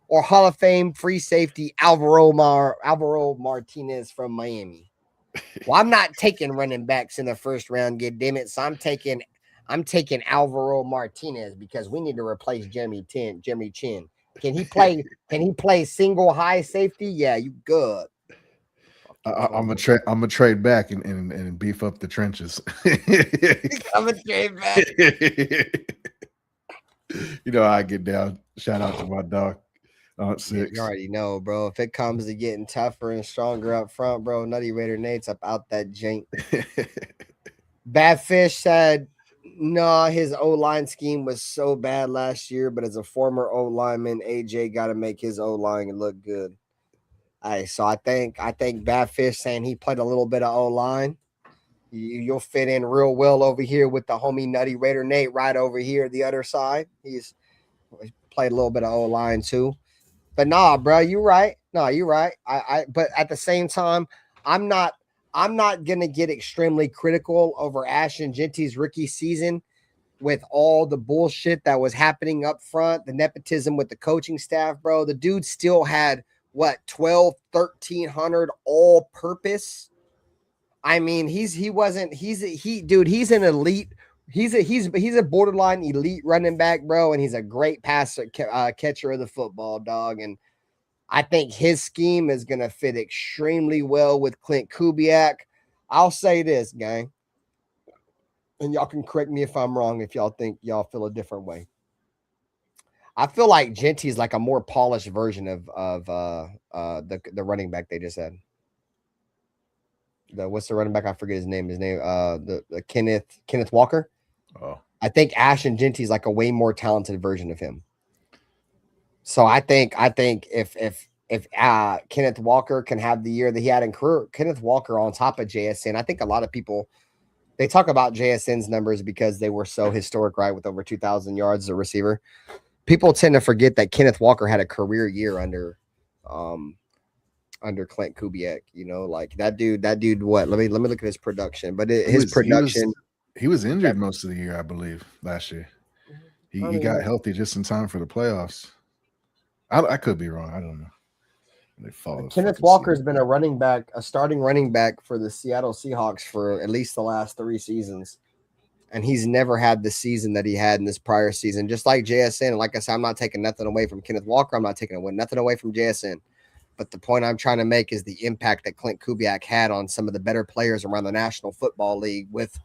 or Hall of Fame free safety Alvaro Martinez from Miami? Well, I'm not taking running backs in the first round, God damn it. So I'm taking Alvaro Martinez because we need to replace Jimmy Chin. Can he play single high safety? Yeah, you good. I'm gonna trade back and beef up the trenches. I'm gonna trade back. You know how I get down. Shout out to my dog. Aunt 6. You already know, bro. If it comes to getting tougher and stronger up front, bro, Nutty Raider Nate's up out that jank. Bad Fish said, no, his O-line scheme was so bad last year, but as a former O-lineman, AJ got to make his O-line look good. All right, so I think Bad Fish saying he played a little bit of O-line. You'll fit in real well over here with the homie Nutty Raider Nate right over here, the other side. He's played a little bit of O-line too. But nah, bro, you're right. No, you're right. But at the same time, I'm not gonna get extremely critical over Ashton Genty's rookie season with all the bullshit that was happening up front, the nepotism with the coaching staff, bro. The dude still had 1,200, 1,300 all-purpose I mean, he's an elite. He's a borderline elite running back, bro, and he's a great passer, catcher of the football, dog. And I think his scheme is gonna fit extremely well with Clint Kubiak. I'll say this, gang, and y'all can correct me if I'm wrong. If y'all think y'all feel a different way, I feel like Genty is like a more polished version of the running back they just had. What's the running back? I forget his name. The Kenneth Walker. Oh, I think Ash and Genty is like a way more talented version of him. So I think if Kenneth Walker can have the year that he had in career, Kenneth Walker on top of JSN, I think a lot of people they talk about JSN's numbers because they were so historic, right? With over 2,000 yards as a receiver. People tend to forget that Kenneth Walker had a career year under Clint Kubiak, you know, like that dude. What? Let me look at his production. But his production, he was injured most of the year, I believe, last year. He got healthy just in time for the playoffs. I could be wrong. I don't know. Kenneth Walker's been a starting running back for the Seattle Seahawks for at least the last 3 seasons. And he's never had the season that he had in this prior season, just like JSN. And like I said, I'm not taking nothing away from Kenneth Walker. I'm not taking nothing away from JSN. But the point I'm trying to make is the impact that Clint Kubiak had on some of the better players around the National Football League with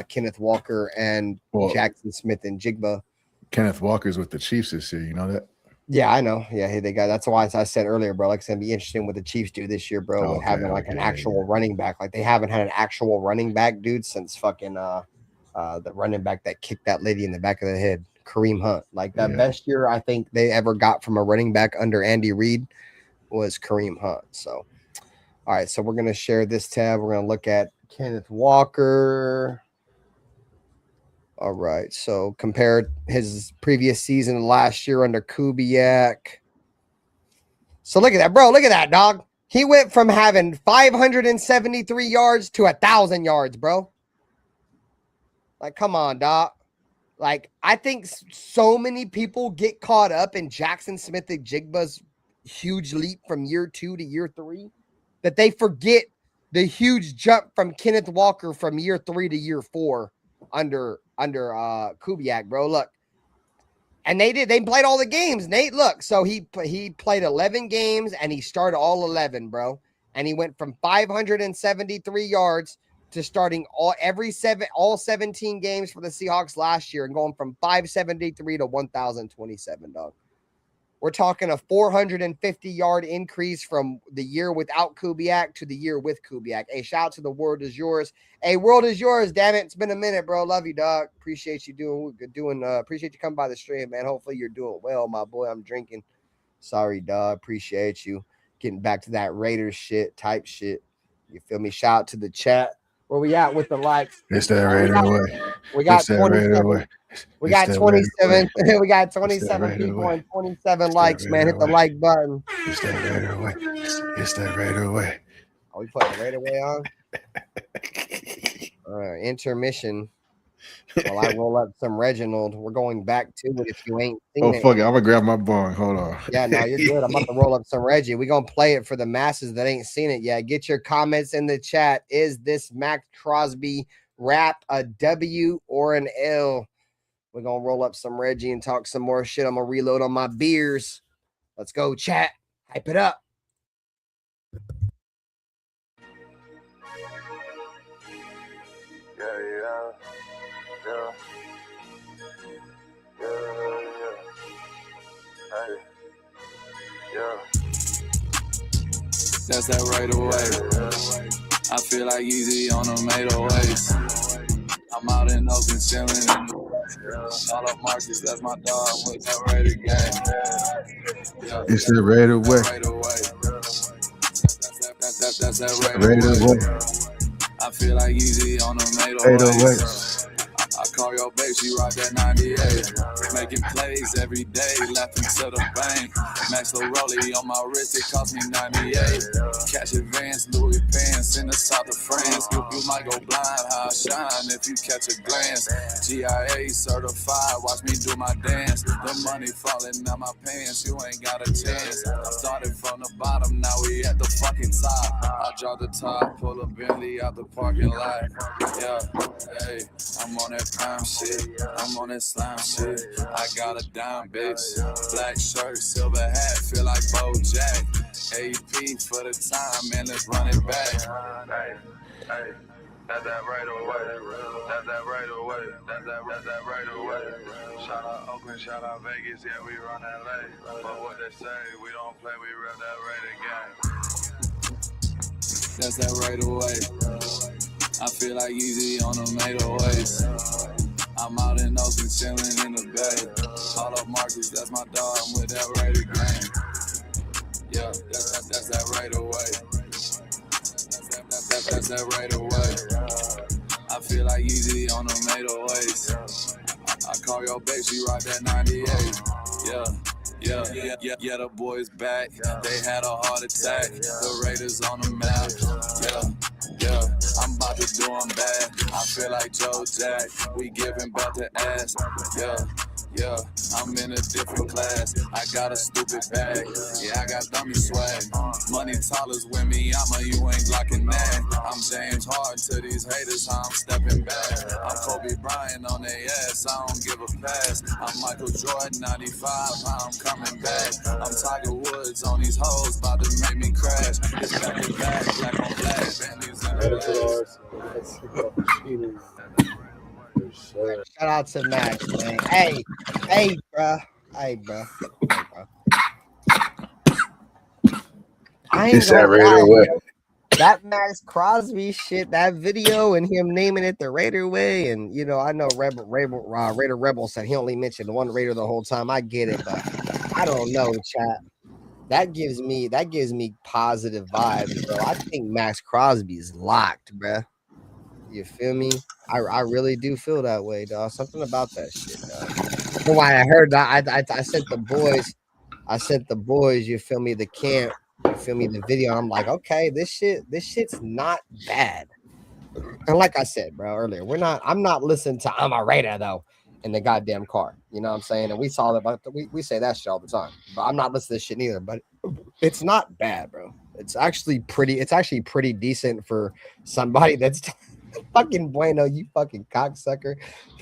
Kenneth Walker and Jackson Smith and Jigba. Kenneth Walker's with the Chiefs this year. You know that? Yeah, I know. Yeah, they got. That's why I said earlier, bro. Like it's gonna be interesting what the Chiefs do this year, bro. With having like an actual running back. Like they haven't had an actual running back, dude, since fucking the running back that kicked that lady in the back of the head, Kareem Hunt. Like that best year I think they ever got from a running back under Andy Reid was Kareem Hunt. So, all right. So we're gonna share this tab. We're gonna look at Kenneth Walker. All right, so compared his previous season last year under Kubiak. So look at that, bro. Look at that, dog. He went from having 573 yards to 1,000 yards, bro. Like, come on, dog. Like, I think so many people get caught up in Jackson Smith and Jigba's huge leap from year 2 to year 3 that they forget the huge jump from Kenneth Walker from year 3 to year 4 under Kubiak, bro. Look, and they played all the games, Nate. Look, so he played 11 games and he started all 11, bro. And he went from 573 yards to starting all 17 games for the Seahawks last year and going from 573 to 1,027, dog. We're talking a 450-yard increase from the year without Kubiak to the year with Kubiak. Hey, shout out to the World Is Yours. Hey, World Is Yours, damn it. It's been a minute, bro. Love you, dog. Appreciate you appreciate you coming by the stream, man. Hopefully you're doing well, my boy. I'm drinking. Sorry, dog. Appreciate you. Getting back to that Raiders shit, type shit. You feel me? Shout out to the chat. Where we at with the likes? It's that Raider way. We got 27. We got 27. We got 27 people and 27 likes, man. Hit the like button. It's that Raider way. It's that Raider way. Are we putting the Raider way on? Intermission. While I roll up some Reginald, we're going back to it if you ain't seen it. Oh, fuck it. I'm going to grab my bong. Hold on. Yeah, no, you're good. I'm about to roll up some Reggie. We're going to play it for the masses that ain't seen it yet. Get your comments in the chat. Is this Maxx Crosby rap a W or an L? We're going to roll up some Reggie and talk some more shit. I'm going to reload on my beers. Let's go, chat. Hype it up. That's that right away. I feel like easy on them 808s. I'm out in open ceiling. All up Marcus, that's my dog with that Raider game. It's that Raider way. That's that Raider way. I feel like easy on them 808s. I call your your babe, she rock that 98. Making plays every day, laughing to the bank. Max Crosby on my wrist, it cost me 98. Cash advance, Louis pants in the south of France. You might go blind, how I shine if you catch a glance. GIA certified, watch me do my dance. The money falling out my pants, you ain't got a chance. I started from the bottom, now we at the fucking top. I drop the top, pull a Bentley out the parking lot. Yeah, hey, I'm on that prime shit, I'm on that slime shit. I got a dime, bitch. Black shirt, silver hat, feel like Bojack. AP for the time, man, let's run it back. Hey, that's that right away. That's that right away. That's that right away. Shout out Oakland, shout out Vegas, yeah, we run LA. But what they say, we don't play, we rep that right again. That's that right away. I feel like Easy on the 808s. I'm out in Oakland, chillin' in the bay. Call up Marcus, that's my dog, I'm with that right again. Yeah, that's that right away. That's that right away. I feel like Easy on them 808s. I call your babe, she rock that 98. Yeah, the boys back. They had a heart attack. The Raiders on the map. Yeah, I'm about to do them bad. I feel like Joe Jack. We giving back the ass. Yeah, I'm in a different class. I got a stupid bag. Yeah, I got dummy swag. Money tall is with me, you ain't blocking that. I'm James Harden to these haters, how I'm stepping back. I'm Kobe Bryant on their ass, I don't give a pass. I'm Michael Jordan 95, how I'm coming back. I'm Tiger Woods on these hoes, about to make me crash. It's back to back, black on black, Bentley's in the Shout out to Max, man. Hey, bro. I ain't gonna lie. That Maxx Crosby shit, that video and him naming it the Raider way, and I know Raider Rebel said he only mentioned one Raider the whole time. I get it, but I don't know, chat. That gives me positive vibes, bro. I think Maxx Crosby is locked, bro. You feel me? I really do feel that way, dog. Something about that shit, dog. From what I heard, I sent the boys. You feel me? The camp. You feel me? The video. And I'm like, okay, this shit's not bad. And like I said, bro, earlier, I'm not listening to I'm a Raider though in the goddamn car. You know what I'm saying? And we saw that, but we say that shit all the time. But I'm not listening to this shit neither. But it's not bad, bro. It's actually pretty decent for somebody that's fucking bueno, you fucking cocksucker.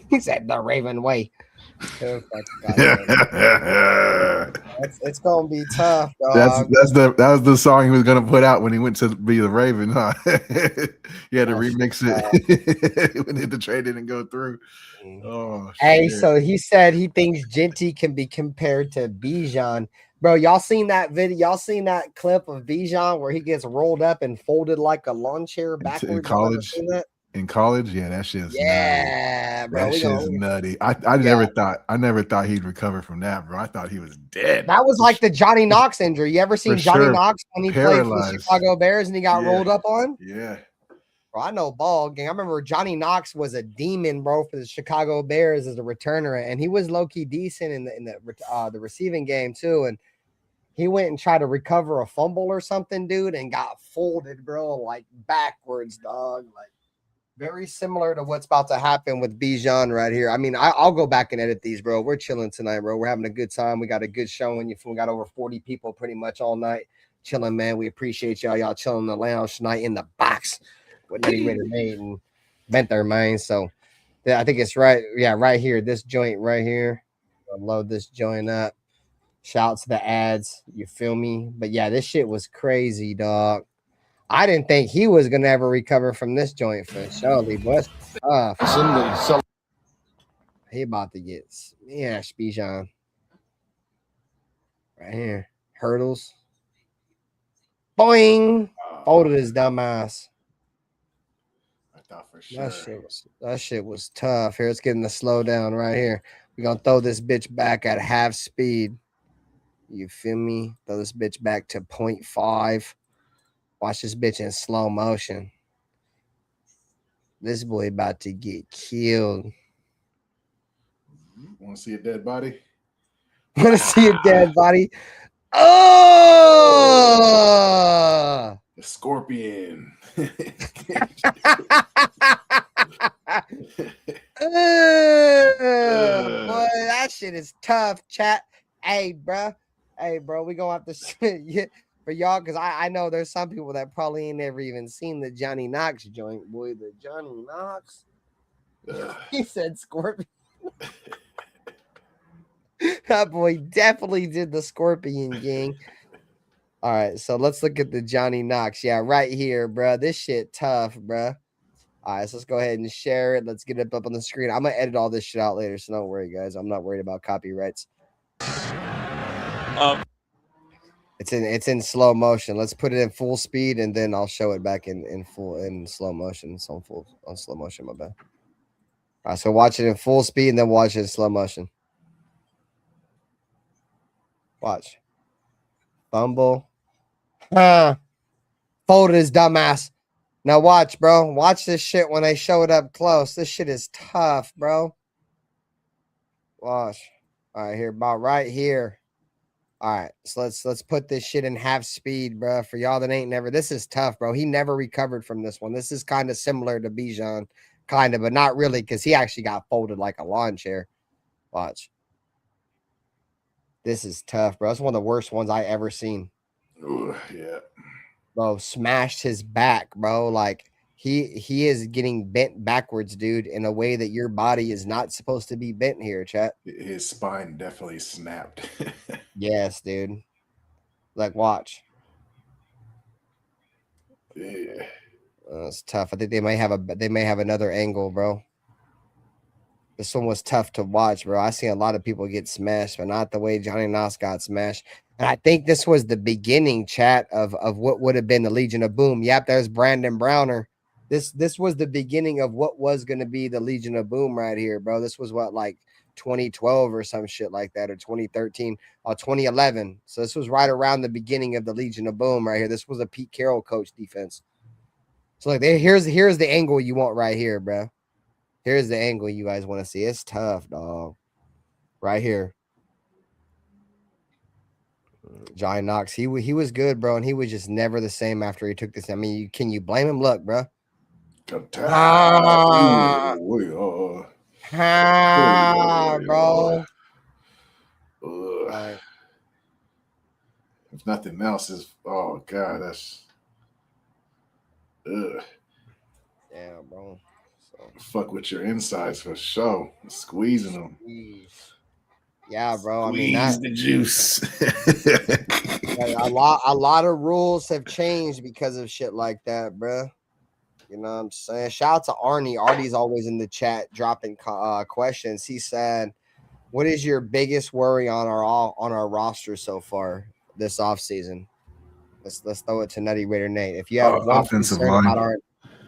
He said the Raven way. It's gonna be tough, dog. That was the song he was gonna put out when he went to be the Raven, huh? He had to remix it when the trade didn't go through. Oh, hey, shit. so he said he thinks Genty can be compared to Bijan. Bro, y'all seen that video? Y'all seen that clip of Bijan where he gets rolled up and folded like a lawn chair backwards? In college, yeah, that shit's nutty. Bro. That shit's nutty. I never thought he'd recover from that, bro. I thought he was dead. That was like the Johnny Knox injury. You ever seen Johnny Knox when he played for the Chicago Bears and he got rolled up on? Yeah. Bro, I know ball gang. I remember Johnny Knox was a demon, bro, for the Chicago Bears as a returner, and he was low-key decent in the receiving game too. And he went and tried to recover a fumble or something, dude, and got folded, bro, like backwards, dog. Like very similar to what's about to happen with Bijan right here. I mean, I'll go back and edit these, bro. We're chilling tonight, bro. We're having a good time. We got a good showing. We got over 40 people pretty much all night chilling, man. We appreciate y'all. Y'all chilling in the lounge tonight in the box with Nutty Raider made and bent their minds. So yeah, I think it's right. Yeah, right here. This joint right here. I'll load this joint up. Shout out to the ads. You feel me? But yeah, this shit was crazy, dog. I didn't think he was gonna ever recover from this joint for surely, but he about to get Bijan right here. Hurdles. Boing. Folded his dumb ass. I thought for sure. That shit was tough. Here, it's getting the slow down right here. We're gonna throw this bitch back at half speed. You feel me? Throw this bitch back to 0.5. Watch this bitch in slow motion. This boy about to get killed. Want to see a dead body? Want to see a dead body? Oh! The scorpion. Boy, that shit is tough, chat. Hey, bro, we gonna have to for y'all because I know there's some people that probably ain't never even seen the Johnny Knox joint. Boy, the Johnny Knox. He said scorpion. That boy definitely did the scorpion gang. All right, so let's look at the Johnny Knox. Yeah, right here, bro. This shit tough, bro. All right, so let's go ahead and share it. Let's get it up on the screen. I'm gonna edit all this shit out later, so don't worry, guys. I'm not worried about copyrights. It's in slow motion. Let's put it in full speed, and then I'll show it back in slow motion. So on slow motion, my bad. All right, so watch it in full speed, and then watch it in slow motion. Watch. Fumble. Folded his dumbass. Now watch, bro. Watch this shit when they show it up close. This shit is tough, bro. Watch. All right, here, about right here. All right, so let's put this shit in half speed, bro. For y'all that ain't never, this is tough, bro. He never recovered from this one. This is kind of similar to Bijan, kind of, but not really, because he actually got folded like a lawn chair. Watch. This is tough, bro. It's one of the worst ones I ever seen. Ooh, yeah. Bro, smashed his back, bro. Like he is getting bent backwards, dude, in a way that your body is not supposed to be bent here, chat. His spine definitely snapped. Yes, dude. Like, watch. Yeah. It's tough. I think they may have another angle, bro. This one was tough to watch, bro. I see a lot of people get smashed, but not the way Johnny Knox got smashed. And I think this was the beginning, chat, of what would have been the Legion of Boom. Yep, there's Brandon Browner. This was the beginning of what was going to be the Legion of Boom right here, bro. This was what, like 2012 or some shit like that, or 2013 or 2011. So this was right around the beginning of the Legion of Boom right here. This was a Pete Carroll coach defense. So like, here's the angle you want right here, bro. Here's the angle you guys want to see. It's tough, dog. Right here. Johnny Knox, he was good, bro, and he was just never the same after he took this. I mean, can you blame him? Look, bro. Bro. Right. If nothing else, is god, that's yeah, bro. So, fuck with your insides for sure. Squeezing them. Yeah, bro. Squeeze, I mean, the juice. a lot of rules have changed because of shit like that, bro. You know what I'm saying? Shout out to Arnie. Arnie's always in the chat dropping questions. He said, "What is your biggest worry on our roster so far this offseason?" Let's throw it to Nutty Raider Nate. If you have one offensive concern line, about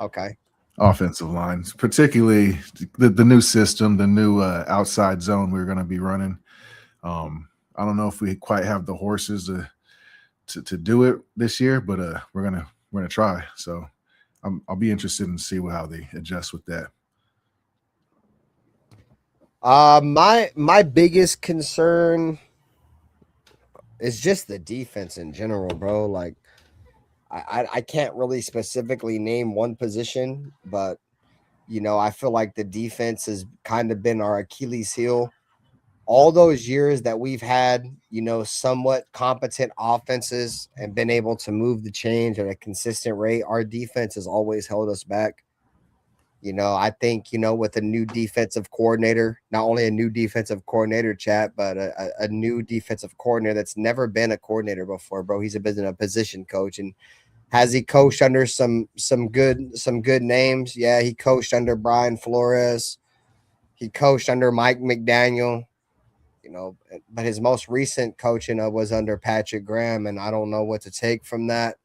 okay. Offensive lines, particularly the new system, the new outside zone we're going to be running. I don't know if we quite have the horses to do it this year, but we're gonna try. So I'll be interested in see how they adjust with that. My biggest concern is just the defense in general, bro. Like, I can't really specifically name one position, but you know, I feel like the defense has kind of been our Achilles heel. All those years that we've had, you know, somewhat competent offenses and been able to move the chains at a consistent rate, our defense has always held us back. You know, I think, you know, with a new defensive coordinator, not only a new defensive coordinator, chat, but a new defensive coordinator that's never been a coordinator before, bro. He's been a position coach. And has he coached under some good names? Yeah, he coached under Brian Flores. He coached under Mike McDaniel. You know, but his most recent coaching was under Patrick Graham, and I don't know what to take from that.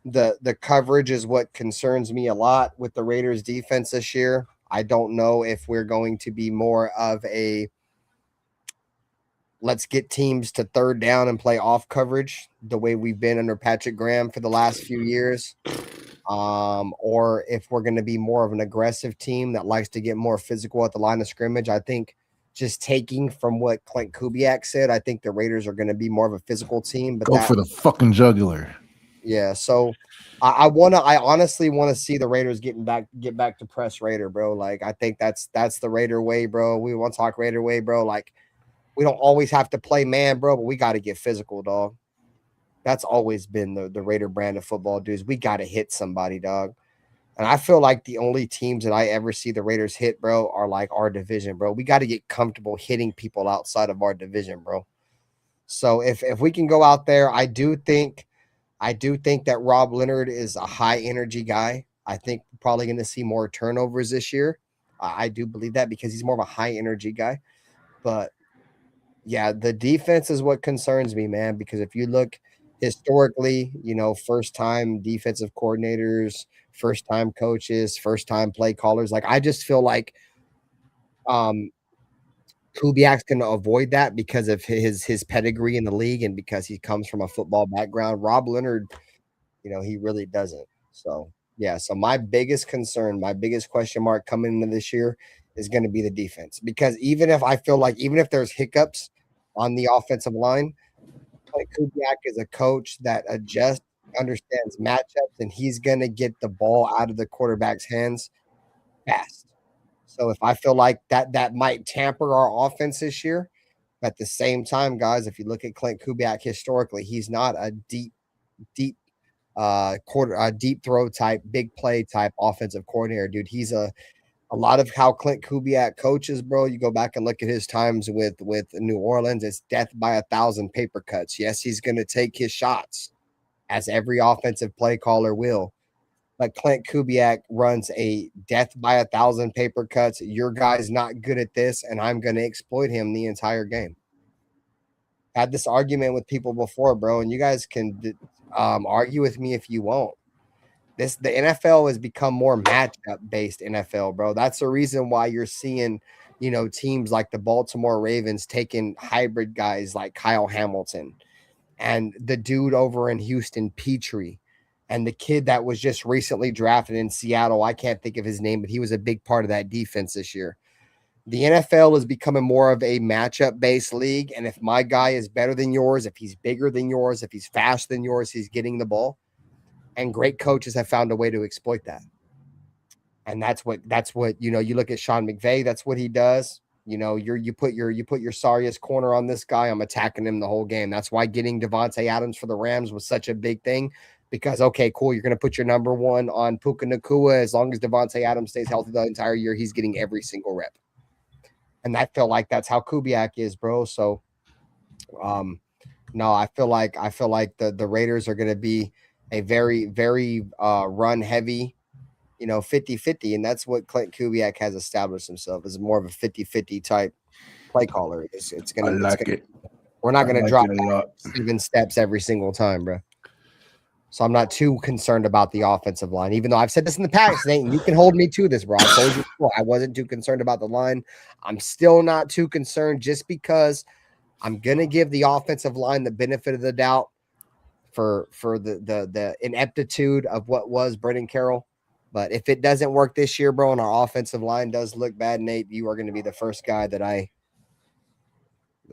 The coverage is what concerns me a lot with the Raiders defense this year. I don't know if we're going to be more of a let's get teams to third down and play off coverage the way we've been under Patrick Graham for the last few years. Or if we're going to be more of an aggressive team that likes to get more physical at the line of scrimmage. I think just taking from what Clint Kubiak said, I think the Raiders are going to be more of a physical team. But Go for the fucking jugular. Yeah, so I honestly want to see the Raiders get back to press Raider, bro. Like I think that's the Raider way, bro. We want to talk Raider way, bro. Like we don't always have to play man, bro, but we got to get physical, dog. That's always been the Raider brand of football, dudes. We got to hit somebody, dog. And I feel like the only teams that I ever see the Raiders hit, bro, are like our division, bro. We got to get comfortable hitting people outside of our division, bro. So if we can go out there, I do think that Rob Leonard is a high energy guy. I think we're probably going to see more turnovers this year. I do believe that because he's more of a high energy guy. But yeah, the defense is what concerns me, man, because if you look historically, first time defensive coordinators, first time coaches, first time play callers, like I just feel like Kubiak's going to avoid that because of his pedigree in the league and because he comes from a football background. Rob Leonard, he really doesn't. So, yeah. So my biggest concern, my biggest question mark coming into this year is going to be the defense, because even if there's hiccups on the offensive line, Clint Kubiak is a coach that understands matchups, and he's going to get the ball out of the quarterback's hands fast. So if I feel like that might tamper our offense this year, but at the same time, guys, if you look at Clint Kubiak historically, he's not a deep throw type, big play type offensive coordinator, dude. He's a lot of how Clint Kubiak coaches, bro. You go back and look at his times with New Orleans, it's death by 1,000 paper cuts. Yes, he's going to take his shots, as every offensive play caller will. But Clint Kubiak runs a death by 1,000 paper cuts. Your guy's not good at this, and I'm going to exploit him the entire game. Had this argument with people before, bro, and you guys can argue with me if you want. The NFL has become more matchup-based NFL, bro. That's the reason why you're seeing, teams like the Baltimore Ravens taking hybrid guys like Kyle Hamilton and the dude over in Houston, Petrie. And the kid that was just recently drafted in Seattle, I can't think of his name, but he was a big part of that defense this year. The NFL is becoming more of a matchup-based league, and if my guy is better than yours, if he's bigger than yours, if he's faster than yours, he's getting the ball. And great coaches have found a way to exploit that. And that's what you look at Sean McVay, that's what he does. You put your sorriest corner on this guy, I'm attacking him the whole game. That's why getting Devontae Adams for the Rams was such a big thing. Because, okay, cool, you're going to put your number one on Puka Nacua. As long as Devontae Adams stays healthy the entire year, he's getting every single rep. And I feel like that's how Kubiak is, bro. So, no, I feel like the Raiders are going to be a very, very run-heavy, 50-50. And that's what Clint Kubiak has established himself as more of a 50-50 type play caller. We're not going to drop even steps every single time, bro. So I'm not too concerned about the offensive line, even though I've said this in the past, Nate, you can hold me to this, bro. I told you before, I wasn't too concerned about the line. I'm still not too concerned just because I'm going to give the offensive line the benefit of the doubt for the ineptitude of what was Brendan Carroll. But if it doesn't work this year, bro, and our offensive line does look bad, Nate, you are going to be the first guy that I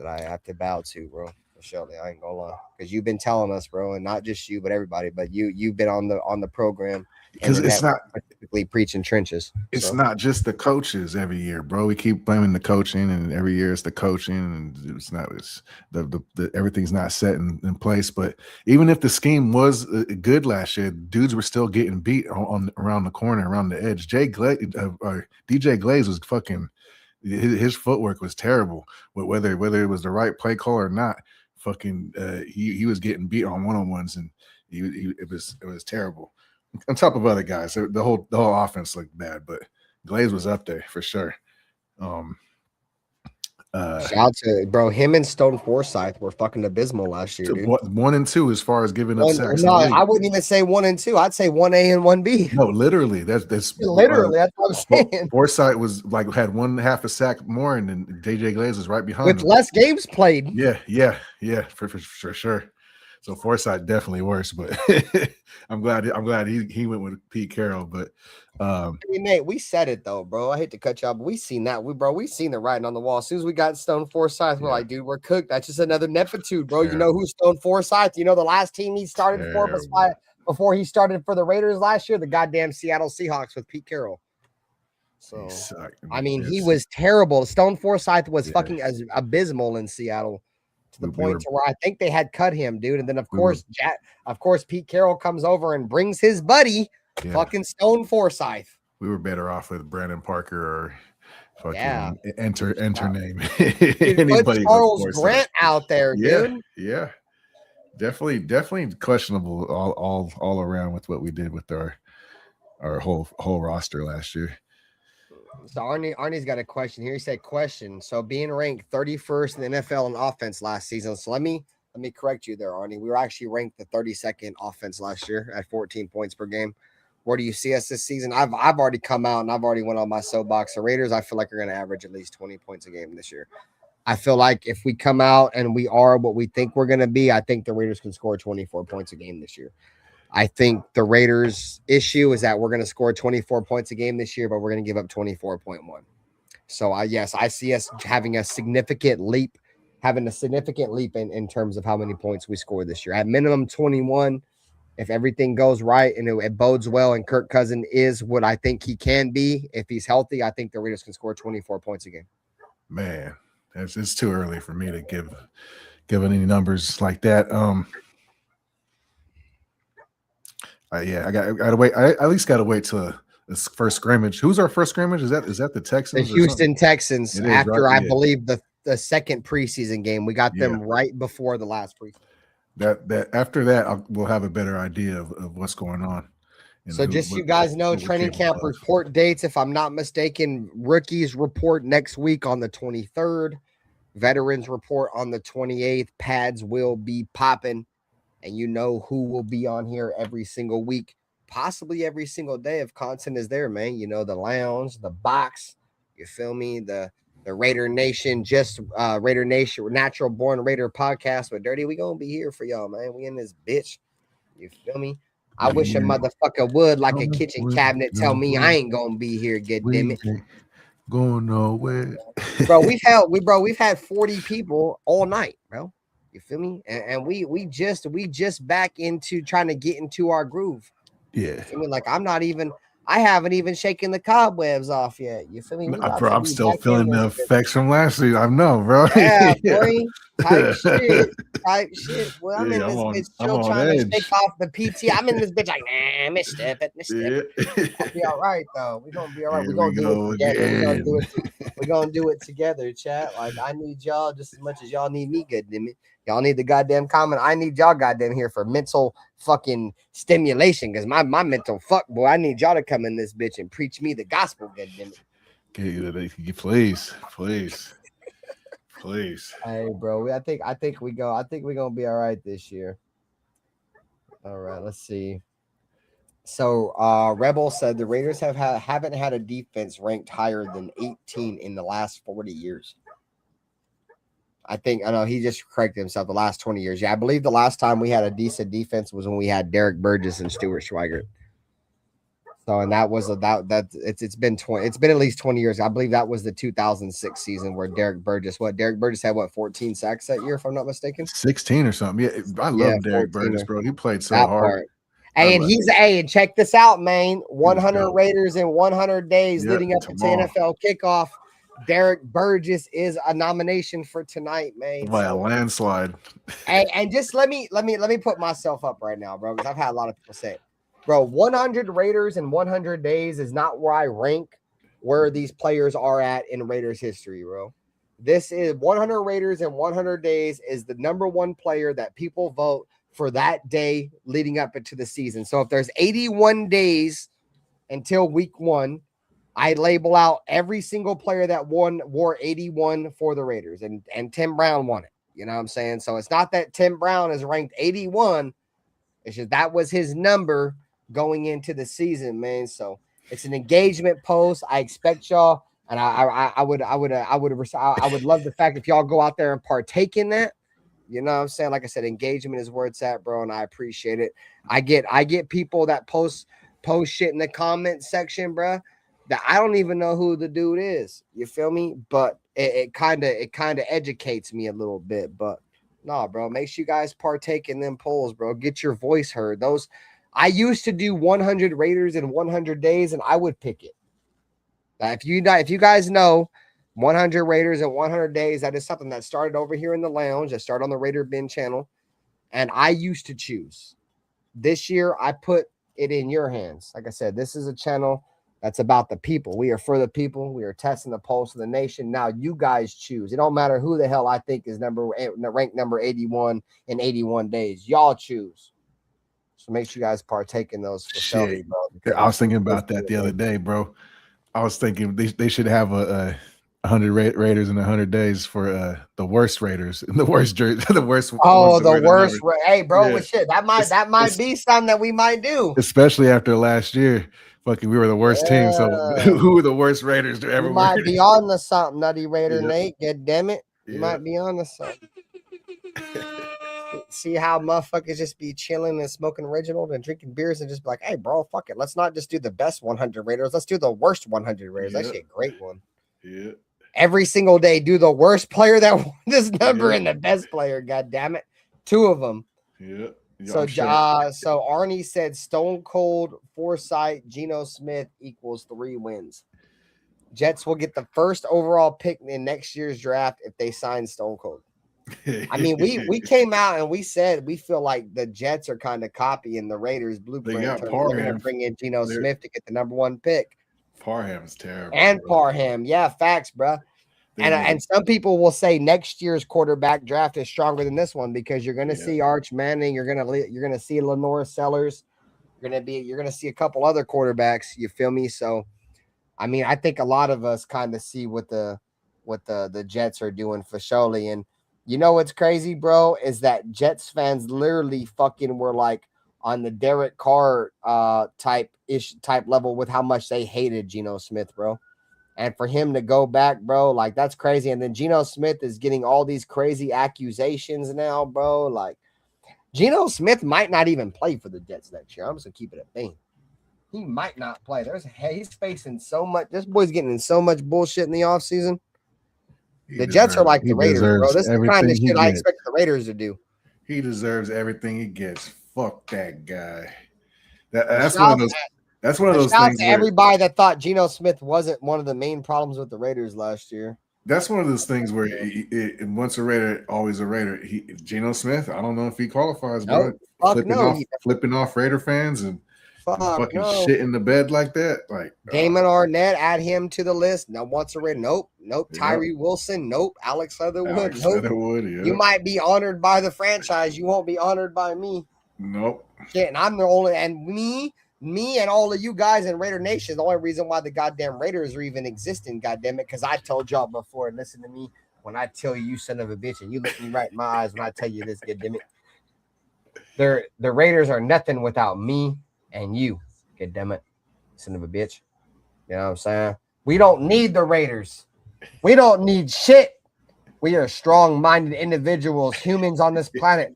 have to bow to, bro. Shelly, I ain't gonna lie, because you've been telling us, bro, and not just you, but everybody. But you've been on the program because it's not typically preaching trenches. It's not just the coaches every year, bro. We keep blaming the coaching, and every year it's the coaching, and it's the everything's not set in place. But even if the scheme was good last year, dudes were still getting beat on around the corner, around the edge. DJ Glaze was fucking. His footwork was terrible. Whether it was the right play call or not. He was getting beat on one-on-ones, and it was terrible. On top of other guys, the whole offense looked bad, but Glaze was up there for sure. Shout out to bro, him and Stone Forsythe were fucking abysmal last year, dude. 1 and 2 as far as giving up sacks. No, I wouldn't even say 1 and 2. I'd say 1A and 1B. No, literally, that's literally that's what I'm saying. Forsythe was had 1/2 a sack more, and then DJ Glaze was right behind with him. less games played. Yeah, for sure. So Forsythe definitely worse, but I'm glad he went with Pete Carroll. But I mean, Nate, we said it though, bro. I hate to cut you off, but we seen that. We seen the writing on the wall. As soon as we got Stone Forsythe, we're like, dude, we're cooked. That's just another nepitude, bro. You know who's Stone Forsythe? You know the last team he started for before he started for the Raiders last year, the goddamn Seattle Seahawks with Pete Carroll. So I mean, he was terrible. Stone Forsythe was fucking abysmal in Seattle. To the point to where I think they had cut him, dude. And then of course, Pete Carroll comes over and brings his buddy, fucking Stone Forsythe. We were better off with Brandon Parker or fucking enter name. Dude, put Charles Grant out there, dude. Yeah. Definitely questionable all around with what we did with our whole roster last year. So Arnie's got a question here. He said, question. So being ranked 31st in the NFL in offense last season. So let me correct you there, Arnie. We were actually ranked the 32nd offense last year at 14 points per game. Where do you see us this season? I've already come out and I've already went on my soapbox. The Raiders, I feel like are going to average at least 20 points a game this year. I feel like if we come out and we are what we think we're going to be, I think the Raiders can score 24 points a game this year. I think the Raiders' issue is that we're going to score 24 points a game this year, but we're going to give up 24.1. So, I see us having a significant leap in terms of how many points we score this year. At minimum 21, if everything goes right and it bodes well and Kirk Cousins is what I think he can be, if he's healthy, I think the Raiders can score 24 points a game. Man, it's too early for me to give any numbers like that. I gotta wait. I at least gotta wait till this first scrimmage. Who's our first scrimmage? Is that the Texans? The Houston Texans. After I believe the second preseason game, we got them right before the last preseason. That after that, we'll have a better idea of what's going on. So just you guys know, training camp report dates. If I'm not mistaken, rookies report next week on the 23rd. Veterans report on the 28th. Pads will be popping. And you know who will be on here every single week, possibly every single day if content is there, man. You know, the lounge, the box, you feel me? The Raider Nation, Raider Nation, Natural Born Raider podcast with Dirty. We gonna be here for y'all, man. We in this bitch. You feel me? I wish a motherfucker would, like a kitchen cabinet, tell me I ain't gonna be here, goddammit. Going nowhere. Bro, we've had 40 people all night, bro. You feel me? And we just back into trying to get into our groove. Yeah. You feel me? Like I haven't even shaken the cobwebs off yet. You feel me? Bro, I'm still feeling the effects from last week. I know, bro. Yeah, boy. Type shit. Well, I'm in this bitch still trying to shake off the PT. I'm in this bitch like, nah, misstep it. We'll be all right, though. We're going to be all right. We're going to do it together. We're going to do it together, chat. Like, I need y'all just as much as y'all need me, goddammit. Y'all need the goddamn comment. I need y'all goddamn here for mental fucking stimulation because my mental fuck, boy, I need y'all to come in this bitch and preach me the gospel, goddammit. Please. Hey, bro, I think we're gonna be all right this year. All right, let's see. So Rebel said the Raiders haven't had a defense ranked higher than 18 in the last 40 years. I know he just corrected himself. The last 20 years. Yeah, I believe the last time we had a decent defense was when we had Derek Burgess and Stuart Schweigert. So, and that was it's been at least 20 years. I believe that was the 2006 season where Derek Burgess had 14 sacks that year, if I'm not mistaken. 16 or something. Yeah, I love Derek Burgess, bro. He played so hard. Hey, and check this out, man. 100 Raiders in 100 days leading up to NFL kickoff. Derek Burgess is a nomination for tonight, man. By a landslide. And just let me put myself up right now, bro, because I've had a lot of people say it. Bro, 100 Raiders in 100 days is not where I rank where these players are at in Raiders history, bro. This is 100 Raiders in 100 days is the number one player that people vote for that day leading up into the season. So if there's 81 days until week 1, I label out every single player that wore 81 for the Raiders, and Tim Brown won it. You know what I'm saying? So it's not that Tim Brown is ranked 81. It's just that was his number going into the season, man. So it's an engagement post. I expect y'all, and I would love the fact if y'all go out there and partake in that. You know what I'm saying? Like I said, engagement is where it's at, bro, and I appreciate it. I get people that post shit in the comment section, bro, that I don't even know who the dude is. You feel me? But it kind of educates me a little bit. But no, bro, make sure you guys partake in them polls, bro. Get your voice heard. Those I used to do 100 Raiders in 100 days, and I would pick it. If you guys know 100 Raiders in 100 days, that is something that started over here in the lounge. That started on the Raider Bin channel, and I used to choose. This year, I put it in your hands. Like I said, this is a channel that's about the people. We are for the people. We are testing the pulse of the nation. Now you guys choose. It don't matter who the hell I think is ranked number 81 in 81 days. Y'all choose. So make sure you guys partake in those for sure, bro. I was thinking about that the other day, bro. I was thinking they should have a 100 Raiders in 100 days for the worst Raiders and the worst the worst. Oh, the worst. Hey, bro, yeah. Shit, that might be something that we might do, especially after last year. Fucking, we were the worst team. So who were the worst Raiders to ever? You might be on to something, Nutty Raider Nate. God damn it, you might be on to something. See how motherfuckers just be chilling and smoking original and drinking beers and just be like, hey, bro, fuck it. Let's not just do the best 100 Raiders. Let's do the worst 100 Raiders. That's a great one. Yeah. Every single day, do the worst player that won this number and the best player. God damn it. 2 of them. Yeah. So Arnie said Stone Cold, Forsythe, Geno Smith equals 3 wins. Jets will get the first overall pick in next year's draft if they sign Stone Cold. I mean, we came out and we said we feel like the Jets are kind of copying the Raiders' blueprint. They're going to bring in Geno Smith to get the number 1 pick. Parham's terrible. And Parham. Yeah, facts, bro. And some people will say next year's quarterback draft is stronger than this one because you're going to see Arch Manning, you're going to see Lenore Sellers, you're going to see a couple other quarterbacks. You feel me? So, I mean, I think a lot of us kind of see what the Jets are doing for surely. And you know what's crazy, bro, is that Jets fans literally fucking were like on the Derek Carr type level with how much they hated Geno Smith, bro. And for him to go back, bro, like that's crazy. And then Geno Smith is getting all these crazy accusations now, bro. Like Geno Smith might not even play for the Jets next year. I'm just gonna keep it a thing. He might not play. He's facing so much. This boy's getting in so much bullshit in the offseason. The Jets are like the Raiders, bro. This is the kind of shit I expect the Raiders to do. He deserves everything he gets. Fuck that guy. That's one of those. That's one of those things. To everybody that thought Geno Smith wasn't one of the main problems with the Raiders last year. That's one of those things where once a Raider, always a Raider. Geno Smith, I don't know if he qualifies, bro. Flipping off Raider fans and fucking shit in the bed like that. Like Damon Arnett, add him to the list. Now once a Raider, nope. Tyree Wilson, nope. Alex Leatherwood, You might be honored by the franchise. You won't be honored by me. Nope. Shit, and I'm the only, and me and all of you guys in Raider Nation is the only reason why the goddamn Raiders are even existing, goddamn it, because I told y'all before, listen to me when I tell you son of a bitch, and you look me right in my eyes when I tell you this, goddamn it. The Raiders are nothing without me and you, goddamn it, son of a bitch. You know what I'm saying? We don't need the Raiders. We don't need shit. We are strong-minded individuals, humans on this planet.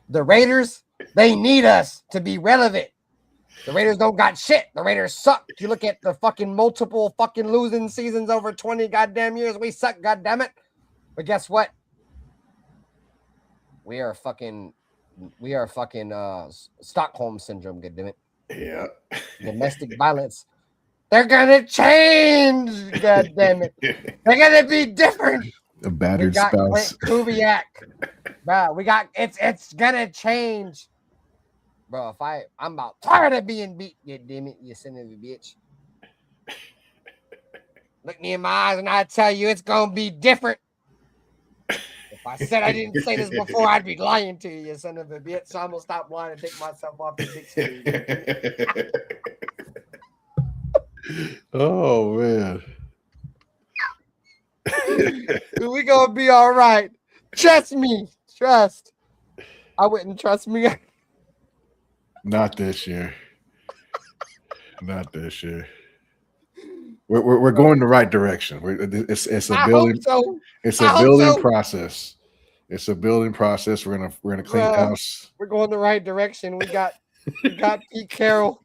The Raiders, they need us to be relevant. The Raiders don't got shit. The Raiders suck. You look at the fucking multiple fucking losing seasons over 20 goddamn years. We suck, goddamn it. But guess what? We are fucking Stockholm syndrome, goddamn it. Yeah. Domestic violence. They're gonna change, goddamn it. They're gonna be different. A battered spouse. Kubiak. Bro, it's gonna change. Bro, I'm about tired of being beat, damn it, you son of a bitch. Look me in my eyes and I tell you it's gonna be different. If I said I didn't say this before, I'd be lying to you, son of a bitch. So I'm gonna stop lying and take myself off the dictionary. Oh man. We gonna be all right. Trust me. Trust. I wouldn't trust me. Not this year. Not this year. We're going the right direction. It's a building. So. It's a building process. It's a building process. We're gonna clean house. We're going the right direction. We got Pete Carroll.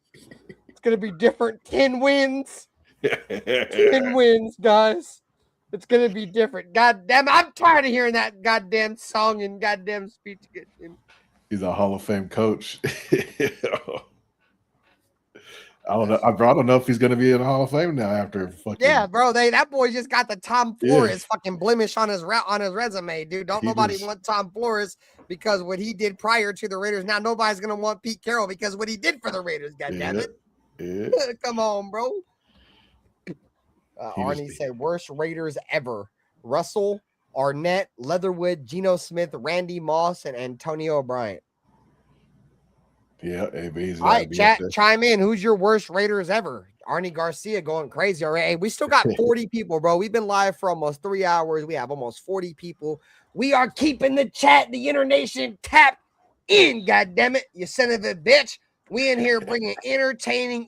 It's gonna be different. 10 wins. 10 wins, guys. It's gonna be different. God damn, I'm tired of hearing that goddamn song and goddamn speech. He's a Hall of Fame coach. I don't know. I don't know if he's gonna be in the Hall of Fame now after fucking. Yeah, bro. That boy just got the Tom Flores fucking blemish on his resume, dude. Don't nobody want Tom Flores because what he did prior to the Raiders. Now nobody's gonna want Pete Carroll because what he did for the Raiders. God damn it. Yeah. Come on, bro. Arnie said worst Raiders ever: Russell, Arnett, Leatherwood, Geno Smith, Randy Moss, and Antonio Bryant. Yeah, all right, chat, chime in. Who's your worst Raiders ever? Arnie Garcia going crazy already. Hey, we still got 40 people, bro. We've been live for almost 3 hours. We have almost 40 people. We are keeping the chat, the Internation tapped in. God damn it, you son of a bitch. We in here bringing entertaining,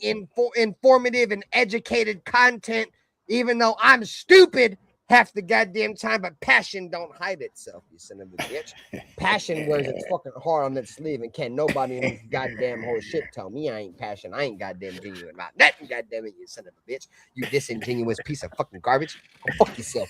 informative, and educated content. Even though I'm stupid half the goddamn time, but passion don't hide itself, you son of a bitch. Passion wears its fucking heart on its sleeve, and can't nobody in this goddamn whole shit tell me I ain't passion. I ain't goddamn genuine about nothing, goddamn it, you son of a bitch. You disingenuous piece of fucking garbage. Go fuck yourself.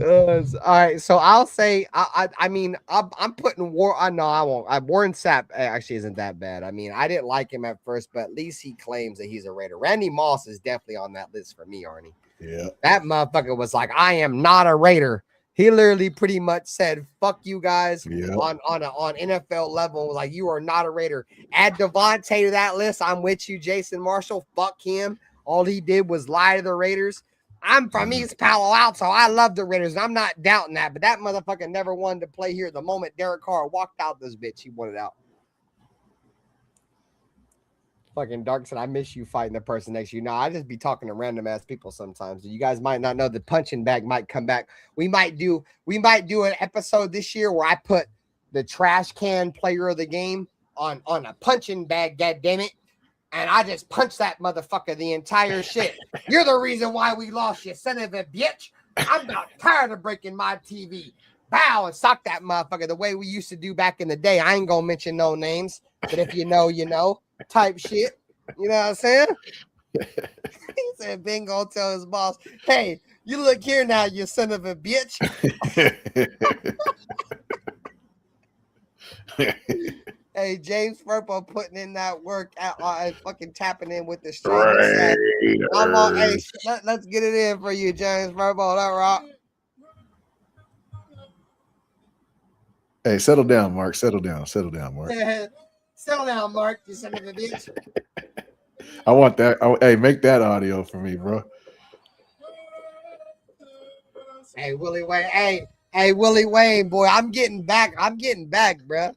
All right, so I'll say I mean I'm putting Warren Sapp actually isn't that bad. I mean, I didn't like him at first, but at least he claims that he's a Raider. Randy Moss is definitely on that list for me, Arnie. Yeah, that motherfucker was like, I am not a Raider. He literally pretty much said, fuck you guys on NFL level. Like, you are not a Raider. Add Devontae to that list. I'm with you, Jason Marshall. Fuck him. All he did was lie to the Raiders. I'm from East Palo Alto. I love the Raiders, and I'm not doubting that. But that motherfucker never wanted to play here. The moment Derek Carr walked out this bitch, he wanted out. Fucking Dark said, I miss you fighting the person next to you. No, I just be talking to random ass people sometimes. You guys might not know the punching bag might come back. We might do an episode this year where I put the trash can player of the game on a punching bag, god damn it. And I just punched that motherfucker the entire shit. You're the reason why we lost, you son of a bitch. I'm about tired of breaking my TV. Bow and sock that motherfucker the way we used to do back in the day. I ain't gonna mention no names, but if you know, you know, type shit. You know what I'm saying? He said, Ben gonna tell his boss, hey, you look here now, you son of a bitch. Hey, James Furpo putting in that work fucking tapping in with the strength. I'm on, hey, let's get it in for you, James Furpo. That rock. Hey, settle down, Mark. Settle down, Mark. Settle down, Mark. You son of a bitch. I want that. Hey, make that audio for me, bro. Hey, Willie Wayne. Hey, Willie Wayne, boy. I'm getting back, bro.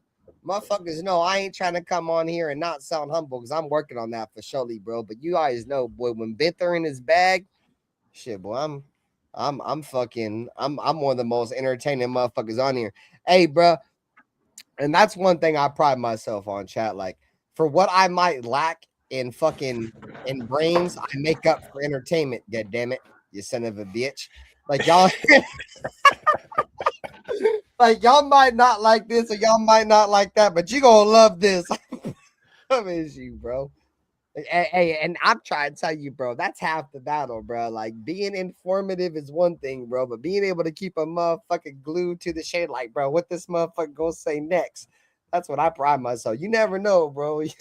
Motherfuckers know I ain't trying to come on here and not sound humble because I'm working on that for surely, bro. But you guys know, boy, when Benther in his bag, shit, boy, I'm one of the most entertaining motherfuckers on here. Hey, bro, and that's one thing I pride myself on, chat. Like, for what I might lack in brains, I make up for entertainment. God damn it, you son of a bitch! Like y'all. Like, y'all might not like this or y'all might not like that, but you gonna love this. I miss you, bro. Hey, and I'm trying to tell you, bro, that's half the battle, bro. Like, being informative is one thing, bro, but being able to keep a motherfucker glued to the shade, like, bro, what this motherfucker gonna say next? That's what I pride myself. You never know, bro. You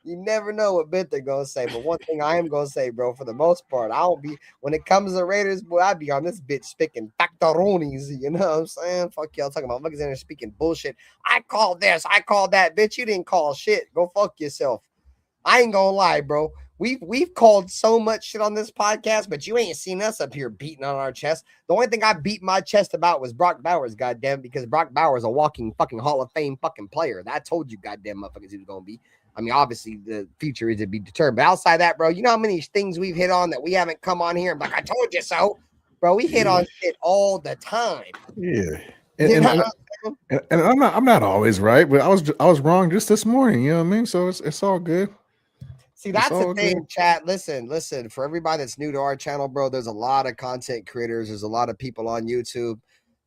never know what bit they're gonna say. But one thing I am gonna say, bro, for the most part, I don't be when it comes to Raiders, boy, I be on this bitch speaking factaronis. You know what I'm saying? Fuck y'all talking about motherfuckers in there speaking bullshit. I called this, I called that, bitch. You didn't call shit. Go fuck yourself. I ain't gonna lie, bro. We've called so much shit on this podcast, but you ain't seen us up here beating on our chest. The only thing I beat my chest about was Brock Bowers, goddamn, because Brock Bowers a walking fucking Hall of Fame fucking player. I told you, goddamn motherfuckers, he was gonna be. I mean, obviously the future is to be determined. But outside that, bro, you know how many things we've hit on that we haven't come on here and like, I told you so, bro. We hit on shit all the time. Yeah, and I'm not always right, but I was wrong just this morning. You know what I mean? So it's all good. See, that's the thing, chat. Listen. For everybody that's new to our channel, bro, there's a lot of content creators. There's a lot of people on YouTube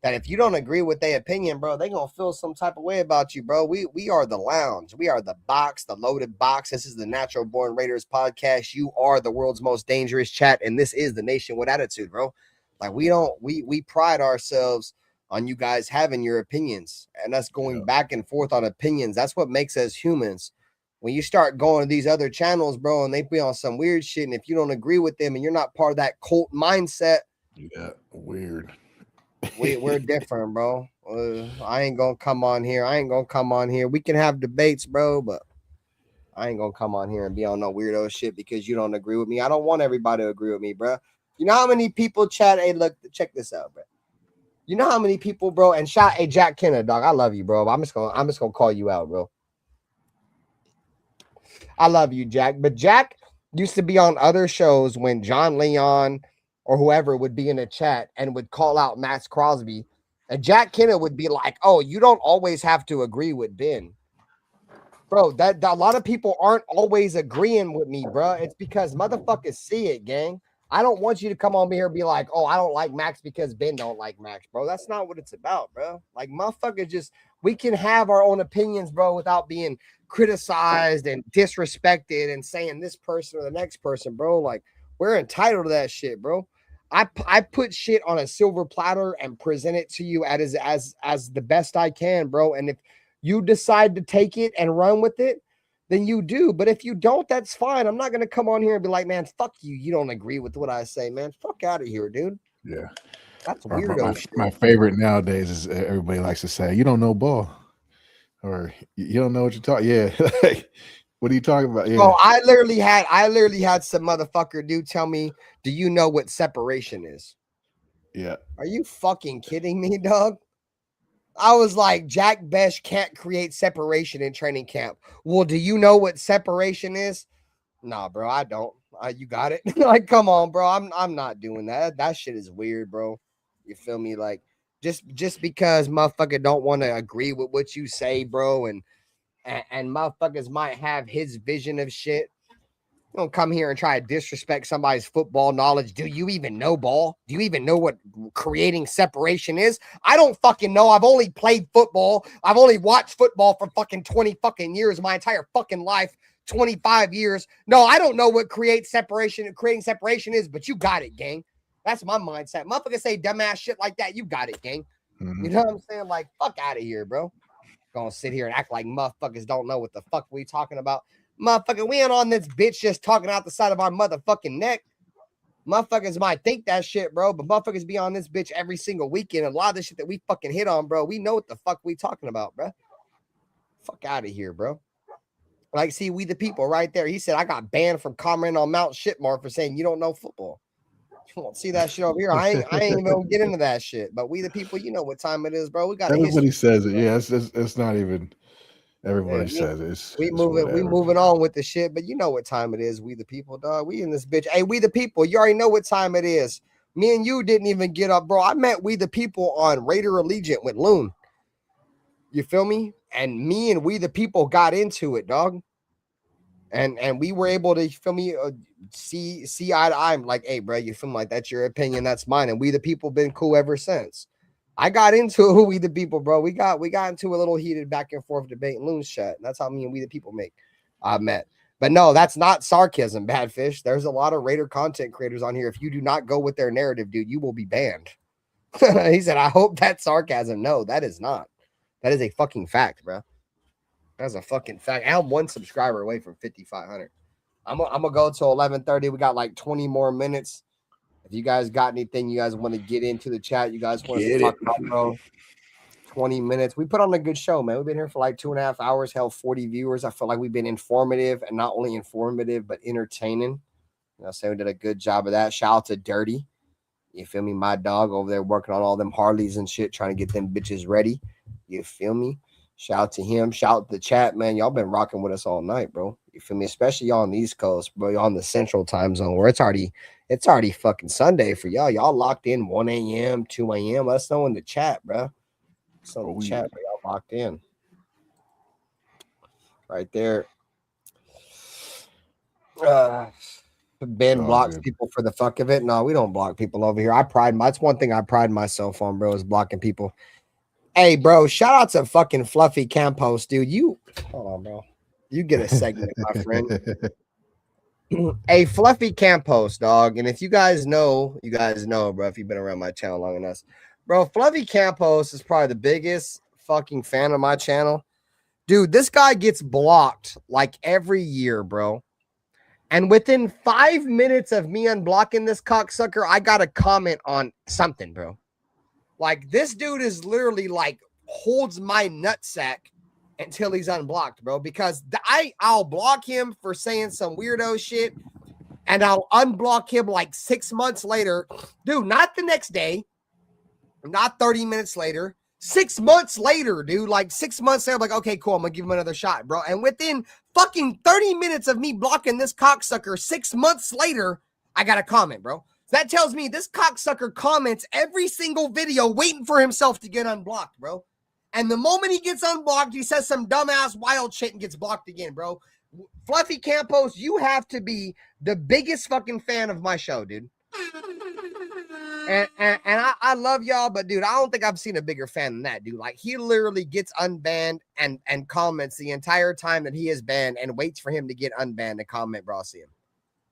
that if you don't agree with their opinion, bro, they gonna feel some type of way about you, bro. We are the lounge. We are the box, the loaded box. This is the Natural Born Raiders podcast. You are the world's most dangerous chat, and this is the nation with attitude, bro. Like we pride ourselves on you guys having your opinions and us going back and forth on opinions. That's what makes us humans. When you start going to these other channels, bro, and they be on some weird shit, and if you don't agree with them and you're not part of that cult mindset, weird. We're different, bro. I ain't gonna come on here. We can have debates, bro, but I ain't gonna come on here and be on no weirdo shit because you don't agree with me. I don't want everybody to agree with me, bro. You know how many people chat? Hey, look, check this out, bro. You know how many people, bro, and hey, Jack Kenner, dog. I love you, bro. I'm just gonna call you out, bro. I love you, Jack. But Jack used to be on other shows when John Leon or whoever would be in a chat and would call out Maxx Crosby. And Jack Kenner would be like, oh, you don't always have to agree with Ben. Bro, that a lot of people aren't always agreeing with me, bro. It's because motherfuckers see it, gang. I don't want you to come on here and be like, oh, I don't like Maxx because Ben don't like Maxx, bro. That's not what it's about, bro. Like, motherfuckers we can have our own opinions, bro, without being criticized and disrespected and saying this person or the next person, bro. Like, we're entitled to that shit, bro. I put shit on a silver platter and present it to you as the best I can, bro. And if you decide to take it and run with it, then you do. But if you don't, that's fine. I'm not going to come on here and be like, man, fuck you. You don't agree with what I say, man. Fuck out of here, dude. Yeah. That's weirdo shit. My favorite nowadays is everybody likes to say, you don't know ball. Or you don't know what you're talking. Yeah. What are you talking about? Yeah. Oh, I literally had some motherfucker dude tell me, do you know what separation is? Yeah. Are you fucking kidding me, dog? I was like, Jack Besh can't create separation in training camp. Well, do you know what separation is? Nah, bro, I don't. You got it. Like, come on, bro. I'm not doing that. That shit is weird, bro. You feel me? Like, just because motherfucker don't want to agree with what you say, bro, and motherfuckers might have his vision of shit. Don't come here and try to disrespect somebody's football knowledge. Do you even know ball? Do you even know what creating separation is? I don't fucking know. I've only played football. I've only watched football for fucking 20 fucking years, my entire fucking life, 25 years. No, I don't know what creating separation is, but you got it, gang. That's my mindset. Motherfuckers say dumbass shit like that. You got it, gang. You know what I'm saying? Like, fuck out of here, bro. Gonna sit here and act like motherfuckers don't know what the fuck we talking about. Motherfucker, we ain't on this bitch just talking out the side of our motherfucking neck. Motherfuckers might think that shit, bro, but motherfuckers be on this bitch every single weekend. A lot of the shit that we fucking hit on, bro, we know what the fuck we talking about, bro. Fuck out of here, bro. Like, see, we the people right there. He said, I got banned from commenting on Mount Shitmar for saying you don't know football. You won't see that shit over here. I ain't even gonna get into that shit. But we the people, you know what time it is, bro. We got everybody says it. Yeah, it's not even. Everybody says it. We moving on with the shit, but you know what time it is. We the people, dog. We in this bitch. Hey, we the people. You already know what time it is. Me and you didn't even get up, bro. I met we the people on Raider Allegiant with Loon. You feel me? And me and we the people got into it, dog. And we were able to, you feel me, see eye to eye. I'm like, hey, bro, you feel me? Like, that's your opinion, that's mine. And we the people been cool ever since. I got into it, we the people, bro. We got into a little heated back and forth debate in Loon's chat. That's how me and we the people met. But no, that's not sarcasm, Badfish. There's a lot of Raider content creators on here. If you do not go with their narrative, dude, you will be banned. He said, I hope that's sarcasm. No, that is not. That is a fucking fact, bro. That's a fucking fact. I'm one subscriber away from 5,500. I'm gonna go till 11:30. We got like 20 more minutes. If you guys got anything you guys want to get into the chat, you guys want to talk about, bro, 20 minutes. We put on a good show, man. We've been here for like 2.5 hours, hell, 40 viewers. I feel like we've been informative, and not only informative, but entertaining. You know, so we did a good job of that. Shout out to Dirty. You feel me? My dog over there working on all them Harleys and shit, trying to get them bitches ready. You feel me? Shout out to him. Shout out to the chat, man. Y'all been rocking with us all night, bro. You feel me? Especially y'all on the East Coast, bro. Y'all on the Central time zone where it's already fucking Sunday for y'all. Y'all locked in 1 a.m., 2 a.m. Let us know in the chat, bro. So in the chat, bro. Y'all locked in. Right there. Ben blocks people for the fuck of it. No, we don't block people over here. That's one thing I pride myself on, bro, is blocking people. Hey, bro, shout out to fucking Fluffy Campos, dude. Hold on, bro. You get a segment, my friend. Hey, Fluffy Campos, dog. And if you guys know, bro, if you've been around my channel long enough, bro, Fluffy Campos is probably the biggest fucking fan of my channel. Dude, this guy gets blocked like every year, bro. And within 5 minutes of me unblocking this cocksucker, I got a comment on something, bro. Like, this dude is literally like holds my nutsack until he's unblocked, bro. Because I'll block him for saying some weirdo shit, and I'll unblock him like 6 months later. Dude, not the next day, not 30 minutes later. 6 months later, dude, like 6 months later, I'm like, okay, cool, I'm gonna give him another shot, bro. And within fucking 30 minutes of me blocking this cocksucker, 6 months later, I got a comment, bro. So that tells me this cocksucker comments every single video waiting for himself to get unblocked, bro. And the moment he gets unblocked, he says some dumbass wild shit and gets blocked again, bro. Fluffy Campos, you have to be the biggest fucking fan of my show, dude. And I love y'all, but dude, I don't think I've seen a bigger fan than that, dude. Like, he literally gets unbanned and comments the entire time that he is banned and waits for him to get unbanned to comment, bro. See him.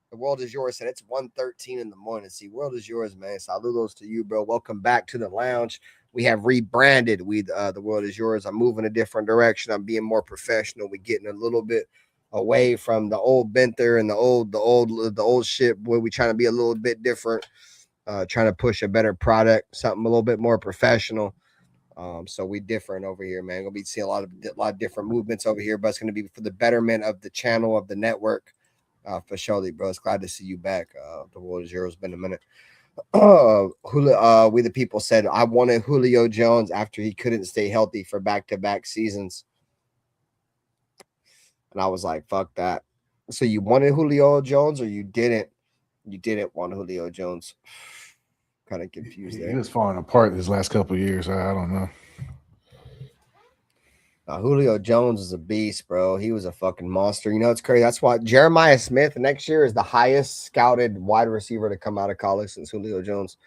The world is yours. And it's 1:13 in the morning. See, world is yours, man. Saludos to you, bro. Welcome back to the lounge. We have rebranded. The world is yours. I'm moving a different direction. I'm being more professional. We're getting a little bit away from the old benter and the old shit. Where we trying to be a little bit different. Trying to push a better product, something a little bit more professional. So we different over here, man. Gonna be seeing a lot of different movements over here, but it's gonna be for the betterment of the channel, of the network. For surely, bro. It's glad to see you back. The world is yours. Been a minute. We the people said I wanted Julio Jones after he couldn't stay healthy for back-to-back seasons, and I was like, fuck that. So you wanted Julio Jones, or you didn't? You didn't want Julio Jones. Kind of confused there. He was falling apart these last couple of years. I don't know. Julio Jones is a beast, bro. He was a fucking monster. You know, it's crazy. That's why Jeremiah Smith next year is the highest scouted wide receiver to come out of college since Julio Jones.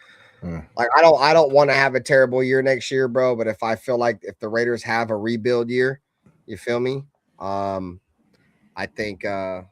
Like, I don't want to have a terrible year next year, bro. But if I feel like if the Raiders have a rebuild year, you feel me? I think the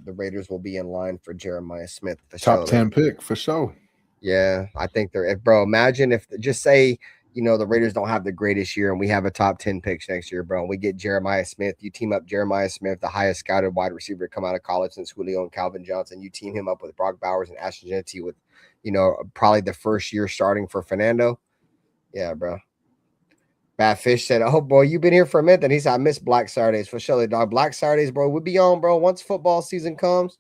Raiders will be in line for Jeremiah Smith. For Top 10 pick for sure. Yeah, I think bro, imagine if just say, you know, the Raiders don't have the greatest year and we have a top 10 picks next year, bro. And we get Jeremiah Smith. You team up Jeremiah Smith, the highest scouted wide receiver to come out of college since Julio and Calvin Johnson. You team him up with Brock Bowers and Ashton Genty with, you know, probably the first year starting for Fernando. Yeah, bro. Bad Fish said, oh, boy, you've been here for a minute. And he said, I miss Black Saturdays. For sure, dog. Black Saturdays, bro, we'll be on, bro. Once football season comes,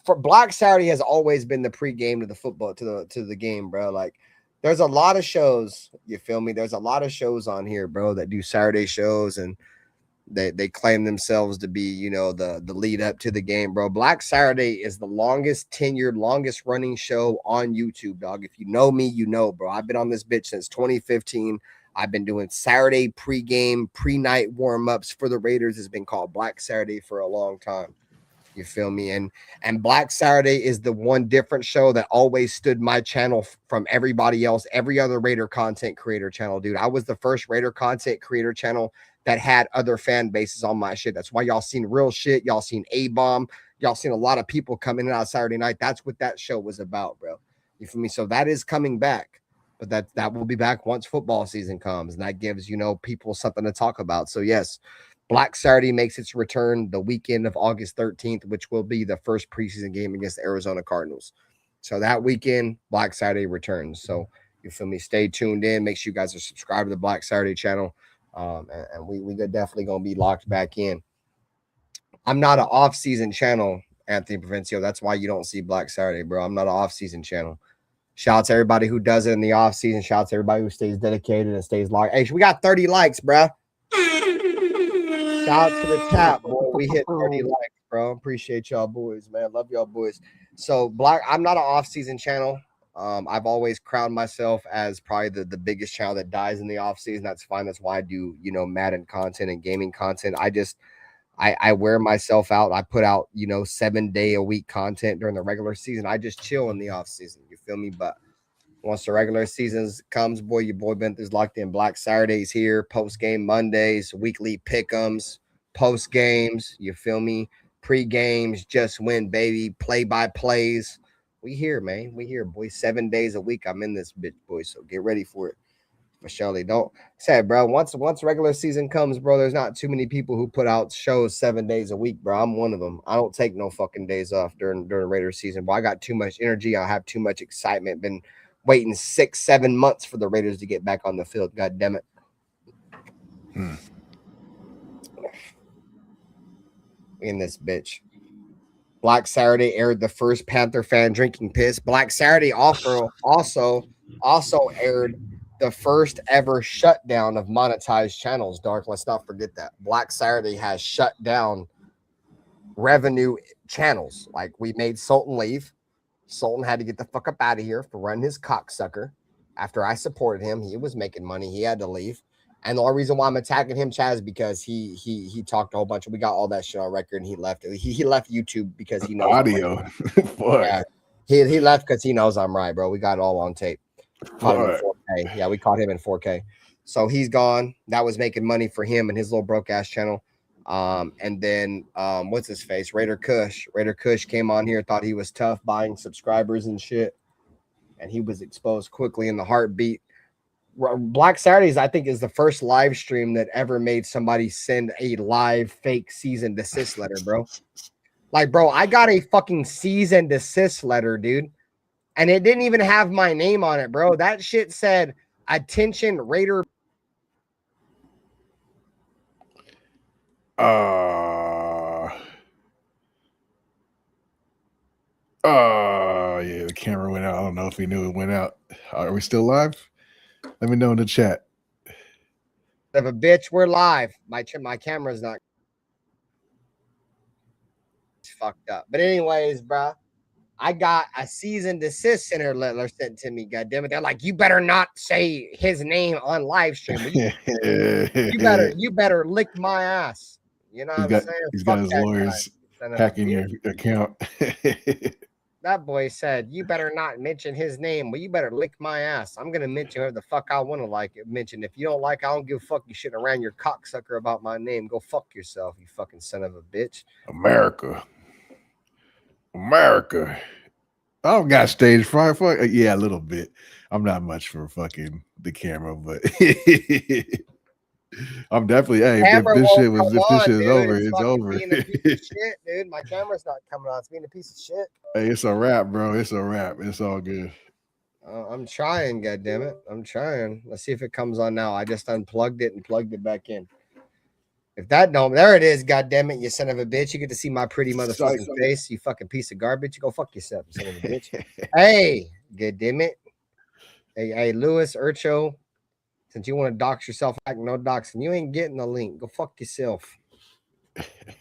for Black Saturday has always been the pregame to the football, to the game, bro. Like, there's a lot of shows, you feel me? There's a lot of shows on here, bro, that do Saturday shows, and they claim themselves to be, you know, the lead up to the game, bro. Black Saturday is the longest tenured, longest running show on YouTube, dog. If you know me, you know, bro. I've been on this bitch since 2015. I've been doing Saturday pregame, pre-night warm-ups for the Raiders. It's been called Black Saturday for a long time. You feel me? And Black Saturday is the one different show that always stood my channel from everybody else, every other Raider content creator channel, dude. I was the first Raider content creator channel that had other fan bases on my shit. That's why y'all seen Real Shit. Y'all seen A-Bomb. Y'all seen a lot of people come in and out Saturday night. That's what that show was about, bro. You feel me? So that is coming back. But that will be back once football season comes. And that gives, you know, people something to talk about. So, yes, Black Saturday makes its return the weekend of August 13th, which will be the first preseason game against the Arizona Cardinals. So that weekend, Black Saturday returns. So you feel me? Stay tuned in. Make sure you guys are subscribed to the Black Saturday channel. And we definitely going to be locked back in. I'm not an off-season channel, Anthony Provencio. That's why you don't see Black Saturday, bro. I'm not an off-season channel. Shout out to everybody who does it in the off-season. Shout out to everybody who stays dedicated and stays locked. Hey, we got 30 likes, bro. Shout out to the chat, boy. We hit 30 likes, bro. Appreciate y'all boys, man. Love y'all boys. So I'm not an off-season channel. I've always crowned myself as probably the biggest channel that dies in the off-season. That's fine. That's why I do, you know, Madden content and gaming content. I wear myself out. I put out, 7-day-a-week content during the regular season. I just chill in the off season. You feel me? But once the regular season comes, boy, your boy Benthers locked in. Black Saturdays here, post game Mondays, weekly pick'ems, post games. You feel me? Pre games, just win, baby. Play by plays. We here, man. We here, boy. 7 days a week. I'm in this bitch, boy. So get ready for it. For Shelly, don't say, bro. Once regular season comes, bro, there's not too many people who put out shows 7 days a week, bro. I'm one of them. I don't take no fucking days off during Raiders season, but I got too much energy. I have too much excitement. Been waiting 6-7 months for the Raiders to get back on the field. God damn it. In this bitch. Black Saturday aired the first Panther fan drinking piss. Black Saturday also aired the first ever shutdown of monetized channels, Dark. Let's not forget that. Black Saturday has shut down revenue channels. Like, we made Sultan leave. Sultan had to get the fuck up out of here for running his cocksucker. After I supported him, he was making money. He had to leave. And the only reason why I'm attacking him, Chaz, is because he talked a whole bunch. We got all that shit on record, and he left. He left YouTube because he knows audio. Yeah, he left because he knows I'm right, bro. We got it all on tape. Caught him in 4K. Yeah, we caught him in 4K. So he's gone. That was making money for him and his little broke ass channel. And then what's his face? Raider Kush came on here, thought he was tough, buying subscribers and shit, and he was exposed quickly in the heartbeat. Black Saturdays, I think, is the first live stream that ever made somebody send a live fake cease and desist letter, bro. Like, bro, I got a fucking cease and desist letter, dude. And it didn't even have my name on it, bro. That shit said, "Attention, Raider." Yeah, the camera went out. I don't know if he knew it went out. Are we still live? Let me know in the chat. Of a bitch, we're live. My camera's not fucked up. But anyways, bro, I got a cease and desist center letter sent to me. God damn it! They're like, you better not say his name on live stream. You better lick my ass. You know what I'm saying? He's got his lawyers hacking your account. That boy said, you better not mention his name. Well, you better lick my ass. I'm going to mention whoever the fuck I want to mention. If you don't like, I don't give a fuck. You shouldn't around your cocksucker about my name. Go fuck yourself, you fucking son of a bitch. America. I don't got stage fright. Fuck. Yeah, a little bit. I'm not much for fucking the camera, but I'm definitely, hey, if this shit is over, it's over. Being a piece of shit, dude. My camera's not coming on. It's being a piece of shit. Hey, it's a wrap, bro. It's a wrap. It's all good. I'm trying, goddammit. I'm trying. Let's see if it comes on now. I just unplugged it and plugged it back in. If that don't, there it is, goddammit, you son of a bitch. You get to see my pretty motherfucking face, you fucking piece of garbage. You go fuck yourself, you son of a bitch. Hey, goddammit. Hey, Louis Urcho. Since you want to dox yourself, like no doxing, you ain't getting the link. Go fuck yourself.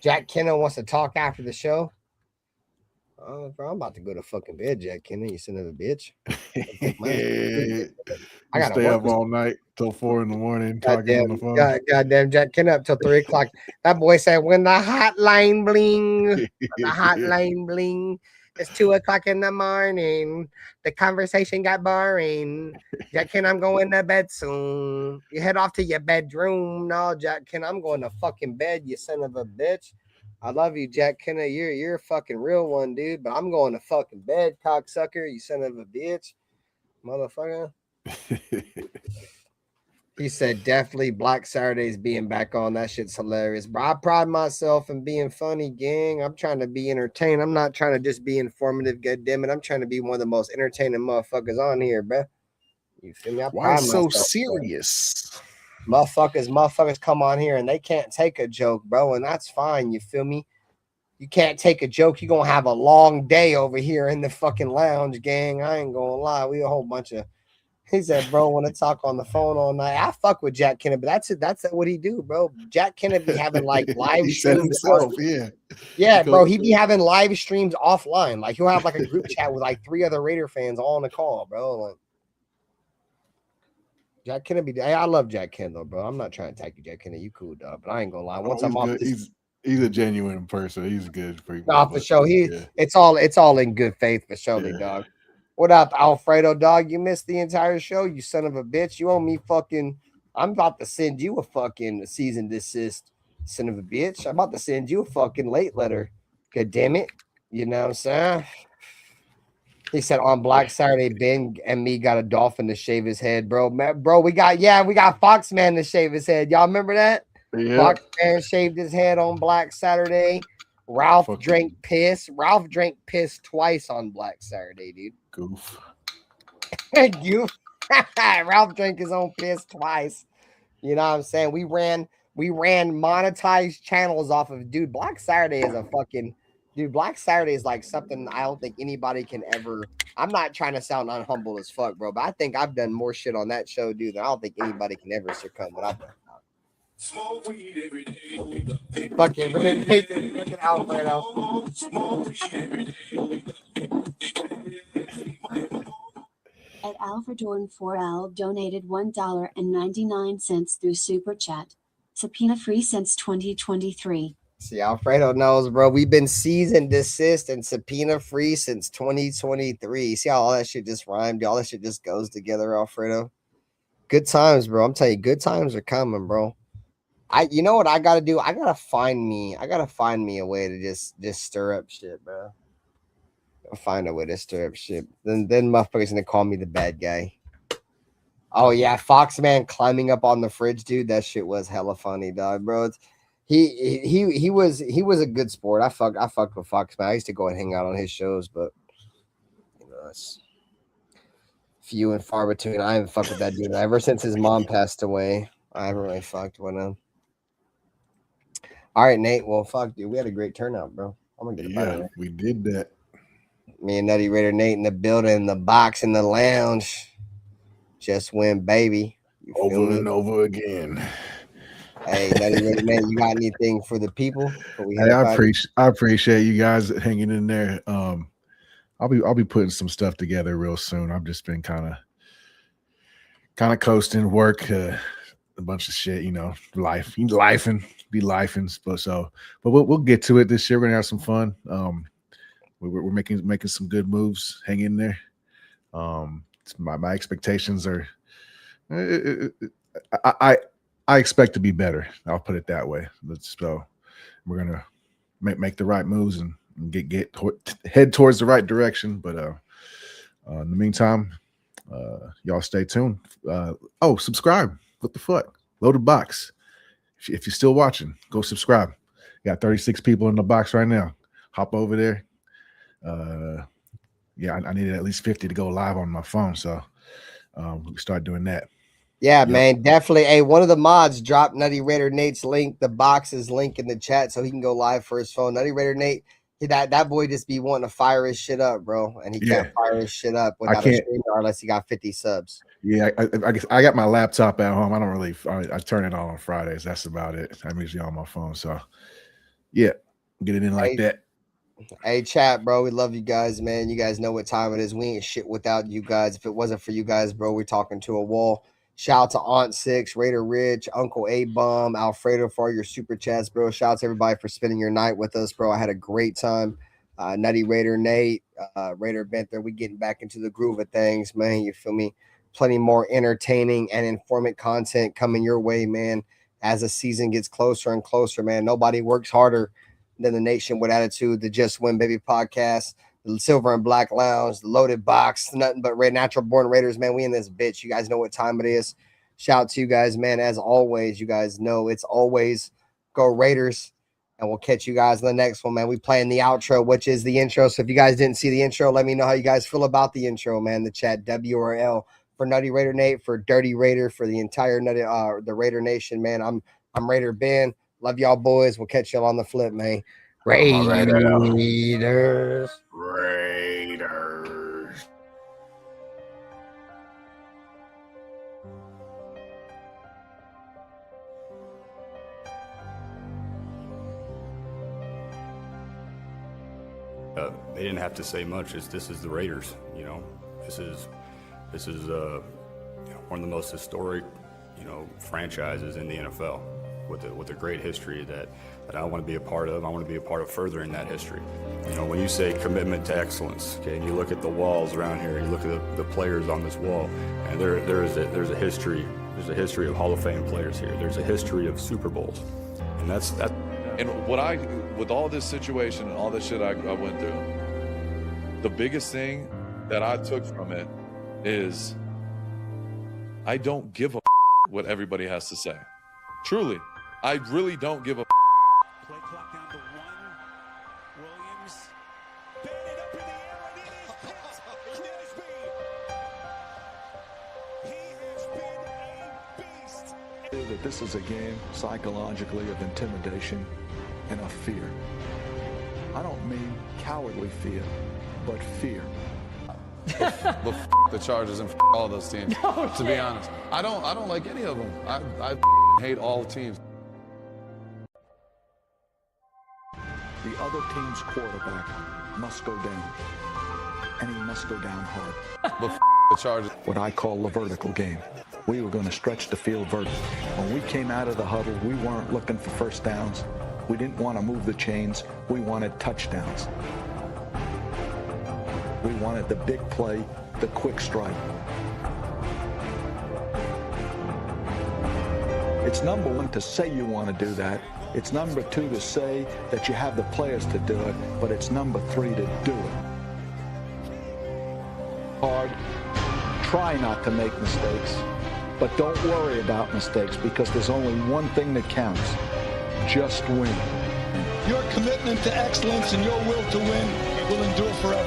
Jack Kenna wants to talk after the show. Oh, bro, I'm about to go to fucking bed, Jack Kenna, you son of a bitch. I gotta stay up all night till 4 a.m. talking on the phone. Goddamn, Jack Kenna up till 3 o'clock. That boy said, when the hotline bling, it's 2 o'clock in the morning. The conversation got boring. Jack Kenna, I'm going to bed soon. You head off to your bedroom. No, Jack Kenna, I'm going to fucking bed, you son of a bitch. I love you, Jack Kenna. You're a fucking real one, dude. But I'm going to fucking bed, cocksucker, you son of a bitch. Motherfucker. He said, definitely Black Saturdays being back on. That shit's hilarious. Bro, I pride myself in being funny, gang. I'm trying to be entertained. I'm not trying to just be informative, goddammit. I'm trying to be one of the most entertaining motherfuckers on here, bro. You feel me? Why so serious? Motherfuckers come on here and they can't take a joke, bro, and that's fine. You feel me? You can't take a joke. You're going to have a long day over here in the fucking lounge, gang. I ain't going to lie. We a whole bunch of... He said, bro, want to talk on the phone all night. I fuck with Jack Kenna, but that's what he do, bro. Jack Kenna be having like live he streams. Said himself, yeah, bro. He be having live streams offline. Like he'll have like a group chat with like 3 other Raider fans all on the call, bro. Like Jack Kenna be. Hey, I love Jack Kenna, though, bro. I'm not trying to attack you, Jack Kenna. You cool, dog. But I ain't gonna lie. Once I'm off this, He's a genuine person. He's good. Nah, for sure. It's all in good faith for surely, dog. What up, Alfredo, dog? You missed the entire show, you son of a bitch. You owe me fucking. I'm about to send you a fucking cease and desist, son of a bitch. I'm about to send you a fucking late letter. God damn it. You know what I'm saying? He said on Black Saturday, Ben and me got a dolphin to shave his head, bro. Bro, we got Foxman to shave his head. Y'all remember that? Yeah. Foxman shaved his head on Black Saturday. Ralph drank piss. Ralph drank piss twice on Black Saturday, dude. Goof. Goof. Ralph drank his own piss twice. You know what I'm saying? We ran monetized channels off of Black Saturday is a fucking Black Saturday is like something I don't think anybody can ever. I'm not trying to sound unhumble as fuck, bro, but I think I've done more shit on that show, dude, than I don't think anybody can ever succumb what I've done. Smoke weed every day. Fucking fucking Alfredo. At Alfredorn4L donated $1.99 through Super Chat. Subpoena free since 2023. See, Alfredo knows, bro. We've been cease and desist and subpoena free since 2023. See how all that shit just rhymed? All that shit just goes together, Alfredo. Good times, bro. I'm telling you, good times are coming, bro. You know what I gotta do? I gotta find me a way to just stir up shit, bro. I'll find a way to stir up shit. Then motherfuckers gonna call me the bad guy. Oh yeah, Foxman climbing up on the fridge, dude. That shit was hella funny, dog, bro. He was a good sport. I fucked with Foxman. I used to go and hang out on his shows, but you know, it's few and far between. I haven't fucked with that dude ever since his mom passed away. I haven't really fucked with him. All right, Nate. Well, fuck, dude. We had a great turnout, bro. I'm gonna get it. We did that. Me and Nutty Raider Nate in the building, the box, in the lounge. Just win, baby. You over and over again. Hey, Nutty Raider Nate, you got anything for the people? I appreciate you guys hanging in there. I'll be putting some stuff together real soon. I've just been kind of coasting, work, a bunch of shit, you know, life, be lifing. But we'll get to it this year. We're gonna have some fun. We're making some good moves. Hang in there. My expectations are. I expect to be better. I'll put it that way. So we're gonna make the right moves and head towards the right direction. But in the meantime, y'all stay tuned. Subscribe. What the fuck? Loaded box. If you're still watching, go subscribe. Got 36 people in the box right now. Hop over there. I needed at least 50 to go live on my phone, so we start doing that. Yeah, man, definitely. Hey, one of the mods dropped Nutty Raider Nate's link, the box's link in the chat, so he can go live for his phone. Nutty Raider Nate, that boy just be wanting to fire his shit up, bro, and he can't fire his shit up without a streamer unless he got 50 subs. Yeah, I got my laptop at home. I don't really. I turn it on Fridays. That's about it. I'm usually on my phone, so yeah, get it in like that. Hey, chat, bro. We love you guys, man. You guys know what time it is. We ain't shit without you guys. If it wasn't for you guys, bro, we're talking to a wall. Shout out to Aunt Six, Raider Rich, Uncle A-Bum, Alfredo for all your super chats, bro. Shout out to everybody for spending your night with us, bro. I had a great time. Nutty Raider Nate, Raider Benther. We getting back into the groove of things, man. You feel me? Plenty more entertaining and informative content coming your way, man. As the season gets closer and closer, man. Nobody works harder than the Nation with Attitude, the Just Win Baby podcast, the Silver and Black Lounge, the Loaded Box, nothing but natural born Raiders, man. We in this bitch. You guys know what time it is. Shout out to you guys, man. As always, you guys know it's always go Raiders, and we'll catch you guys in the next one, man. We playing the outro, which is the intro. So if you guys didn't see the intro, let me know how you guys feel about the intro, man. The chat, WRL for Nutty Raider Nate, for Dirty Raider, for the entire Nutty, the Raider Nation, man. I'm Raider Ben. Love y'all boys. We'll catch y'all on the flip, man. Raiders. They didn't have to say much. This is the Raiders, you know. This is one of the most historic, franchises in the NFL with a great history that I want to be a part of. I want to be a part of furthering that history. You know, when you say commitment to excellence, okay, and you look at the walls around here, you look at the players on this wall, and there's a history. There's a history of Hall of Fame players here. There's a history of Super Bowls, and that's that. And with all this situation and all this shit I went through, the biggest thing that I took from it is I don't give a what everybody has to say. Truly, I really don't give a. Play clock down to 1. Williams batted up in the air, and it is picked. Crosby. He has been a beast. That this is a game psychologically of intimidation and of fear. I don't mean cowardly fear, but fear. The Chargers and all those teams. To be honest, I don't like any of them. I hate all teams. The other team's quarterback must go down, and he must go down hard. The Chargers. What I call the vertical game. We were going to stretch the field vertical. When we came out of the huddle, we weren't looking for first downs. We didn't want to move the chains. We wanted touchdowns. We wanted the big play, the quick strike. It's number one to say you want to do that. It's number two to say that you have the players to do it, but it's number three to do it. Hard. Try not to make mistakes, but don't worry about mistakes because there's only one thing that counts. Just win. Your commitment to excellence and your will to win will endure forever.